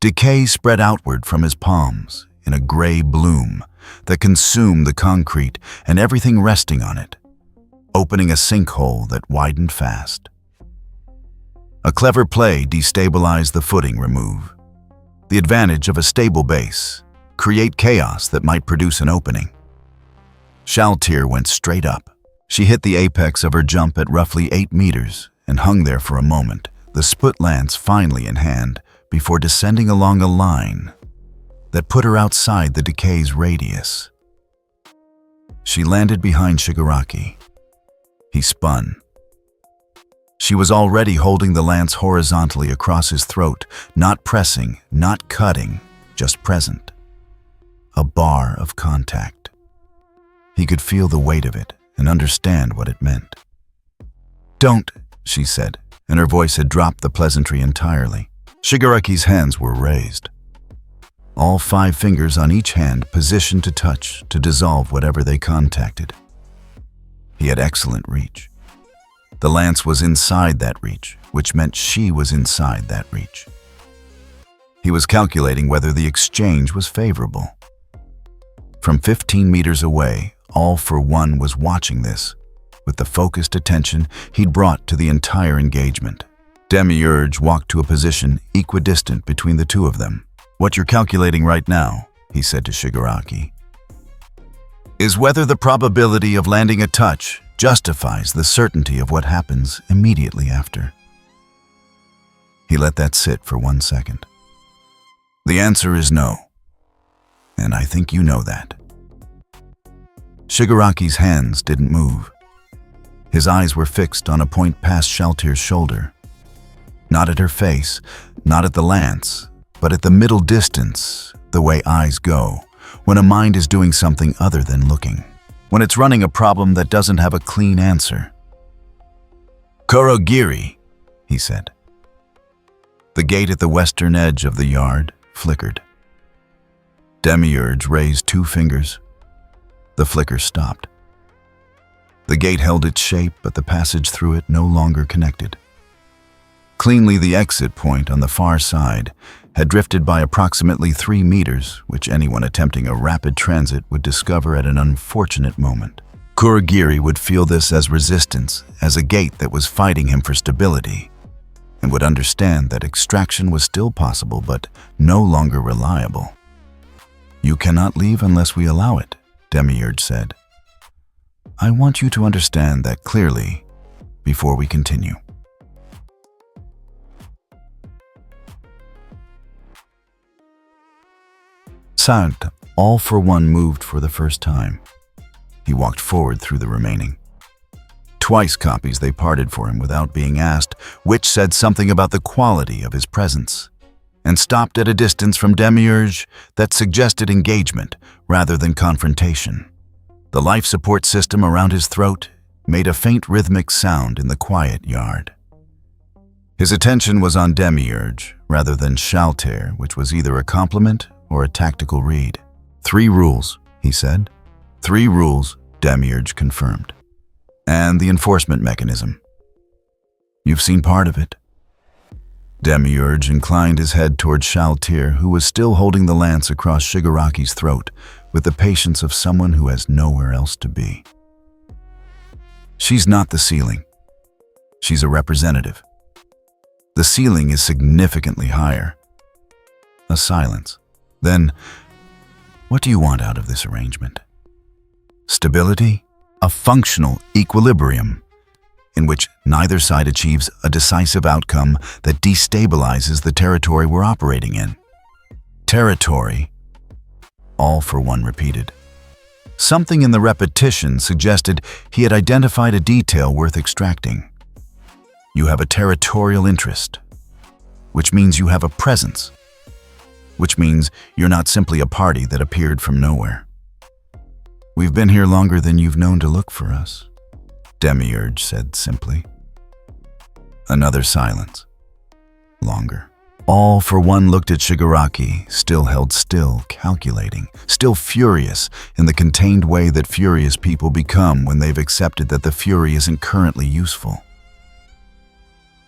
Decay spread outward from his palms in a gray bloom that consumed the concrete and everything resting on it, opening a sinkhole that widened fast. A clever play destabilized the footing remove. The advantage of a stable base: create chaos that might produce an opening. Shaltir went straight up. She hit the apex of her jump at roughly 8 meters and hung there for a moment, the split lance finally in hand, before descending along a line that put her outside the decay's radius. She landed behind Shigaraki. He spun. She was already holding the lance horizontally across his throat, not pressing, not cutting, just present. A bar of contact. He could feel the weight of it and understand what it meant. "Don't," she said, and her voice had dropped the pleasantry entirely. Shigaraki's hands were raised. All 5 fingers on each hand positioned to touch, to dissolve whatever they contacted. He had excellent reach. The lance was inside that reach, which meant she was inside that reach. He was calculating whether the exchange was favorable. From 15 meters away, All for One was watching this, with the focused attention he'd brought to the entire engagement. Demiurge walked to a position equidistant between the 2 of them. "What you're calculating right now," he said to Shigaraki, "is whether the probability of landing a touch justifies the certainty of what happens immediately after." He let that sit for 1 second. "The answer is no, and I think you know that." Shigaraki's hands didn't move. His eyes were fixed on a point past Shaltir's shoulder. Not at her face, not at the lance, but at the middle distance, the way eyes go, when a mind is doing something other than looking, when it's running a problem that doesn't have a clean answer. "Kurogiri," he said. The gate at the western edge of the yard flickered. Demiurge raised 2 fingers. The flicker stopped. The gate held its shape, but the passage through it no longer connected. Cleanly, the exit point on the far side had drifted by approximately 3 meters, which anyone attempting a rapid transit would discover at an unfortunate moment. Kurogiri would feel this as resistance, as a gate that was fighting him for stability, and would understand that extraction was still possible but no longer reliable. "You cannot leave unless we allow it," Demiurge said. "I want you to understand that clearly before we continue." Silent, All for One moved for the first time. He walked forward through the remaining. Twice copies they parted for him without being asked, which said something about the quality of his presence, and stopped at a distance from Demiurge that suggested engagement rather than confrontation. The life support system around his throat made a faint rhythmic sound in the quiet yard. His attention was on Demiurge rather than Shaltir, which was either a compliment or a tactical read. "3 rules," he said. "3 rules," Demiurge confirmed. "And the enforcement mechanism." You've seen part of it." Demiurge inclined his head toward Shaltir, who was still holding the lance across Shigaraki's throat with the patience of someone who has nowhere else to be. "She's not the ceiling. She's a representative. The ceiling is significantly higher." A silence. Then, "What do you want out of this arrangement?" "Stability, a functional equilibrium in which neither side achieves a decisive outcome that destabilizes the territory we're operating in." "Territory," All for One repeated. Something in the repetition suggested he had identified a detail worth extracting. "You have a territorial interest, which means you have a presence, which means you're not simply a party that appeared from nowhere." "We've been here longer than you've known to look for us," Demiurge said simply. Another silence. Longer. All for One looked at Shigaraki, still held still, calculating, still furious in the contained way that furious people become when they've accepted that the fury isn't currently useful.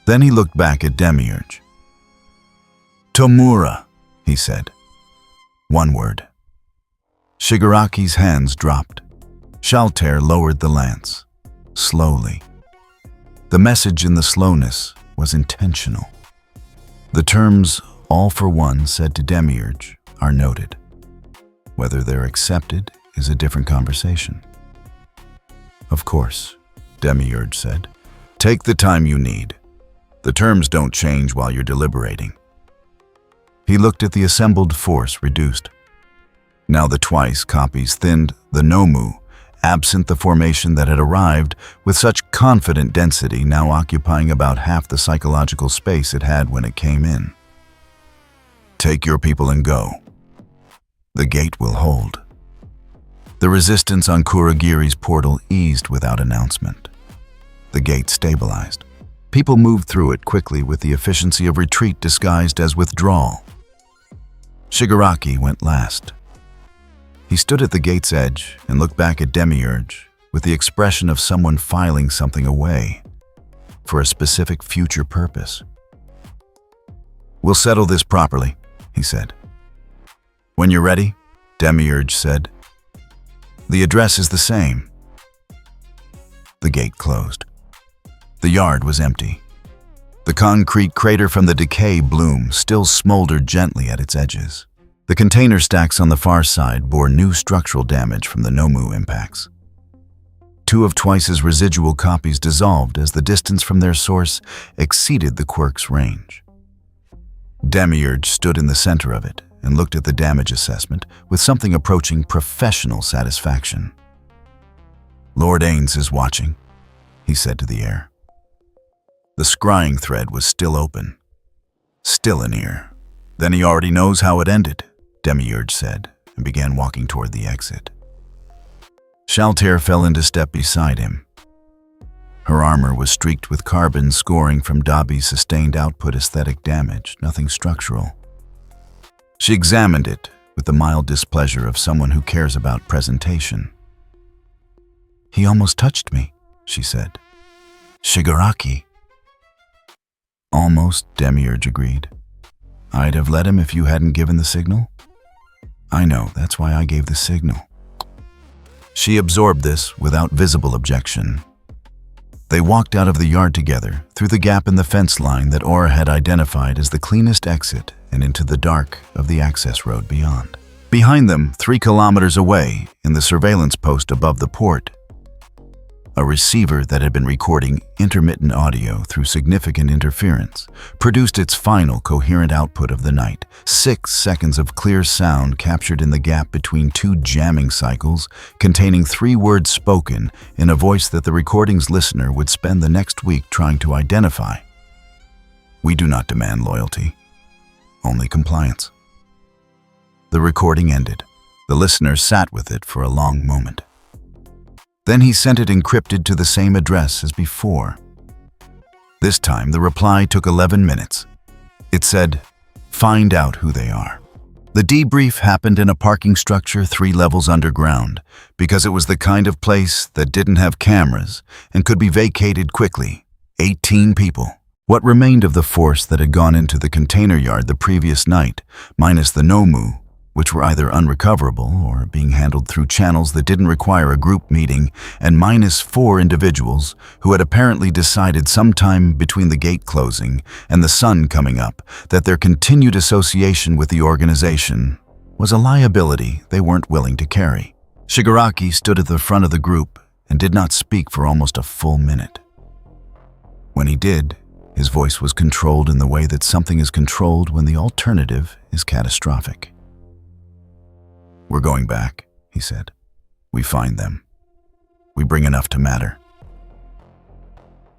Then he looked back at Demiurge. "Tomura," he said. One word. Shigaraki's hands dropped. Shaltir lowered the lance, slowly. The message in the slowness was intentional. The terms "all for one" said to Demiurge are noted. Whether they're accepted is a different conversation. "Of course," Demiurge said. "Take the time you need. The terms don't change while you're deliberating." He looked at the assembled force reduced. Now the twice copies thinned the Nomu, absent the formation that had arrived with such confident density, now occupying about half the psychological space it had when it came in. "Take your people and go. The gate will hold." The resistance on Kurogiri's portal eased without announcement. The gate stabilized. People moved through it quickly with the efficiency of retreat disguised as withdrawal. Shigaraki went last. He stood at the gate's edge and looked back at Demiurge with the expression of someone filing something away for a specific future purpose. "We'll settle this properly," he said. "When you're ready," Demiurge said. "The address is the same." The gate closed. The yard was empty. The concrete crater from the decay bloom still smoldered gently at its edges. The container stacks on the far side bore new structural damage from the Nomu impacts. Two of Twice's residual copies dissolved as the distance from their source exceeded the quirk's range. Demiurge stood in the center of it and looked at the damage assessment with something approaching professional satisfaction. "Lord Ainz is watching," he said to the air. The scrying thread was still open. Still an ear. "Then he already knows how it ended," Demiurge said, and began walking toward the exit. Shaltir fell into step beside him. Her armor was streaked with carbon scoring from Dabi's sustained output aesthetic damage, nothing structural. She examined it with the mild displeasure of someone who cares about presentation. "He almost touched me," she said. "Shigaraki." "Almost," Demiurge agreed. "I'd have let him if you hadn't given the signal." "I know, that's why I gave the signal." She absorbed this without visible objection. They walked out of the yard together, through the gap in the fence line that Aura had identified as the cleanest exit and into the dark of the access road beyond. Behind them, 3 kilometers away, in the surveillance post above the port, a receiver that had been recording intermittent audio through significant interference produced its final coherent output of the night, 6 seconds of clear sound captured in the gap between 2 jamming cycles containing 3 words spoken in a voice that the recording's listener would spend the next week trying to identify. "We do not demand loyalty, only compliance." The recording ended. The listener sat with it for a long moment. Then he sent it encrypted to the same address as before. This time, the reply took 11 minutes. It said, "Find out who they are." The debrief happened in a parking structure 3 levels underground because it was the kind of place that didn't have cameras and could be vacated quickly, 18 people. What remained of the force that had gone into the container yard the previous night, minus the Nomu, which were either unrecoverable or being handled through channels that didn't require a group meeting, and minus 4 individuals who had apparently decided sometime between the gate closing and the sun coming up that their continued association with the organization was a liability they weren't willing to carry. Shigaraki stood at the front of the group and did not speak for almost a full minute. When he did, his voice was controlled in the way that something is controlled when the alternative is catastrophic. "We're going back," he said. "We find them. We bring enough to matter."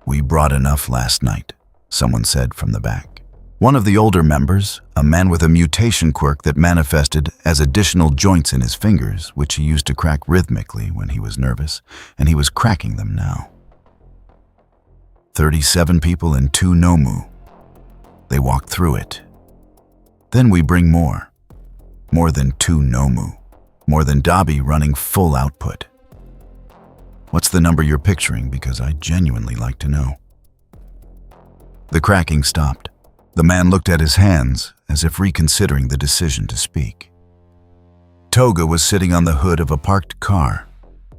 "We brought enough last night," someone said from the back. One of the older members, a man with a mutation quirk that manifested as additional joints in his fingers, which he used to crack rhythmically when he was nervous, and he was cracking them now. 37 people and 2 Nomu. They walked through it. Then we bring more. More than 2 Nomu. More than Dabi running full output. What's the number you're picturing? Because I'd genuinely like to know. The cracking stopped. The man looked at his hands as if reconsidering the decision to speak. Toga was sitting on the hood of a parked car,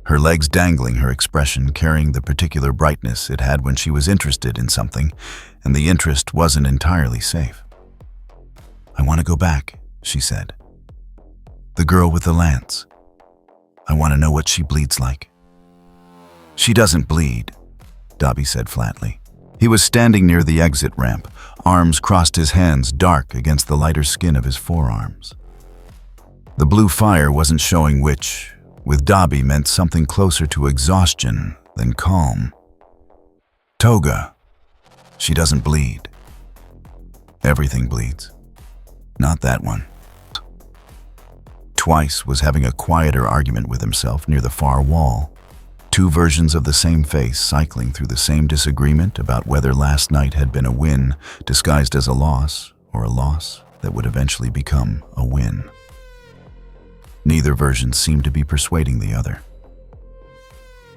her legs dangling, her expression carrying the particular brightness it had when she was interested in something, and the interest wasn't entirely safe. "I want to go back," she said. "The girl with the lance. I want to know what she bleeds like." "She doesn't bleed," Dabi said flatly. He was standing near the exit ramp, arms crossed, his hands dark against the lighter skin of his forearms. The blue fire wasn't showing, which, with Dabi, meant something closer to exhaustion than calm. "Toga, she doesn't bleed. Everything bleeds. Not that one." Twice was having a quieter argument with himself near the far wall. 2 versions of the same face cycling through the same disagreement about whether last night had been a win disguised as a loss, or a loss that would eventually become a win. Neither version seemed to be persuading the other.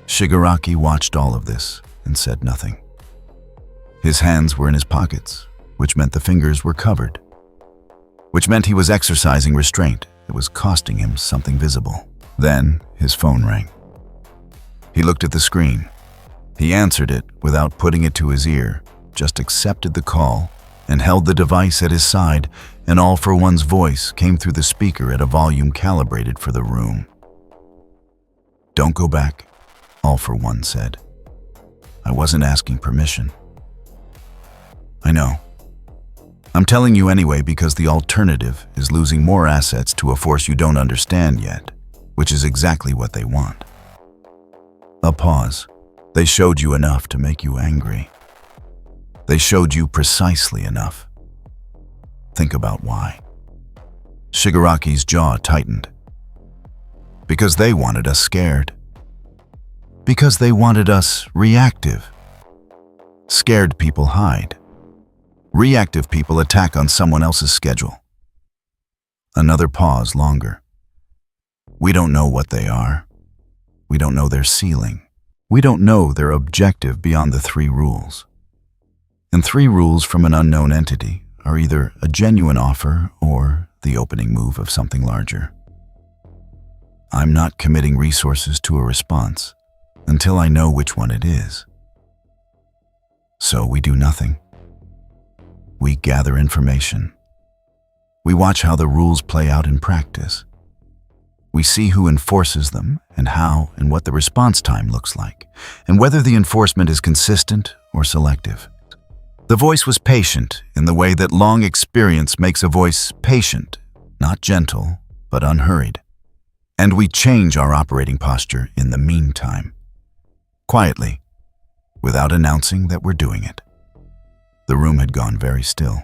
Shigaraki watched all of this and said nothing. His hands were in his pockets, which meant the fingers were covered, which meant he was exercising restraint that was costing him something visible. Then his phone rang. He looked at the screen. He answered it without putting it to his ear, just accepted the call and held the device at his side, and All for One's voice came through the speaker at a volume calibrated for the room. "Don't go back," All for One said. "I wasn't asking permission." "I know. I'm telling you anyway because the alternative is losing more assets to a force you don't understand yet, which is exactly what they want." A pause. "They showed you enough to make you angry. They showed you precisely enough. Think about why." Shigaraki's jaw tightened. "Because they wanted us scared. Because they wanted us reactive. Scared people hide. Reactive people attack on someone else's schedule." Another pause longer. "We don't know what they are. We don't know their ceiling. We don't know their objective beyond the 3 rules. And 3 rules from an unknown entity are either a genuine offer or the opening move of something larger. I'm not committing resources to a response until I know which one it is. So we do nothing. We gather information. We watch how the rules play out in practice. We see who enforces them and how and what the response time looks like, and whether the enforcement is consistent or selective." The voice was patient in the way that long experience makes a voice patient, not gentle, but unhurried. "And we change our operating posture in the meantime. Quietly, without announcing that we're doing it." The room had gone very still.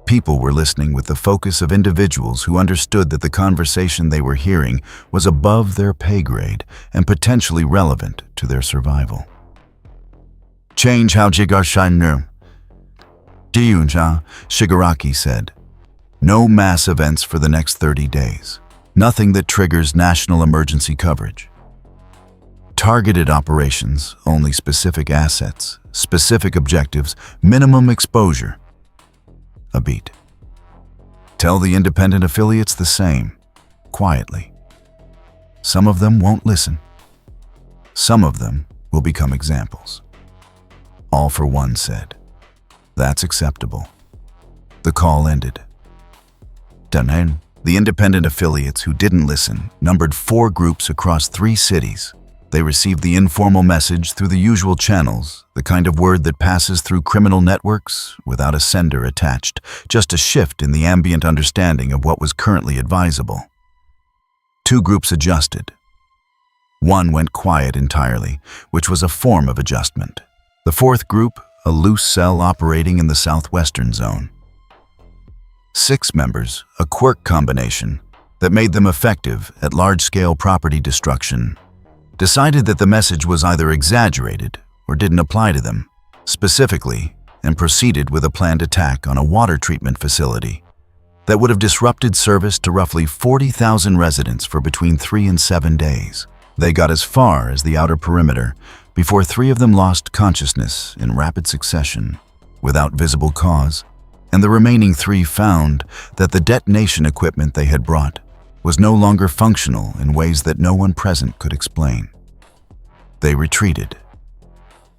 People were listening with the focus of individuals who understood that the conversation they were hearing was above their pay grade and potentially relevant to their survival. "Change how Jigarshinur. Diyunja," Shigaraki said. "No mass events for the next 30 days. Nothing that triggers national emergency coverage. Targeted operations, only specific assets, specific objectives, minimum exposure. A beat. Tell the independent affiliates the same, quietly. Some of them won't listen. Some of them will become examples. All for One said, "That's acceptable." The call ended. Then, the independent affiliates who didn't listen numbered 4 groups across 3 cities. They received the informal message through the usual channels, the kind of word that passes through criminal networks without a sender attached, just a shift in the ambient understanding of what was currently advisable. 2 groups adjusted. One went quiet entirely, which was a form of adjustment. The 4th group, a loose cell operating in the southwestern zone. 6 members, a quirk combination that made them effective at large-scale property destruction, decided that the message was either exaggerated or didn't apply to them specifically, and proceeded with a planned attack on a water treatment facility that would have disrupted service to roughly 40,000 residents for between 3 and 7 days. They got as far as the outer perimeter before 3 of them lost consciousness in rapid succession without visible cause, and the remaining 3 found that the detonation equipment they had brought was no longer functional in ways that no one present could explain. They retreated.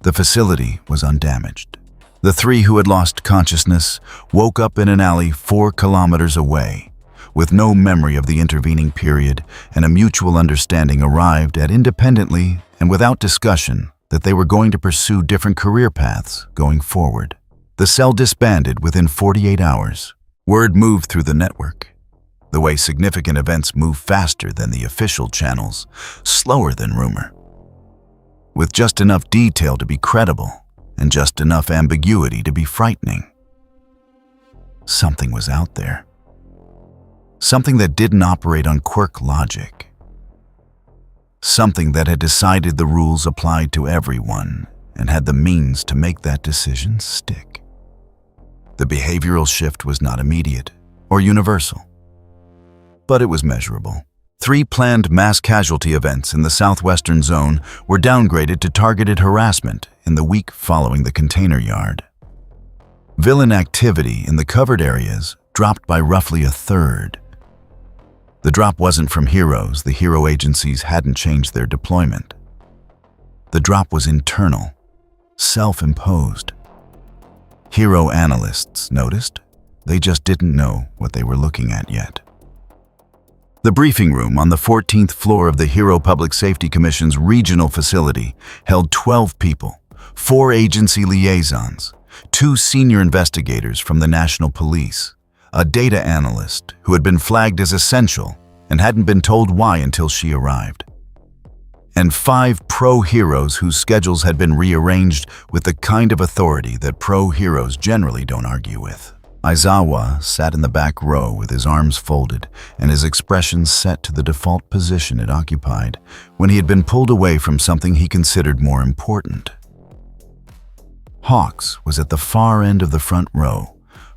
The facility was undamaged. The 3 who had lost consciousness woke up in an alley 4 kilometers away, with no memory of the intervening period, and a mutual understanding arrived at independently and without discussion that they were going to pursue different career paths going forward. The cell disbanded within 48 hours. Word moved through the network. The way significant events move faster than the official channels, slower than rumor. With just enough detail to be credible, and just enough ambiguity to be frightening. Something was out there. Something that didn't operate on quirk logic. Something that had decided the rules applied to everyone and had the means to make that decision stick. The behavioral shift was not immediate or universal, but it was measurable. 3 planned mass casualty events in the southwestern zone were downgraded to targeted harassment in the week following the container yard. Villain activity in the covered areas dropped by roughly a third. The drop wasn't from heroes. The hero agencies hadn't changed their deployment. The drop was internal, self-imposed. Hero analysts noticed. They just didn't know what they were looking at yet. The briefing room on the 14th floor of the Hero Public Safety Commission's regional facility held 12 people, 4 agency liaisons, 2 senior investigators from the National Police, a data analyst who had been flagged as essential and hadn't been told why until she arrived, and 5 pro-heroes whose schedules had been rearranged with the kind of authority that pro-heroes generally don't argue with. Aizawa sat in the back row with his arms folded and his expression set to the default position it occupied when he had been pulled away from something he considered more important. Hawks was at the far end of the front row,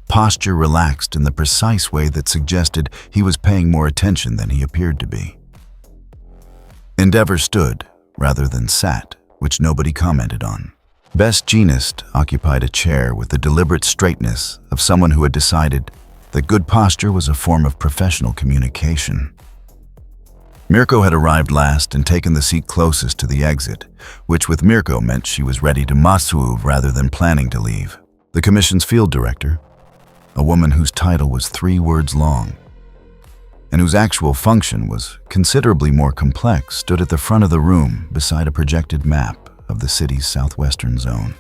posture relaxed in the precise way that suggested he was paying more attention than he appeared to be. Endeavor stood, rather than sat, which nobody commented on. Best Jeanist occupied a chair with the deliberate straightness of someone who had decided that good posture was a form of professional communication. Mirko had arrived last and taken the seat closest to the exit, which with Mirko meant she was ready to move rather than planning to leave. The commission's field director, a woman whose title was 3 words long, and whose actual function was considerably more complex, stood at the front of the room beside a projected map of the city's southwestern zone.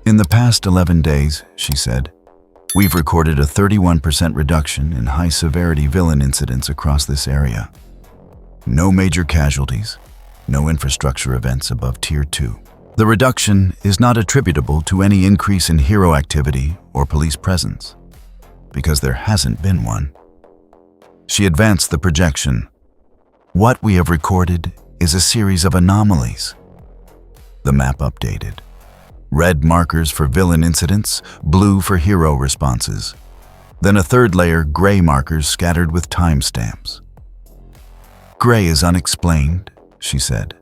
In the past 11 days, she said, we've recorded a 31% reduction in high-severity villain incidents across this area. No major casualties, no infrastructure events above Tier 2. The reduction is not attributable to any increase in hero activity or police presence, because there hasn't been one. She advanced the projection. What we have recorded is a series of anomalies. The map updated. Red markers for villain incidents, blue for hero responses. Then a third layer, gray markers scattered with timestamps. Gray is unexplained, she said.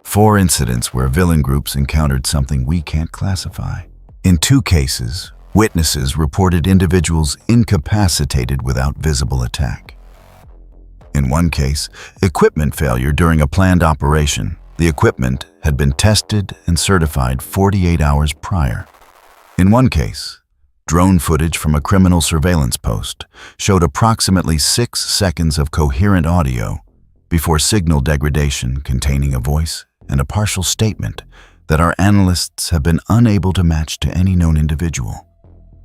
4 incidents where villain groups encountered something we can't classify. In 2 cases, witnesses reported individuals incapacitated without visible attack. In 1 case, equipment failure during a planned operation. The equipment had been tested and certified 48 hours prior. In 1 case, drone footage from a criminal surveillance post showed approximately 6 seconds of coherent audio before signal degradation containing a voice and a partial statement that our analysts have been unable to match to any known individual.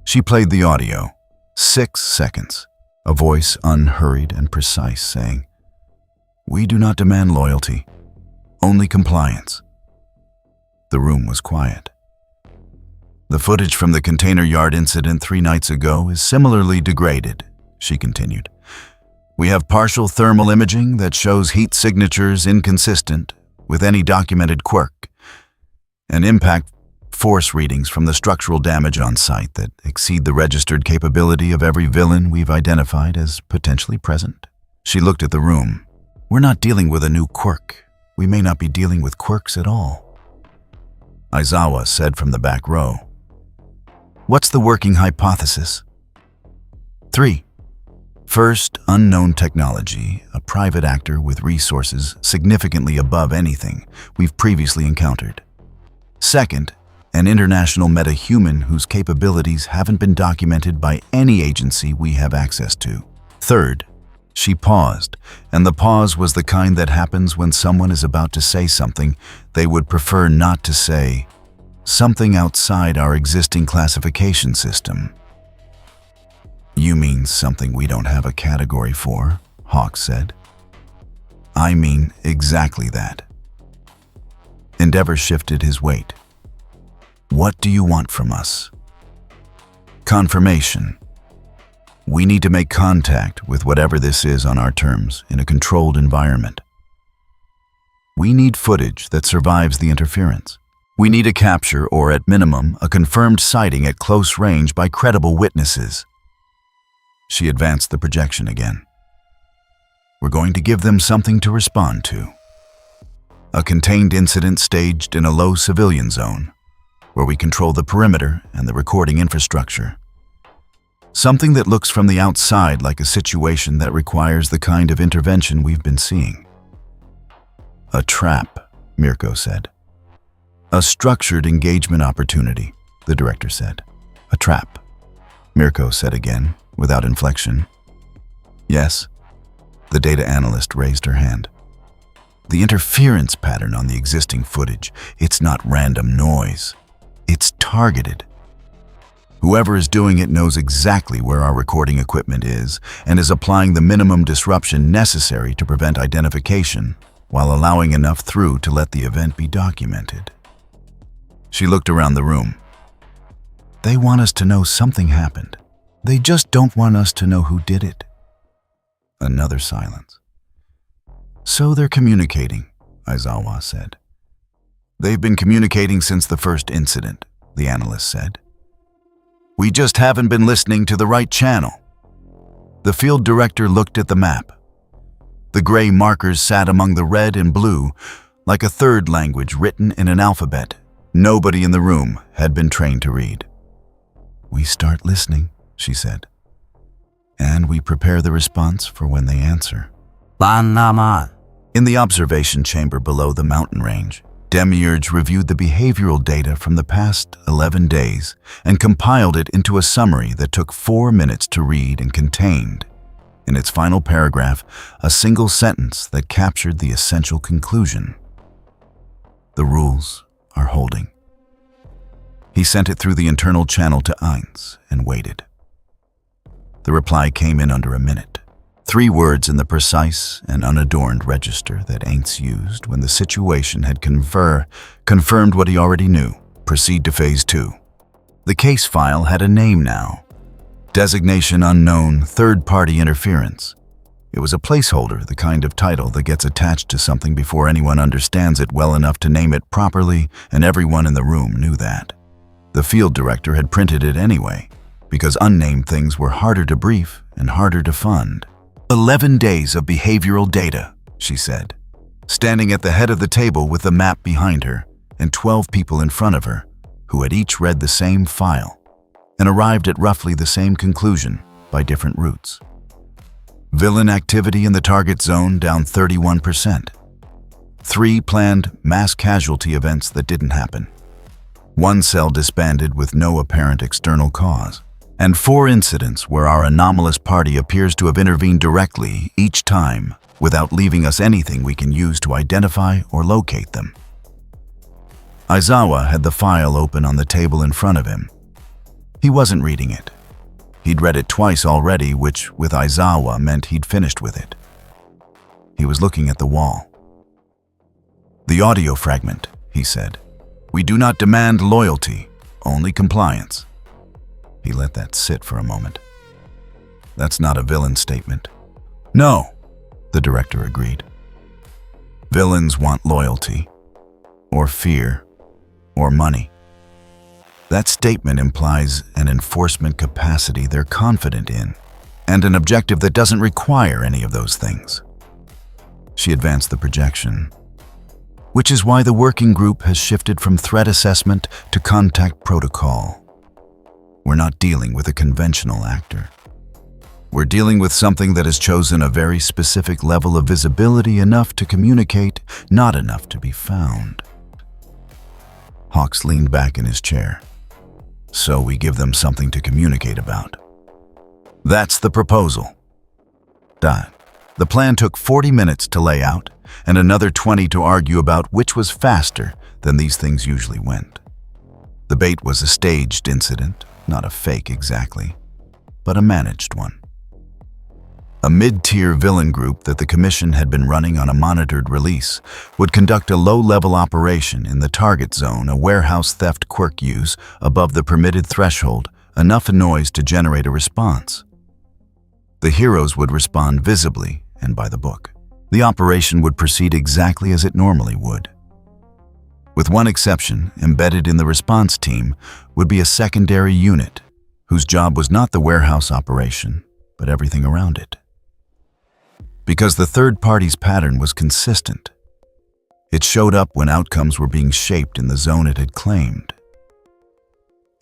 She played the audio, 6 seconds, a voice unhurried and precise saying, "We do not demand loyalty, only compliance." The room was quiet. "The footage from the container yard incident 3 nights ago is similarly degraded," she continued. "We have partial thermal imaging that shows heat signatures inconsistent with any documented quirk, and impact force readings from the structural damage on site that exceed the registered capability of every villain we've identified as potentially present." She looked at the room. "We're not dealing with a new quirk. We may not be dealing with quirks at all." Aizawa said from the back row, "What's the working hypothesis?" 3. First, unknown technology, a private actor with resources significantly above anything we've previously encountered. Second, an international metahuman whose capabilities haven't been documented by any agency we have access to. Third, she paused, and the pause was the kind that happens when someone is about to say something they would prefer not to say, something outside our existing classification system. "You mean something we don't have a category for?" Hawk said. "I mean exactly that." Endeavor shifted his weight. "What do you want from us?" "Confirmation. We need to make contact with whatever this is on our terms in a controlled environment. We need footage that survives the interference. We need a capture or, at minimum, a confirmed sighting at close range by credible witnesses." She advanced the projection again. "We're going to give them something to respond to. A contained incident staged in a low civilian zone, where we control the perimeter and the recording infrastructure. Something that looks from the outside like a situation that requires the kind of intervention we've been seeing." "A trap," Mirko said. "A structured engagement opportunity," the director said. "A trap," Mirko said again, without inflection. "Yes." The data analyst raised her hand. "The interference pattern on the existing footage, it's not random noise. It's targeted. Whoever is doing it knows exactly where our recording equipment is and is applying the minimum disruption necessary to prevent identification while allowing enough through to let the event be documented." She looked around the room. "They want us to know something happened. They just don't want us to know who did it." Another silence. "So they're communicating," Aizawa said. "They've been communicating since the first incident," the analyst said. "We just haven't been listening to the right channel." The field director looked at the map. The gray markers sat among the red and blue, like a third language written in an alphabet nobody in the room had been trained to read. "We start listening," she said. "And we prepare the response for when they answer." In the observation chamber below the mountain range, Demiurge reviewed the behavioral data from the past 11 days and compiled it into a summary that took 4 minutes to read and contained, in its final paragraph, a single sentence that captured the essential conclusion. "The rules are holding." He sent it through the internal channel to Ainz and waited. The reply came in under a minute. 3 words in the precise and unadorned register that Ainz used when the situation had confirmed what he already knew. Proceed to Phase 2. The case file had a name now. Designation unknown, third-party interference. It was a placeholder, the kind of title that gets attached to something before anyone understands it well enough to name it properly, and everyone in the room knew that. The field director had printed it anyway, because unnamed things were harder to brief and harder to fund. 11 days of behavioral data, she said. standing at the head of the table with the map behind her and 12 people in front of her who had each read the same file and arrived at roughly the same conclusion by different routes. Villain activity in the target zone down 31%. 3 planned mass casualty events that didn't happen. 1 cell disbanded with no apparent external cause. And 4 incidents where our anomalous party appears to have intervened directly each time without leaving us anything we can use to identify or locate them. Aizawa had the file open on the table in front of him. He wasn't reading it. He'd read it twice already, which, with Aizawa, meant he'd finished with it. He was looking at the wall. "The audio fragment," he said. "We do not demand loyalty, only compliance." He let that sit for a moment. "That's not a villain statement." "No," the director agreed. "Villains want loyalty, or fear, or money. That statement implies an enforcement capacity they're confident in, and an objective that doesn't require any of those things." She advanced the projection. "Which is why the working group has shifted from threat assessment to contact protocol. We're not dealing with a conventional actor. We're dealing with something that has chosen a very specific level of visibility, enough to communicate, not enough to be found." Hawks leaned back in his chair. "So we give them something to communicate about. That's the proposal." The plan took 40 minutes to lay out, and another 20 to argue about which was faster than these things usually went. The bait was a staged incident, not a fake exactly, but a managed one. A mid-tier villain group that the Commission had been running on a monitored release would conduct a low-level operation in the target zone, a warehouse theft quirk use above the permitted threshold, enough noise to generate a response. The heroes would respond visibly and by the book. The operation would proceed exactly as it normally would. With one exception, embedded in the response team would be a secondary unit whose job was not the warehouse operation, but everything around it. Because the third party's pattern was consistent, it showed up when outcomes were being shaped in the zone it had claimed.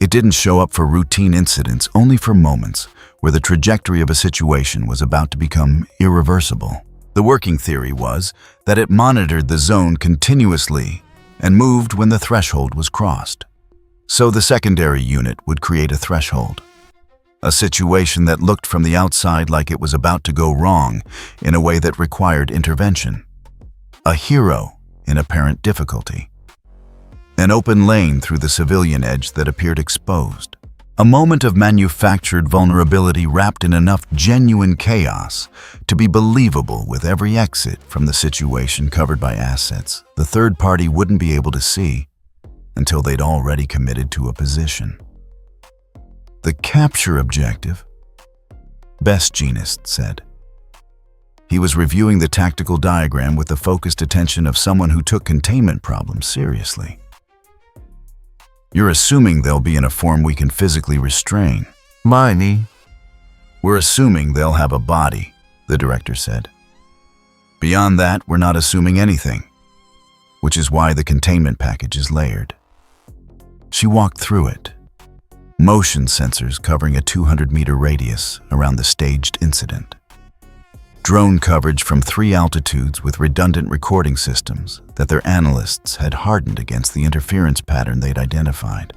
It didn't show up for routine incidents, only for moments where the trajectory of a situation was about to become irreversible. The working theory was that it monitored the zone continuously and moved when the threshold was crossed. So the secondary unit would create a threshold. A situation that looked from the outside like it was about to go wrong in a way that required intervention. A hero in apparent difficulty. An open lane through the civilian edge that appeared exposed. A moment of manufactured vulnerability wrapped in enough genuine chaos to be believable, with every exit from the situation covered by assets the third party wouldn't be able to see until they'd already committed to a position. The capture objective, Best Genist said. He was reviewing the tactical diagram with the focused attention of someone who took containment problems seriously. "You're assuming they'll be in a form we can physically restrain." "Miney." "We're assuming they'll have a body," the director said. "Beyond that, we're not assuming anything, which is why the containment package is layered." She walked through it. Motion sensors covering a 200-meter radius around the staged incident. Drone coverage from 3 altitudes with redundant recording systems that their analysts had hardened against the interference pattern they'd identified.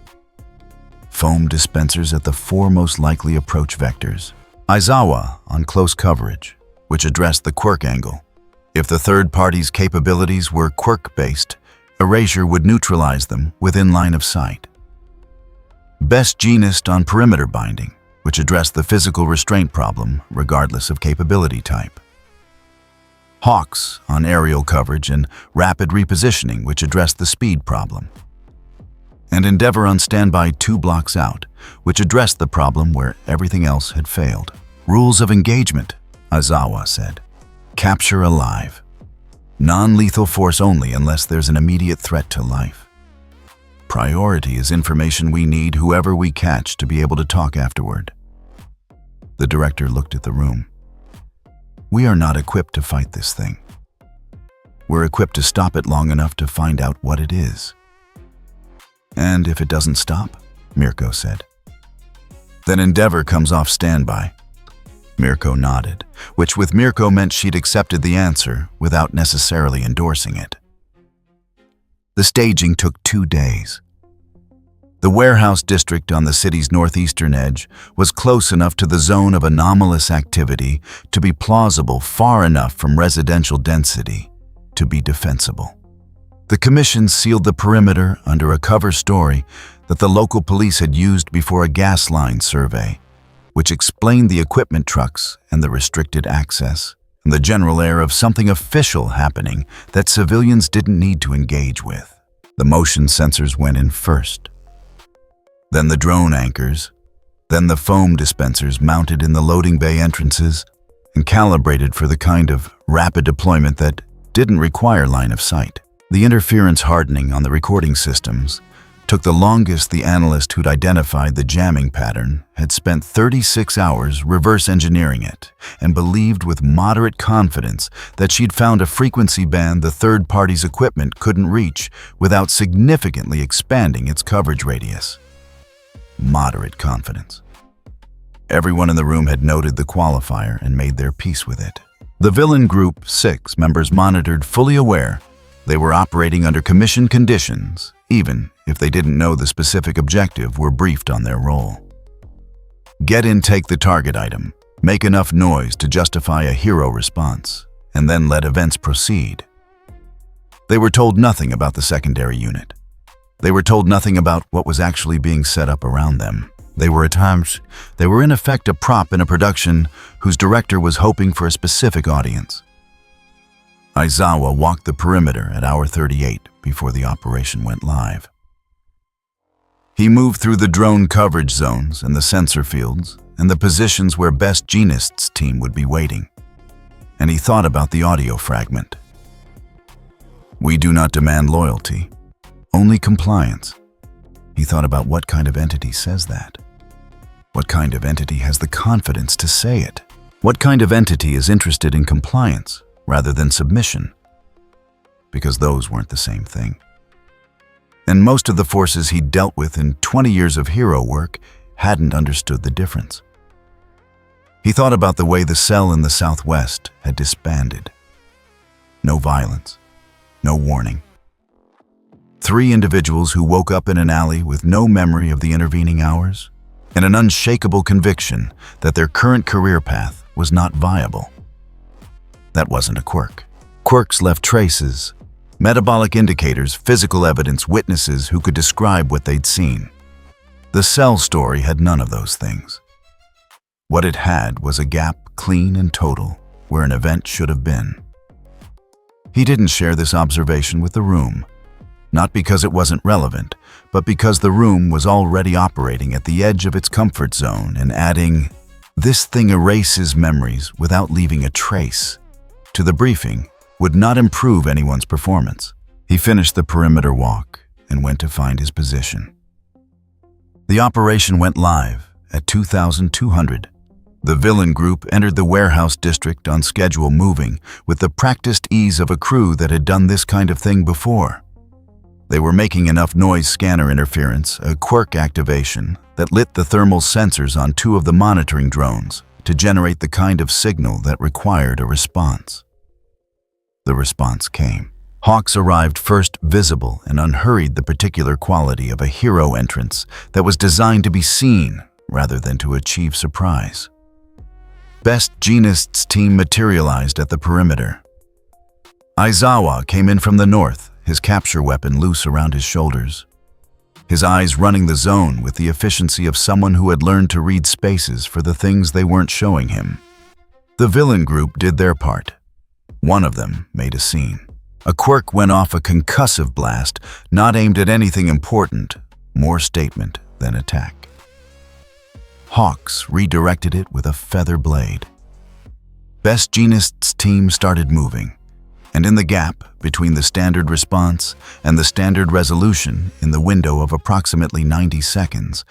Foam dispensers at the 4 most likely approach vectors. Aizawa on close coverage, which addressed the quirk angle. If the third party's capabilities were quirk-based, erasure would neutralize them within line of sight. Best Genist on perimeter binding, which addressed the physical restraint problem regardless of capability type. Hawks on aerial coverage and rapid repositioning, which addressed the speed problem. And Endeavor on standby 2 blocks out, which addressed the problem where everything else had failed. "Rules of engagement," Aizawa said. "Capture alive. Non-lethal force only unless there's an immediate threat to life. Priority is information we need whoever we catch to be able to talk afterward." The director looked at the room. "We are not equipped to fight this thing. We're equipped to stop it long enough to find out what it is." "And if it doesn't stop?" Mirko said. "Then Endeavor comes off standby." Mirko nodded, which with Mirko meant she'd accepted the answer without necessarily endorsing it. The staging took 2 days. The warehouse district on the city's northeastern edge was close enough to the zone of anomalous activity to be plausible, far enough from residential density to be defensible. The commission sealed the perimeter under a cover story that the local police had used before a gas line survey, which explained the equipment trucks and the restricted access, and the general air of something official happening that civilians didn't need to engage with. The motion sensors went in first, then the drone anchors, then the foam dispensers mounted in the loading bay entrances and calibrated for the kind of rapid deployment that didn't require line of sight. The interference hardening on the recording systems took the longest. The analyst who'd identified the jamming pattern had spent 36 hours reverse engineering it and believed with moderate confidence that she'd found a frequency band the third party's equipment couldn't reach without significantly expanding its coverage radius. Moderate confidence. Everyone in the room had noted the qualifier and made their peace with it. The villain group 6 members monitored, fully aware they were operating under commission conditions, even if they didn't know the specific objective, were briefed on their role. Get in, take the target item, make enough noise to justify a hero response, and then let events proceed. They were told nothing about the secondary unit. They were told nothing about what was actually being set up around them. They were in effect a prop in a production whose director was hoping for a specific audience. Aizawa walked the perimeter at hour 38 before the operation went live. He moved through the drone coverage zones and the sensor fields and the positions where Best Jeanist's team would be waiting. And he thought about the audio fragment. "We do not demand loyalty, only compliance." He thought about what kind of entity says that. What kind of entity has the confidence to say it? What kind of entity is interested in compliance rather than submission? Because those weren't the same thing. And most of the forces he'd dealt with in 20 years of hero work hadn't understood the difference. He thought about the way the cell in the Southwest had disbanded. No violence, no warning. 3 individuals who woke up in an alley with no memory of the intervening hours and an unshakable conviction that their current career path was not viable. That wasn't a quirk. Quirks left traces, metabolic indicators, physical evidence, witnesses who could describe what they'd seen. The cell story had none of those things. What it had was a gap, clean and total, where an event should have been. He didn't share this observation with the room, not because it wasn't relevant, but because the room was already operating at the edge of its comfort zone and adding, "This thing erases memories without leaving a trace," to the briefing would not improve anyone's performance. He finished the perimeter walk and went to find his position. The operation went live at 2200. The villain group entered the warehouse district on schedule, moving with the practiced ease of a crew that had done this kind of thing before. They were making enough noise scanner interference, a quirk activation, that lit the thermal sensors on 2 of the monitoring drones to generate the kind of signal that required a response. The response came. Hawks arrived first, visible and unhurried, the particular quality of a hero entrance that was designed to be seen rather than to achieve surprise. Best Jeanist's team materialized at the perimeter. Aizawa came in from the north, his capture weapon loose around his shoulders. His eyes running the zone with the efficiency of someone who had learned to read spaces for the things they weren't showing him. The villain group did their part. One of them made a scene. A quirk went off, a concussive blast, not aimed at anything important, more statement than attack. Hawks redirected it with a feather blade. Best Jeanist's team started moving, and in the gap between the standard response and the standard resolution, in the window of approximately 90 seconds,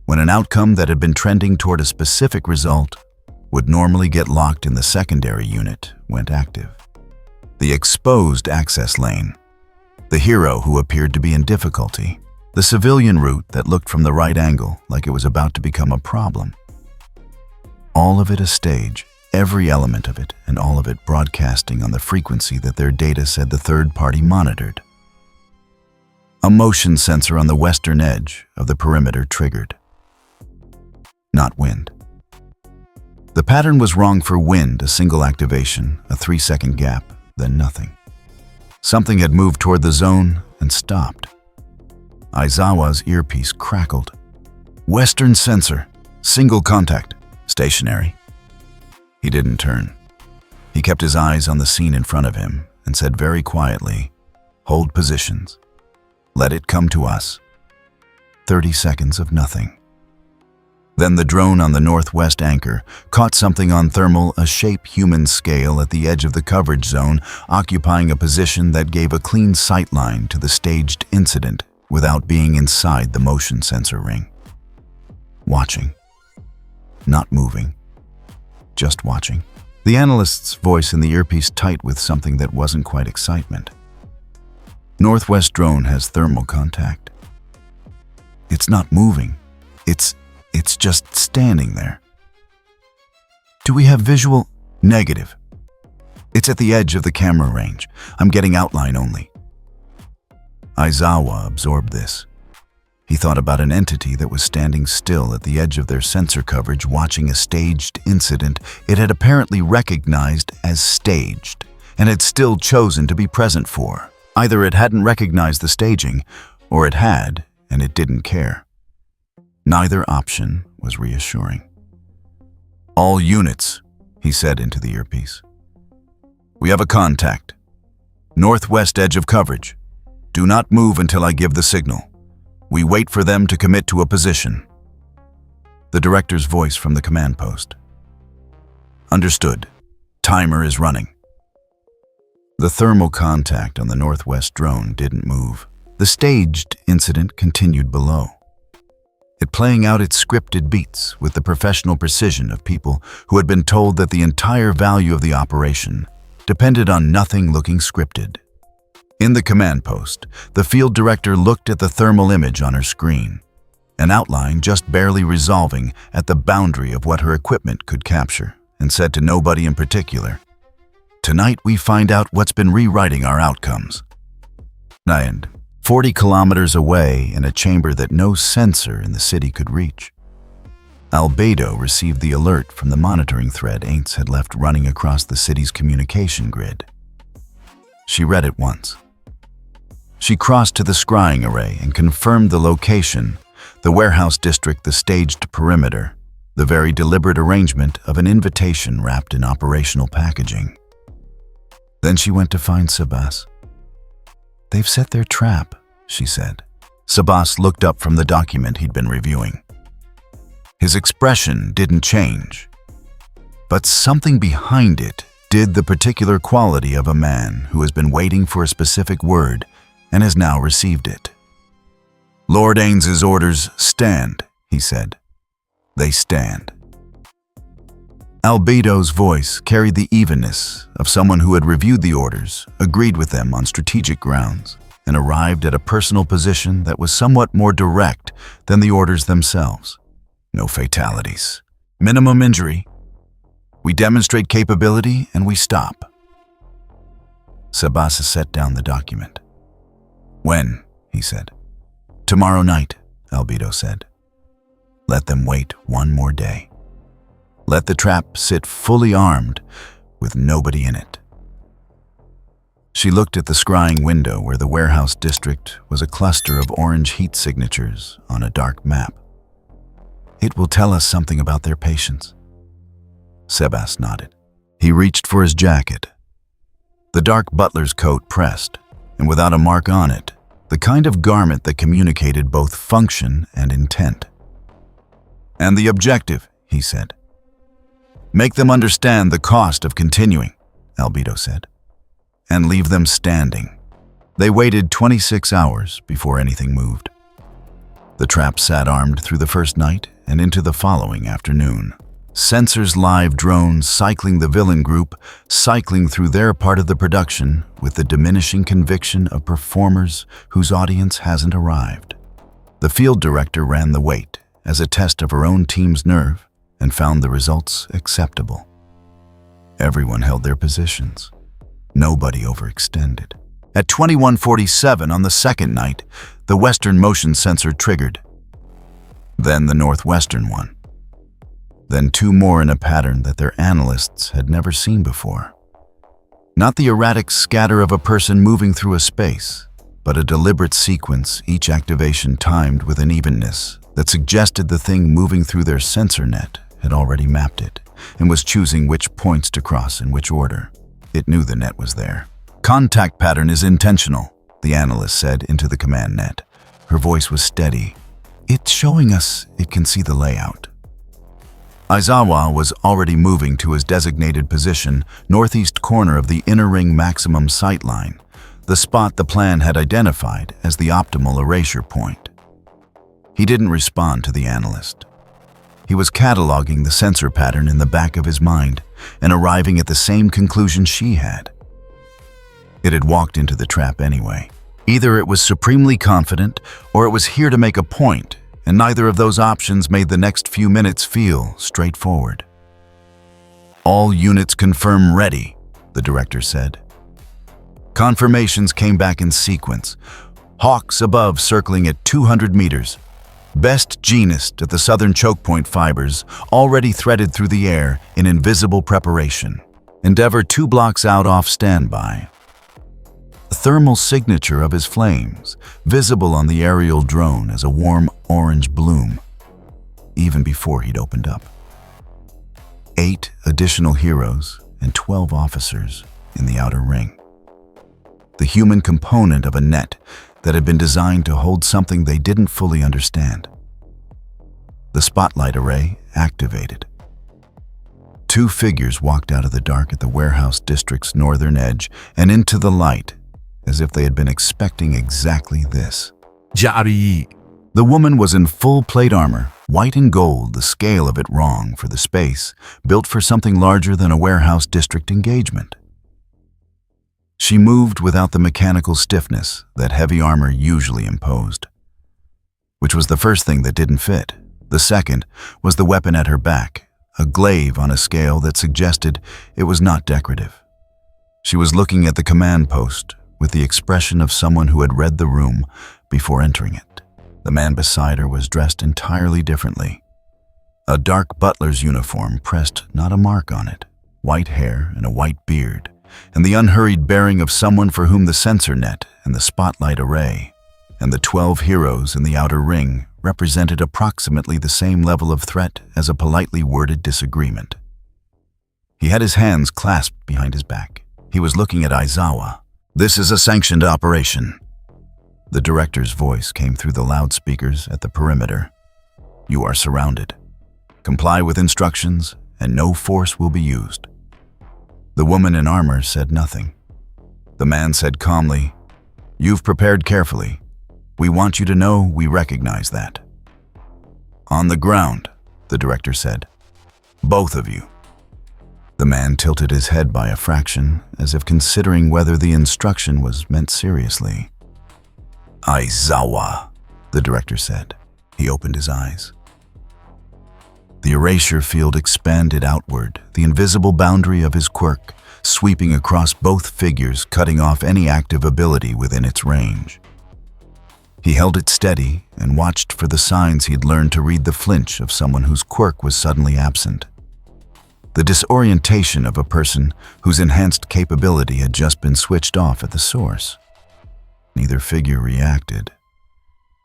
when an outcome that had been trending toward a specific result would normally get locked in the secondary unit, went active. the exposed access lane, the hero who appeared to be in difficulty, the civilian route that looked from the right angle like it was about to become a problem. All of it a stage, every element of it, and all of it broadcasting on the frequency that their data said the third party monitored. A motion sensor on the western edge of the perimeter triggered. Not wind. The pattern was wrong for wind, a single activation, a 3-second gap, then nothing. Something had moved toward the zone and stopped. Aizawa's earpiece crackled. Western sensor, single contact, stationary. He didn't turn. He kept his eyes on the scene in front of him and said very quietly, "Hold positions. Let it come to us." 30 seconds of nothing. Then the drone on the northwest anchor caught something on thermal, a shape human scale at the edge of the coverage zone, occupying a position that gave a clean sightline to the staged incident without being inside the motion sensor ring. Watching. Not moving. Just watching. The analyst's voice in the earpiece tight with something that wasn't quite excitement. Northwest drone has thermal contact. It's not moving. It's just standing there. Do we have visual? Negative. It's at the edge of the camera range. I'm getting outline only. Aizawa absorbed this. He thought about an entity that was standing still at the edge of their sensor coverage watching a staged incident it had apparently recognized as staged and had still chosen to be present for. Either it hadn't recognized the staging, or it had and it didn't care. Neither option was reassuring. "All units," he said into the earpiece. "We have a contact. Northwest edge of coverage. Do not move until I give the signal. We wait for them to commit to a position." The director's voice from the command post. "Understood. Timer is running." The thermal contact on the northwest drone didn't move. The staged incident continued below. It playing out its scripted beats with the professional precision of people who had been told that the entire value of the operation depended on nothing looking scripted. In the command post, the field director looked at the thermal image on her screen, an outline just barely resolving at the boundary of what her equipment could capture, and said to nobody in particular, "Tonight we find out what's been rewriting our outcomes." And 40 kilometers away in a chamber that no sensor in the city could reach, Albedo received the alert from the monitoring thread Ainz had left running across the city's communication grid. She read it once. She crossed to the scrying array and confirmed the location, the warehouse district, the staged perimeter, the very deliberate arrangement of an invitation wrapped in operational packaging. Then she went to find Sabas. "They've set their trap," she said. Sabas looked up from the document he'd been reviewing. His expression didn't change, but something behind it did, the particular quality of a man who has been waiting for a specific word and has now received it. "Lord Ainz's orders stand," he said. "They stand." Albedo's voice carried the evenness of someone who had reviewed the orders, agreed with them on strategic grounds, and arrived at a personal position that was somewhat more direct than the orders themselves. No fatalities. Minimum injury. We demonstrate capability and we stop. Sabasa set down the document. "When?" he said. "Tomorrow night," Albedo said. Let them wait one more day. Let the trap sit fully armed with nobody in it. She looked at the scrying window where the warehouse district was a cluster of orange heat signatures on a dark map. "It will tell us something about their patience." Sebas nodded. He reached for his jacket. The dark butler's coat pressed, and without a mark on it, the kind of garment that communicated both function and intent. "And the objective," he said. "Make them understand the cost of continuing," Albedo said, "and leave them standing." They waited 26 hours before anything moved. The trap sat armed through the first night and into the following afternoon. Sensors live drones cycling the villain group, cycling through their part of the production with the diminishing conviction of performers whose audience hasn't arrived. The field director ran the weight as a test of her own team's nerve and found the results acceptable. Everyone held their positions. Nobody overextended. At 21:47 on the second night, the Western motion sensor triggered. Then the Northwestern one. Then two more in a pattern that their analysts had never seen before. Not the erratic scatter of a person moving through a space, but a deliberate sequence, each activation timed with an evenness that suggested the thing moving through their sensor net had already mapped it and was choosing which points to cross in which order. It knew the net was there. "Contact pattern is intentional," the analyst said into the command net. Her voice was steady. "It's showing us it can see the layout." Aizawa was already moving to his designated position, northeast corner of the inner ring maximum sight line, the spot the plan had identified as the optimal erasure point. He didn't respond to the analyst. He was cataloging the sensor pattern in the back of his mind and arriving at the same conclusion she had. It had walked into the trap anyway. Either it was supremely confident or it was here to make a point, and neither of those options made the next few minutes feel straightforward. "All units confirm ready," the director said. Confirmations came back in sequence. Hawks above circling at 200 meters. Best genist at the southern choke point fibers already threaded through the air in invisible preparation. Endeavor 2 blocks out off standby. The thermal signature of his flames, visible on the aerial drone as a warm orange bloom, even before he'd opened up. 8 additional heroes and 12 officers in the outer ring. The human component of a net that had been designed to hold something they didn't fully understand. The spotlight array activated. 2 figures walked out of the dark at the warehouse district's northern edge and into the light, as if they had been expecting exactly this. Jari. The woman was in full plate armor, white and gold, the scale of it wrong for the space, built for something larger than a warehouse district engagement. She moved without the mechanical stiffness that heavy armor usually imposed. Which was the first thing that didn't fit. The second was the weapon at her back, a glaive on a scale that suggested it was not decorative. She was looking at the command post with the expression of someone who had read the room before entering it. The man beside her was dressed entirely differently. A dark butler's uniform pressed not a mark on it, white hair and a white beard, and the unhurried bearing of someone for whom the sensor net and the spotlight array and the 12 heroes in the outer ring represented approximately the same level of threat as a politely worded disagreement. He had his hands clasped behind his back. He was looking at Aizawa. "This is a sanctioned operation." The director's voice came through the loudspeakers at the perimeter. "You are surrounded. Comply with instructions, and no force will be used." The woman in armor said nothing. The man said calmly, "You've prepared carefully. We want you to know we recognize that." "On the ground," the director said. "Both of you." The man tilted his head by a fraction, as if considering whether the instruction was meant seriously. "Aizawa," the director said. He opened his eyes. The erasure field expanded outward, the invisible boundary of his quirk, sweeping across both figures, cutting off any active ability within its range. He held it steady and watched for the signs he'd learned to read the flinch of someone whose quirk was suddenly absent. The disorientation of a person whose enhanced capability had just been switched off at the source. Neither figure reacted.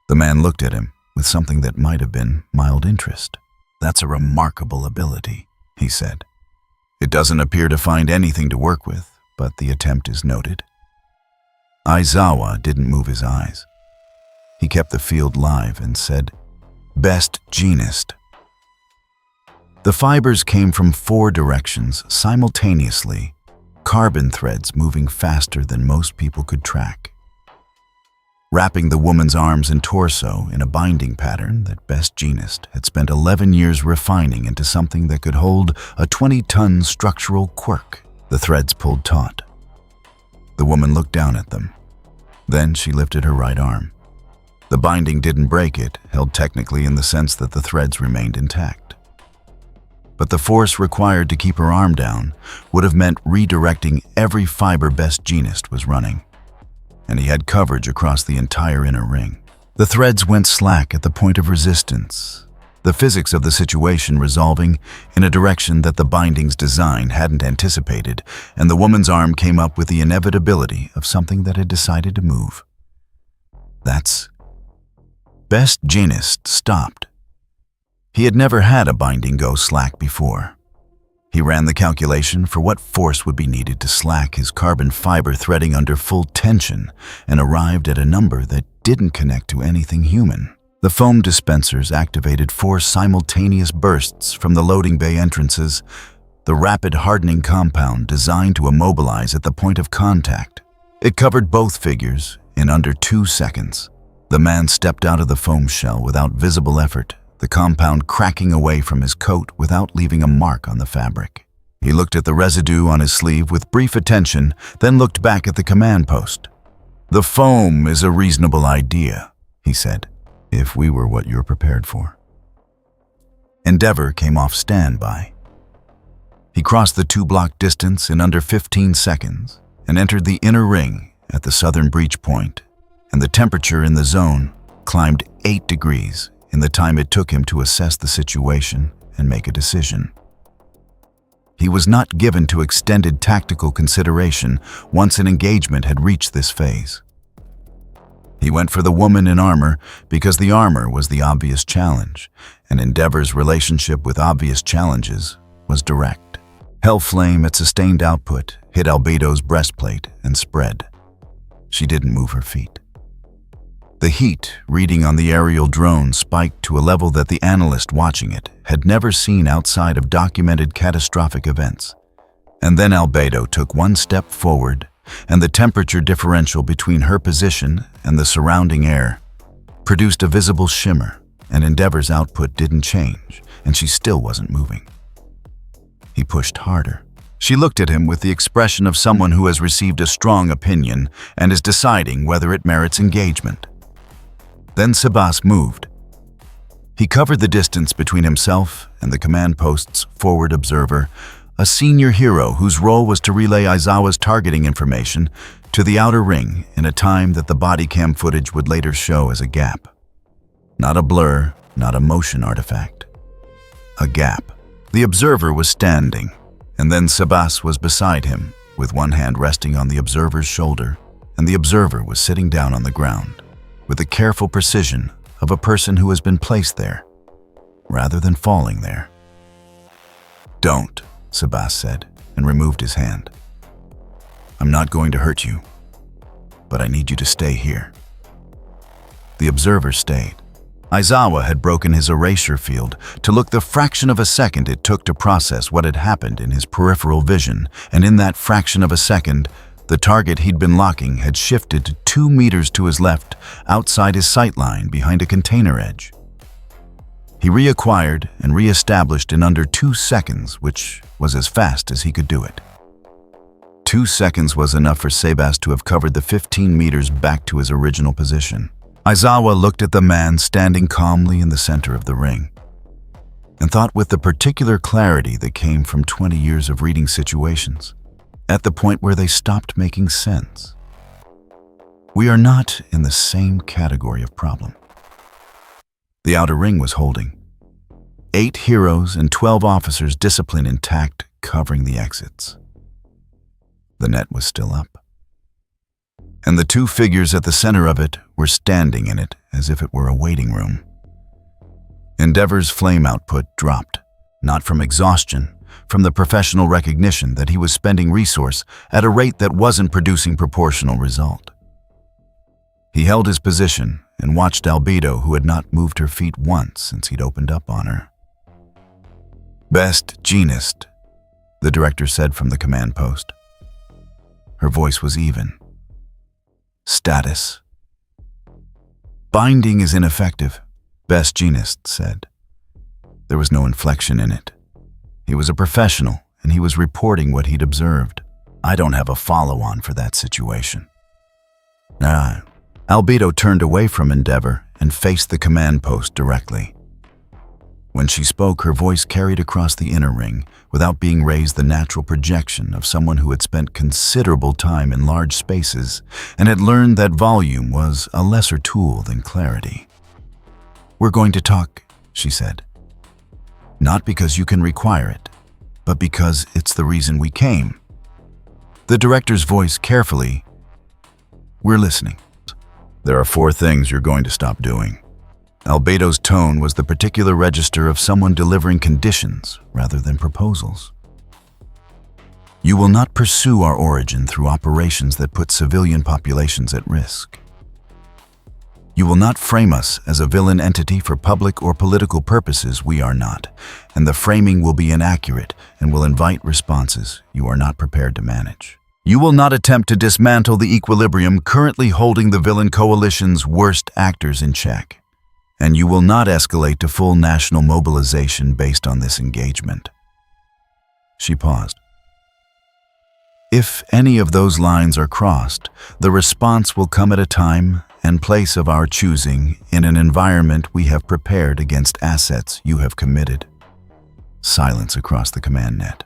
The man looked at him with something that might have been mild interest. "That's a remarkable ability," he said. "It doesn't appear to find anything to work with, but the attempt is noted." Aizawa didn't move his eyes. He kept the field live and said, "Best genist." The fibers came from 4 directions simultaneously, carbon threads moving faster than most people could track. wrapping the woman's arms and torso in a binding pattern that Best Jeanist had spent 11 years refining into something that could hold a 20-ton structural quirk. The threads pulled taut. The woman looked down at them. Then she lifted her right arm. The binding didn't break it, held technically in the sense that the threads remained intact. But the force required to keep her arm down would have meant redirecting every fiber Best Jeanist was running, and he had coverage across the entire inner ring. The threads went slack at the point of resistance, the physics of the situation resolving in a direction that the binding's design hadn't anticipated, and the woman's arm came up with the inevitability of something that had decided to move. That's Best Jeanist stopped. He had never had a binding go slack before. He ran the calculation for what force would be needed to slack his carbon fiber threading under full tension and arrived at a number that didn't connect to anything human. The foam dispensers activated 4 simultaneous bursts from the loading bay entrances, the rapid hardening compound designed to immobilize at the point of contact. It covered both figures in under 2 seconds. The man stepped out of the foam shell without visible effort, the compound cracking away from his coat without leaving a mark on the fabric. He looked at the residue on his sleeve with brief attention, then looked back at the command post. "The foam is a reasonable idea," he said, "if we were what you're prepared for." Endeavor came off standby. He crossed the 2-block distance in under 15 seconds and entered the inner ring at the southern breach point, and the temperature in the zone climbed 8 degrees in the time it took him to assess the situation and make a decision. He was not given to extended tactical consideration once an engagement had reached this phase. He went for the woman in armor because the armor was the obvious challenge, and Endeavor's relationship with obvious challenges was direct. Hellflame at sustained output hit Albedo's breastplate and spread. She didn't move her feet. The heat reading on the aerial drone spiked to a level that the analyst watching it had never seen outside of documented catastrophic events. And then Albedo took 1 step forward, and the temperature differential between her position and the surrounding air produced a visible shimmer, and Endeavor's output didn't change, and she still wasn't moving. He pushed harder. She looked at him with the expression of someone who has received a strong opinion and is deciding whether it merits engagement. Then Sebas moved. He covered the distance between himself and the command post's forward observer, a senior hero whose role was to relay Aizawa's targeting information to the outer ring in a time that the body cam footage would later show as a gap. Not a blur, not a motion artifact. A gap. The observer was standing, and then Sebas was beside him, with one hand resting on the observer's shoulder, and the observer was sitting down on the ground, with the careful precision of a person who has been placed there, rather than falling there. "Don't," Sebas said, and removed his hand. "I'm not going to hurt you, but I need you to stay here." The observer stayed. Aizawa had broken his erasure field to look the fraction of a second it took to process what had happened in his peripheral vision, and in that fraction of a second, the target he'd been locking had shifted to 2 meters to his left, outside his sightline behind a container edge. He reacquired and re-established in under 2 seconds, which was as fast as he could do it. 2 seconds was enough for Sebas to have covered the 15 meters back to his original position. Aizawa looked at the man standing calmly in the center of the ring, and thought with the particular clarity that came from 20 years of reading situations, at the point where they stopped making sense. We are not in the same category of problem. The outer ring was holding. 8 heroes and 12 officers, discipline intact, covering the exits. The net was still up. And the 2 figures at the center of it were standing in it as if it were a waiting room. Endeavor's flame output dropped, not from exhaustion, from the professional recognition that he was spending resource at a rate that wasn't producing proportional result. He held his position and watched Albedo, who had not moved her feet once since he'd opened up on her. "Best Jeanist," the director said from the command post. Her voice was even. "Status." binding is ineffective, Best Genist said. There was no inflection in it. He was a professional, and he was reporting what he'd observed. I don't have a follow-on for that situation. Albedo turned away from Endeavor and faced the command post directly. When she spoke, her voice carried across the inner ring without being raised, the natural projection of someone who had spent considerable time in large spaces and had learned that volume was a lesser tool than clarity. "We're going to talk," she said. "Not because you can require it, but because it's the reason we came." The director's voice carefully, "We're listening. There are 4 things you're going to stop doing." Albedo's tone was the particular register of someone delivering conditions rather than proposals. "You will not pursue our origin through operations that put civilian populations at risk. You will not frame us as a villain entity for public or political purposes we are not, and the framing will be inaccurate and will invite responses you are not prepared to manage. You will not attempt to dismantle the equilibrium currently holding the villain coalition's worst actors in check. And you will not escalate to full national mobilization based on this engagement." She paused. "If any of those lines are crossed, the response will come at a time and place of our choosing in an environment we have prepared against assets you have committed." Silence across the command net.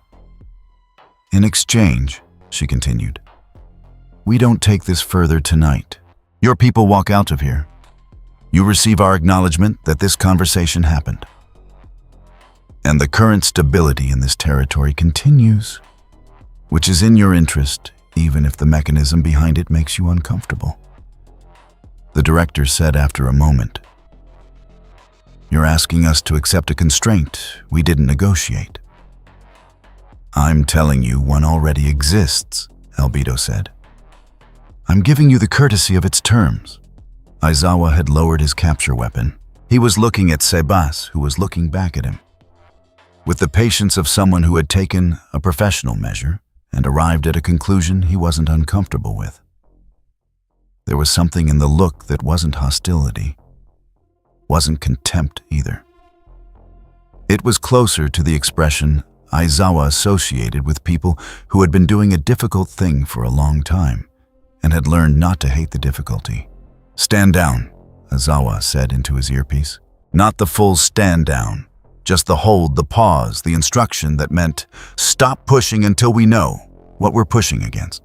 "In exchange," she continued, "we don't take this further tonight. Your people walk out of here. You receive our acknowledgement that this conversation happened. And the current stability in this territory continues, which is in your interest, even if the mechanism behind it makes you uncomfortable." The director said after a moment, "You're asking us to accept a constraint we didn't negotiate." "I'm telling you one already exists," Albedo said. "I'm giving you the courtesy of its terms." Aizawa had lowered his capture weapon. He was looking at Sebas, who was looking back at him. With the patience of someone who had taken a professional measure and arrived at a conclusion he wasn't uncomfortable with. There was something in the look that wasn't hostility, wasn't contempt either. It was closer to the expression Aizawa associated with people who had been doing a difficult thing for a long time and had learned not to hate the difficulty. "Stand down," Aizawa said into his earpiece. Not the full stand down, just the hold, the pause, the instruction that meant, "Stop pushing until we know what we're pushing against."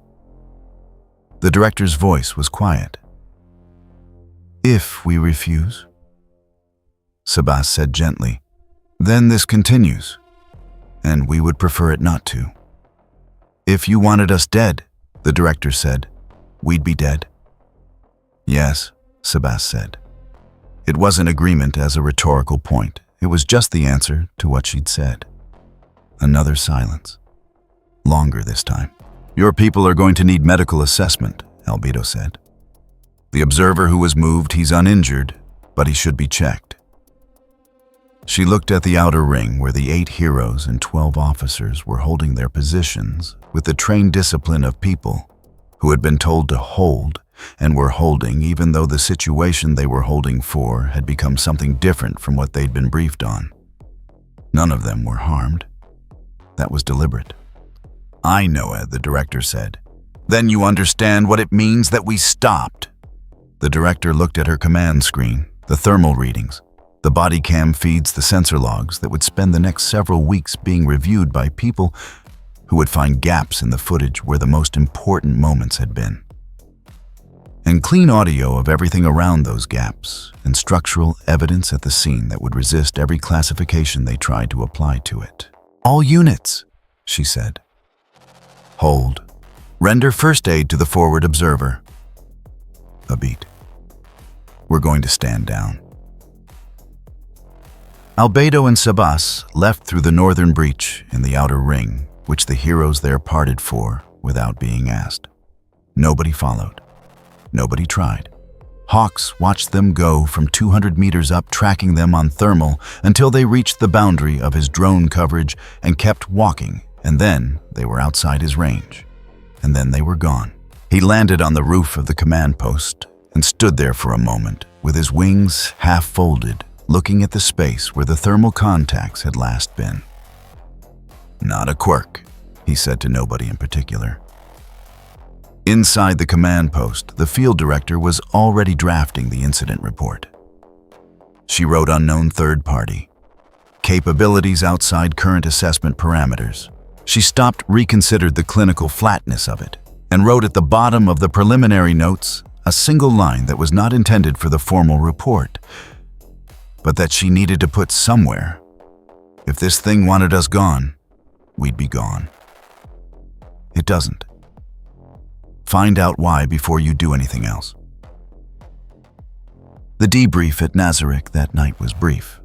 The director's voice was quiet. "If we refuse," Sebas said gently, "then this continues, and we would prefer it not to." "If you wanted us dead," the director said, "we'd be dead." "Yes," Sebas said. It wasn't agreement as a rhetorical point. It was just the answer to what she'd said. Another silence. Longer this time. "Your people are going to need medical assessment," Albedo said. "The observer who was moved, he's uninjured, but he should be checked." She looked at the outer ring where the 8 heroes and 12 officers were holding their positions with the trained discipline of people who had been told to hold and were holding, even though the situation they were holding for had become something different from what they'd been briefed on. None of them were harmed. That was deliberate. "I know it," the director said. "Then you understand what it means that we stopped." The director looked at her command screen, the thermal readings. The body cam feeds the sensor logs that would spend the next several weeks being reviewed by people who would find gaps in the footage where the most important moments had been. And clean audio of everything around those gaps, and structural evidence at the scene that would resist every classification they tried to apply to it. "All units," she said. "Hold. Render first aid to the forward observer." A beat. "We're going to stand down." Albedo and Sebas left through the northern breach in the outer ring, which the heroes there parted for without being asked. Nobody followed. Nobody tried. Hawks watched them go from 200 meters up, tracking them on thermal until they reached the boundary of his drone coverage and kept walking, and then they were outside his range. And then they were gone. He landed on the roof of the command post and stood there for a moment with his wings half folded, looking at the space where the thermal contacts had last been. "Not a quirk," he said to nobody in particular. Inside the command post, the field director was already drafting the incident report. She wrote unknown third party, capabilities outside current assessment parameters. She stopped, reconsidered the clinical flatness of it, and wrote at the bottom of the preliminary notes a single line that was not intended for the formal report, but that she needed to put somewhere. If this thing wanted us gone, we'd be gone. It doesn't. Find out why before you do anything else. The debrief at Nazareth that night was brief.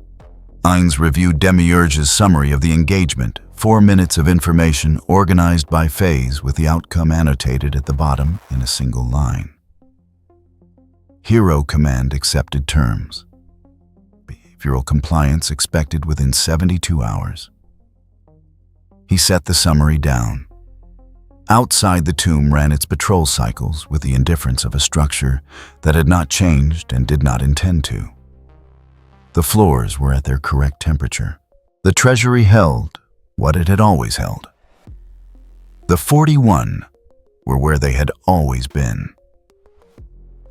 Ainz reviewed Demiurge's summary of the engagement, 4 minutes of information organized by phase with the outcome annotated at the bottom in a single line. Hero command accepted terms. Behavioral compliance expected within 72 hours. He set the summary down. Outside the tomb ran its patrol cycles with the indifference of a structure that had not changed and did not intend to. The floors were at their correct temperature. The treasury held what it had always held. The 41 were where they had always been.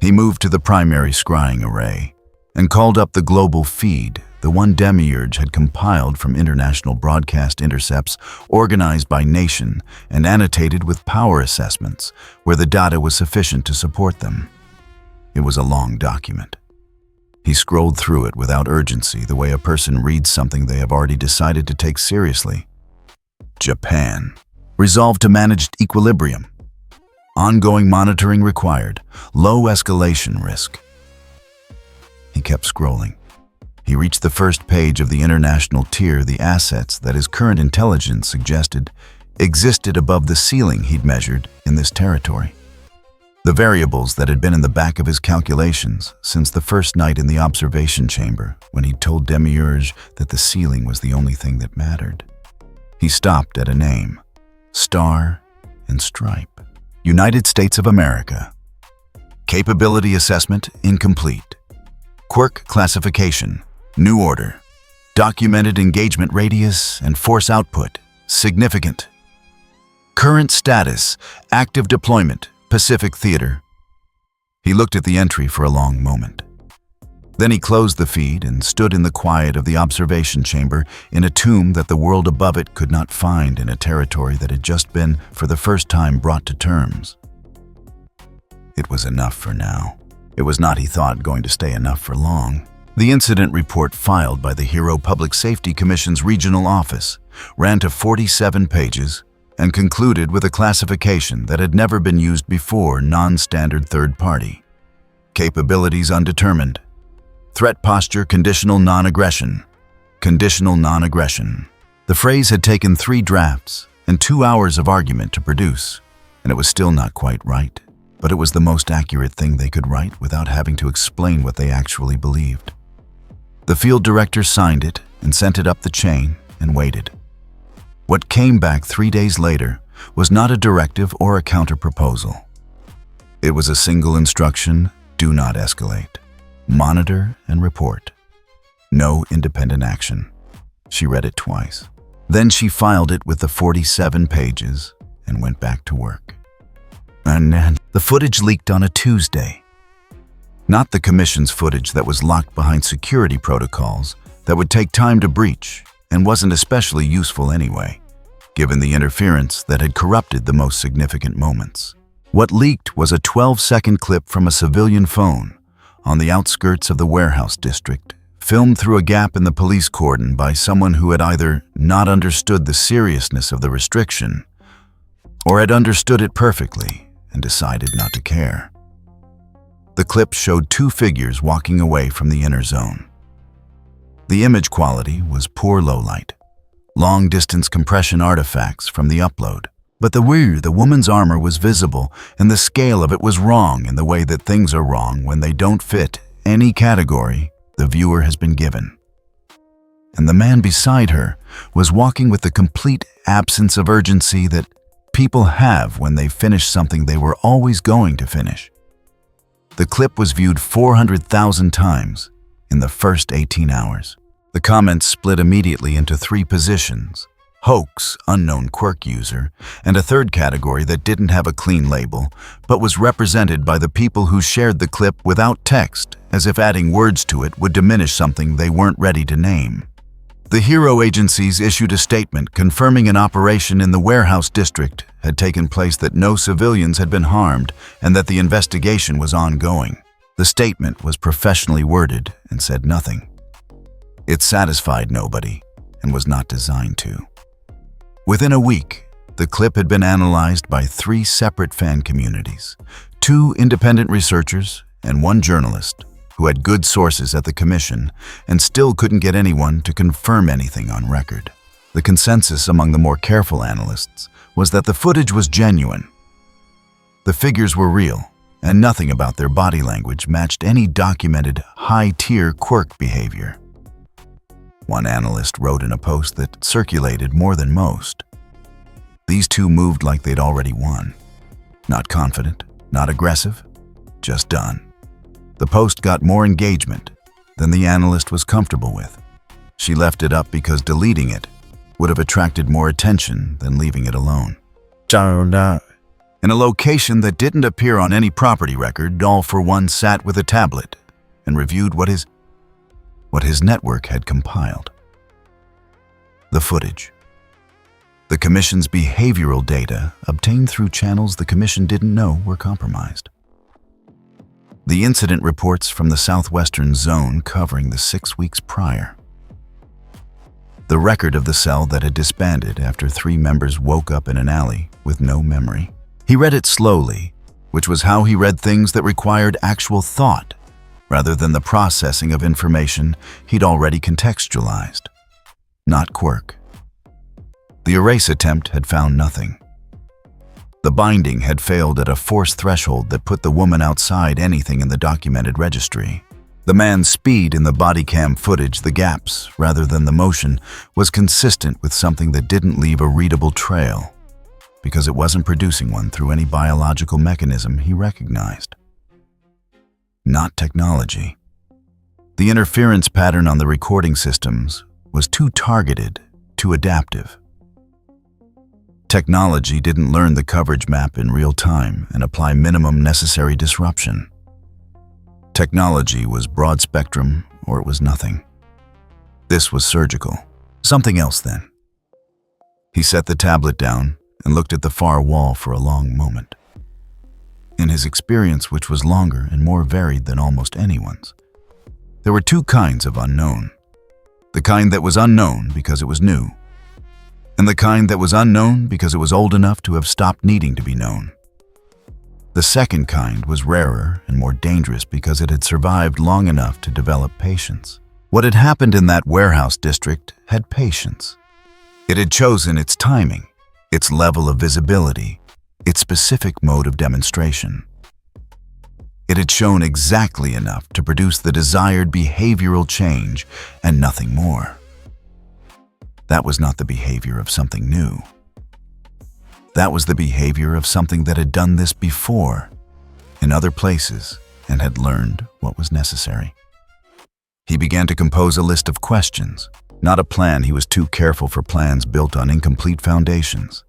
He moved to the primary scrying array and called up the global feed, the one Demiurge had compiled from international broadcast intercepts organized by nation and annotated with power assessments where the data was sufficient to support them. It was a long document. He scrolled through it without urgency, the way a person reads something they have already decided to take seriously. Japan. Resolved to manage equilibrium. Ongoing monitoring required. Low escalation risk. He kept scrolling. He reached the first page of the international tier, the assets that his current intelligence suggested existed above the ceiling he'd measured in this territory. The variables that had been in the back of his calculations since the first night in the observation chamber when he'd told Demiurge that the ceiling was the only thing that mattered. He stopped at a name, Star and Stripe. United States of America. Capability assessment incomplete. Quirk classification. New order. Documented engagement radius and force output. Significant. Current status. Active deployment. Pacific Theater. He looked at the entry for a long moment. Then he closed the feed and stood in the quiet of the observation chamber in a tomb that the world above it could not find in a territory that had just been, for the first time, brought to terms. It was enough for now. It was not, he thought, going to stay enough for long. The incident report filed by the Hero Public Safety Commission's regional office ran to 47 pages and concluded with a classification that had never been used before, non-standard third party. Capabilities undetermined. Threat posture conditional non-aggression. Conditional non-aggression. The phrase had taken 3 drafts and 2 hours of argument to produce, and it was still not quite right, but it was the most accurate thing they could write without having to explain what they actually believed. The field director signed it and sent it up the chain and waited. What came back 3 days later was not a directive or a counter-proposal. It was a single instruction: do not escalate. Monitor and report. No independent action. She read it twice. Then she filed it with the 47 pages and went back to work. And then the footage leaked on a Tuesday. Not the commission's footage that was locked behind security protocols that would take time to breach and wasn't especially useful anyway, given the interference that had corrupted the most significant moments. What leaked was a 12-second clip from a civilian phone on the outskirts of the warehouse district, filmed through a gap in the police cordon by someone who had either not understood the seriousness of the restriction or had understood it perfectly and decided not to care. The clip showed 2 figures walking away from the inner zone. The image quality was poor low-light, long-distance compression artifacts from the upload. But the woman's armor was visible, and the scale of it was wrong in the way that things are wrong when they don't fit any category the viewer has been given. And the man beside her was walking with the complete absence of urgency that people have when they finish something they were always going to finish. The clip was viewed 400,000 times in the first 18 hours. The comments split immediately into three positions: hoax, unknown quirk user, and a third category that didn't have a clean label, but was represented by the people who shared the clip without text, as if adding words to it would diminish something they weren't ready to name. The hero agencies issued a statement confirming an operation in the warehouse district had taken place, that no civilians had been harmed, and that the investigation was ongoing. The statement was professionally worded and said nothing. It satisfied nobody and was not designed to. Within a week, the clip had been analyzed by 3 separate fan communities, 2 independent researchers, and 1 journalist who had good sources at the commission and still couldn't get anyone to confirm anything on record. The consensus among the more careful analysts was that the footage was genuine. The figures were real, and nothing about their body language matched any documented high-tier quirk behavior. One analyst wrote in a post that circulated more than most: "These 2 moved like they'd already won. Not confident, not aggressive, just done." The post got more engagement than the analyst was comfortable with. She left it up because deleting it would have attracted more attention than leaving it alone. In a location that didn't appear on any property record, All for One sat with a tablet and reviewed what his network had compiled. The footage. The Commission's behavioral data obtained through channels the Commission didn't know were compromised. The incident reports from the southwestern zone covering the 6 weeks prior. The record of the cell that had disbanded after 3 members woke up in an alley with no memory. He read it slowly, which was how he read things that required actual thought, rather than the processing of information he'd already contextualized. Not quirk. The erase attempt had found nothing. The binding had failed at a force threshold that put the woman outside anything in the documented registry. The man's speed in the body cam footage, the gaps rather than the motion, was consistent with something that didn't leave a readable trail, because it wasn't producing one through any biological mechanism he recognized. Not technology. The interference pattern on the recording systems was too targeted, too adaptive. Technology didn't learn the coverage map in real time and apply minimum necessary disruption. Technology was broad spectrum, or it was nothing. This was surgical. Something else then. He set the tablet down and looked at the far wall for a long moment. In his experience, which was longer and more varied than almost anyone's, there were 2 kinds of unknown. The kind that was unknown because it was new, and the kind that was unknown because it was old enough to have stopped needing to be known. The second kind was rarer and more dangerous because it had survived long enough to develop patience. What had happened in that warehouse district had patience. It had chosen its timing, its level of visibility, its specific mode of demonstration. It had shown exactly enough to produce the desired behavioral change and nothing more. That was not the behavior of something new. That was the behavior of something that had done this before, in other places, and had learned what was necessary. He began to compose a list of questions, not a plan. He was too careful for plans built on incomplete foundations.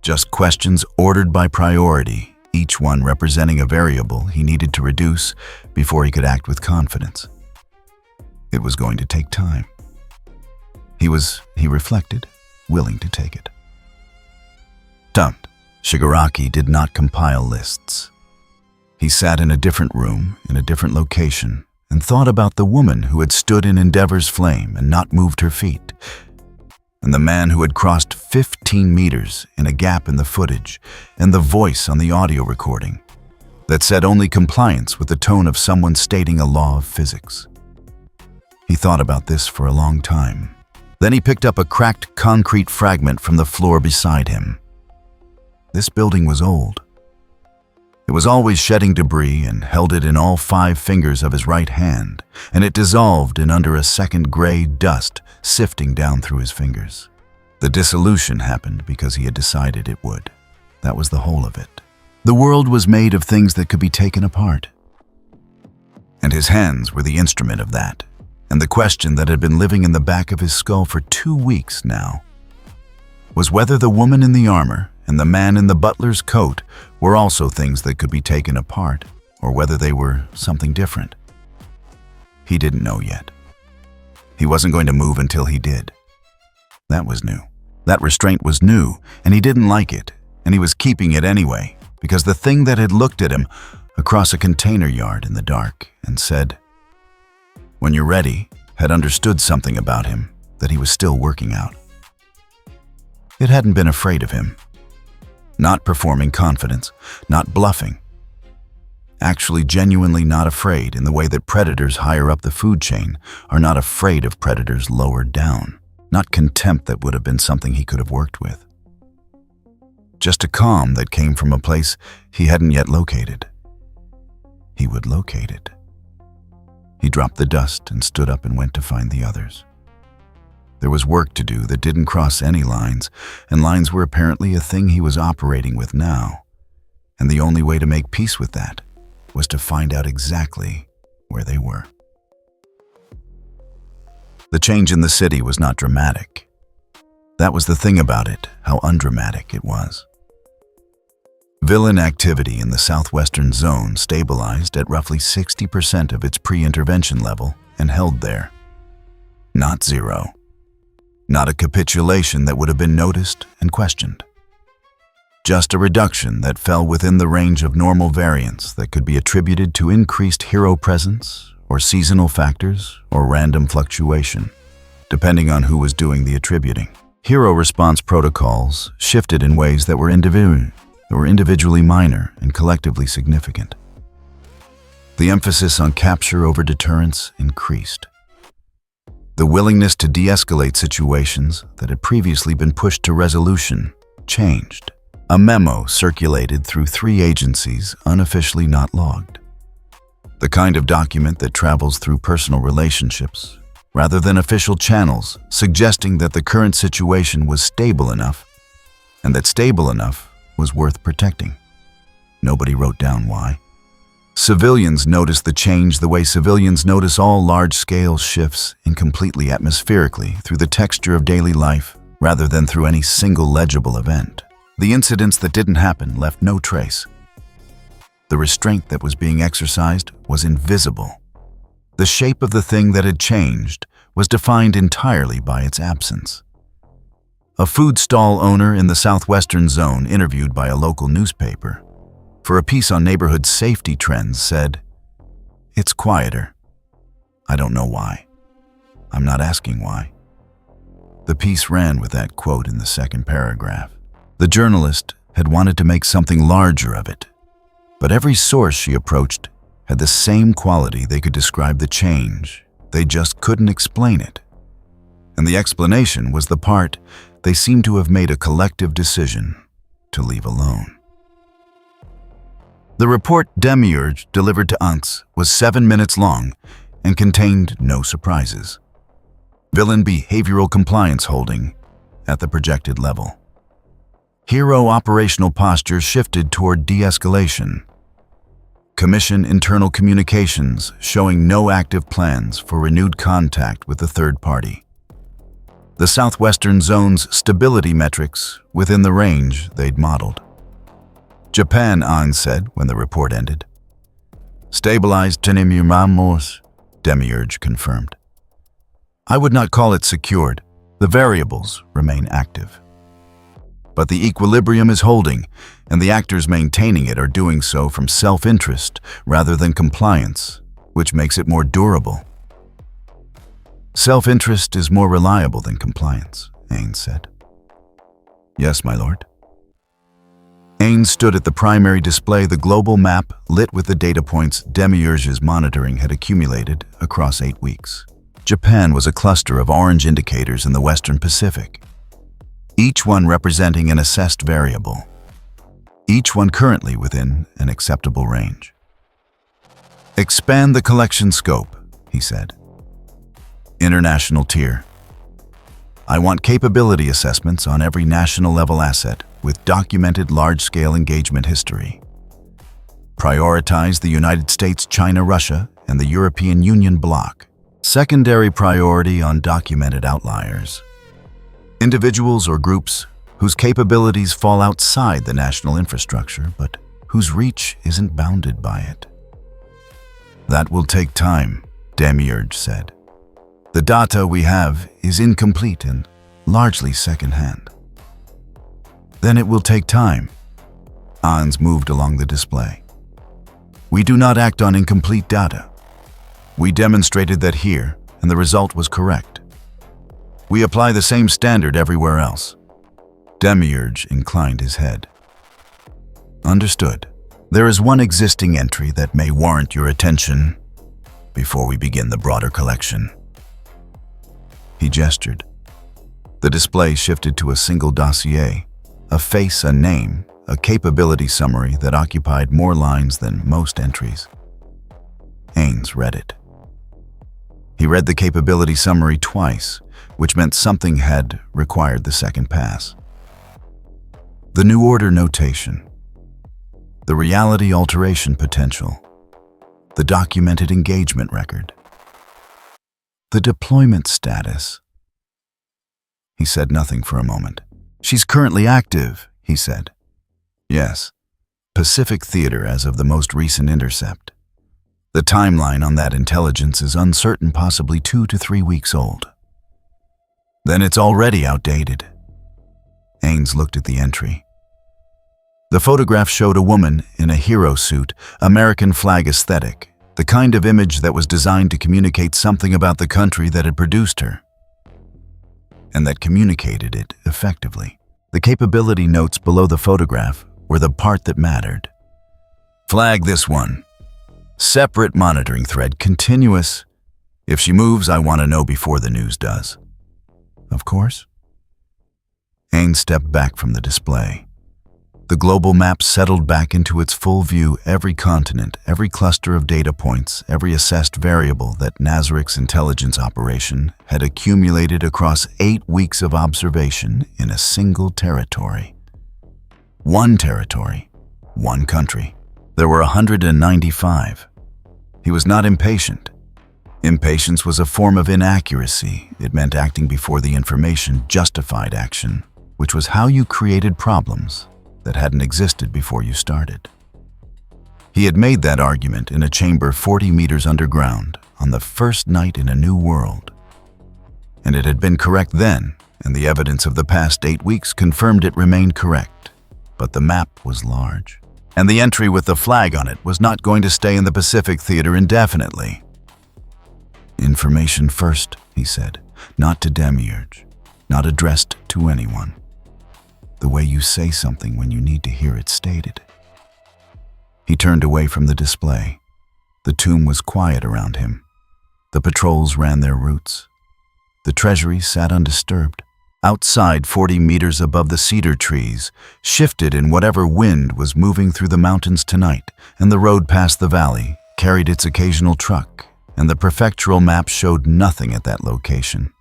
Just questions ordered by priority, each one representing a variable he needed to reduce before he could act with confidence. It was going to take time. He reflected, willing to take it. Stumped, Shigaraki did not compile lists. He sat in a different room, in a different location, and thought about the woman who had stood in Endeavor's flame and not moved her feet, and the man who had crossed 15 meters in a gap in the footage, and the voice on the audio recording that said only compliance with the tone of someone stating a law of physics. He thought about this for a long time. Then he picked up a cracked concrete fragment from the floor beside him. This building was old. It was always shedding debris and held it in all 5 fingers of his right hand, and it dissolved in under a second gray dust sifting down through his fingers. The dissolution happened because he had decided it would. That was the whole of it. The world was made of things that could be taken apart. And his hands were the instrument of that, and the question that had been living in the back of his skull for 2 weeks now was whether the woman in the armor and the man in the butler's coat were also things that could be taken apart, or whether they were something different. He didn't know yet. He wasn't going to move until he did. That was new. That restraint was new, and he didn't like it, and he was keeping it anyway, because the thing that had looked at him across a container yard in the dark and said, "When you're ready," had understood something about him that he was still working out. It hadn't been afraid of him. Not performing confidence, not bluffing. Actually genuinely not afraid in the way that predators higher up the food chain are not afraid of predators lower down. Not contempt that would have been something he could have worked with. Just a calm that came from a place he hadn't yet located. He would locate it. He dropped the dust and stood up and went to find the others. There was work to do that didn't cross any lines, and lines were apparently a thing he was operating with now. And the only way to make peace with that was to find out exactly where they were. The change in the city was not dramatic. That was the thing about it, how undramatic it was. Villain activity in the southwestern zone stabilized at roughly 60% of its pre-intervention level and held there. Not zero. Not a capitulation that would have been noticed and questioned. Just a reduction that fell within the range of normal variance that could be attributed to increased hero presence or seasonal factors or random fluctuation, depending on who was doing the attributing. Hero response protocols shifted in ways that were individually minor and collectively significant. The emphasis on capture over deterrence increased. The willingness to de-escalate situations that had previously been pushed to resolution changed. A memo circulated through 3 agencies unofficially not logged. The kind of document that travels through personal relationships, rather than official channels, suggesting that the current situation was stable enough, and that stable enough was worth protecting. Nobody wrote down why. Civilians noticed the change the way civilians notice all large-scale shifts incompletely atmospherically through the texture of daily life, rather than through any single legible event. The incidents that didn't happen left no trace. The restraint that was being exercised was invisible. The shape of the thing that had changed was defined entirely by its absence. A food stall owner in the southwestern zone, interviewed by a local newspaper for a piece on neighborhood safety trends, said, "It's quieter. I don't know why. I'm not asking why." The piece ran with that quote in the second paragraph. The journalist had wanted to make something larger of it, but every source she approached had the same quality. They could describe the change. They just couldn't explain it. And the explanation was the part they seemed to have made a collective decision to leave alone. The report Demiurge delivered to Ainz was 7 minutes long and contained no surprises. Villain behavioral compliance holding at the projected level. Hero operational posture shifted toward de-escalation. Commission internal communications showing no active plans for renewed contact with the third party. The southwestern zone's stability metrics within the range they'd modeled. Japan, Ainz said when the report ended. Stabilized tenemos, Demiurge confirmed. I would not call it secured. The variables remain active. But the equilibrium is holding, and the actors maintaining it are doing so from self-interest rather than compliance, which makes it more durable. Self-interest is more reliable than compliance, Ainz said. Yes, my lord. Ainz stood at the primary display, the global map lit with the data points Demiurge's monitoring had accumulated across 8 weeks. Japan was a cluster of orange indicators in the Western Pacific, each one representing an assessed variable, each one currently within an acceptable range. Expand the collection scope, he said. International tier. I want capability assessments on every national level asset with documented large-scale engagement history. Prioritize the United States, China, Russia, and the European Union bloc. Secondary priority on documented outliers. Individuals or groups whose capabilities fall outside the national infrastructure, but whose reach isn't bounded by it. That will take time, Demiurge said. The data we have is incomplete and largely secondhand. Then it will take time. Ainz moved along the display. We do not act on incomplete data. We demonstrated that here, and the result was correct. We apply the same standard everywhere else. Demiurge inclined his head. Understood. There is one existing entry that may warrant your attention before we begin the broader collection. He gestured. The display shifted to a single dossier, a face, a name, a capability summary that occupied more lines than most entries. Ainz read it. He read the capability summary twice, which meant something had required the second pass. The New Order notation. The reality alteration potential. The documented engagement record. The deployment status. He said nothing for a moment. She's currently active, he said. Yes. Pacific Theater as of the most recent intercept. The timeline on that intelligence is uncertain, possibly 2 to 3 weeks old. Then it's already outdated. Ainz looked at the entry. The photograph showed a woman in a hero suit, American flag aesthetic, the kind of image that was designed to communicate something about the country that had produced her, and that communicated it effectively. The capability notes below the photograph were the part that mattered. Flag this one. Separate monitoring thread, continuous. If she moves, I want to know before the news does. Of course. Ainz stepped back from the display. The global map settled back into its full view, every continent, every cluster of data points, every assessed variable that Nazarik's intelligence operation had accumulated across 8 weeks of observation in a single territory. One territory, one country. There were 195. He was not impatient. Impatience was a form of inaccuracy. It meant acting before the information justified action, which was how you created problems that hadn't existed before you started. He had made that argument in a chamber 40 meters underground on the first night in a new world. And it had been correct then, and the evidence of the past 8 weeks confirmed it remained correct. But the map was large, and the entry with the flag on it was not going to stay in the Pacific Theater indefinitely. Information first, he said, not to Demiurge, not addressed to anyone. The way you say something when you need to hear it stated. He turned away from the display. The tomb was quiet around him. The patrols ran their routes. The treasury sat undisturbed. Outside, 40 meters above the cedar trees, shifted in whatever wind was moving through the mountains tonight, and the road past the valley carried its occasional truck, and the prefectural map showed nothing at that location,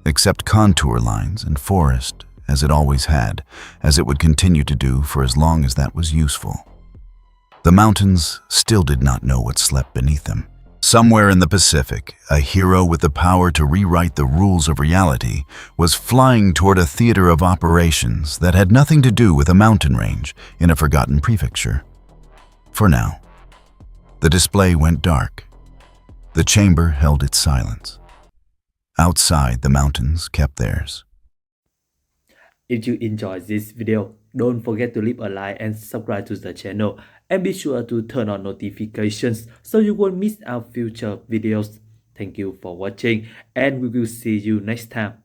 except contour lines and forest, as it always had, as it would continue to do for as long as that was useful. The mountains still did not know what slept beneath them. Somewhere in the Pacific, a hero with the power to rewrite the rules of reality was flying toward a theater of operations that had nothing to do with a mountain range in a forgotten prefecture. For now. The display went dark. The chamber held its silence. Outside, the mountains kept theirs. If you enjoyed this video, don't forget to leave a like and subscribe to the channel, and be sure to turn on notifications so you won't miss our future videos. Thank you for watching, and we will see you next time.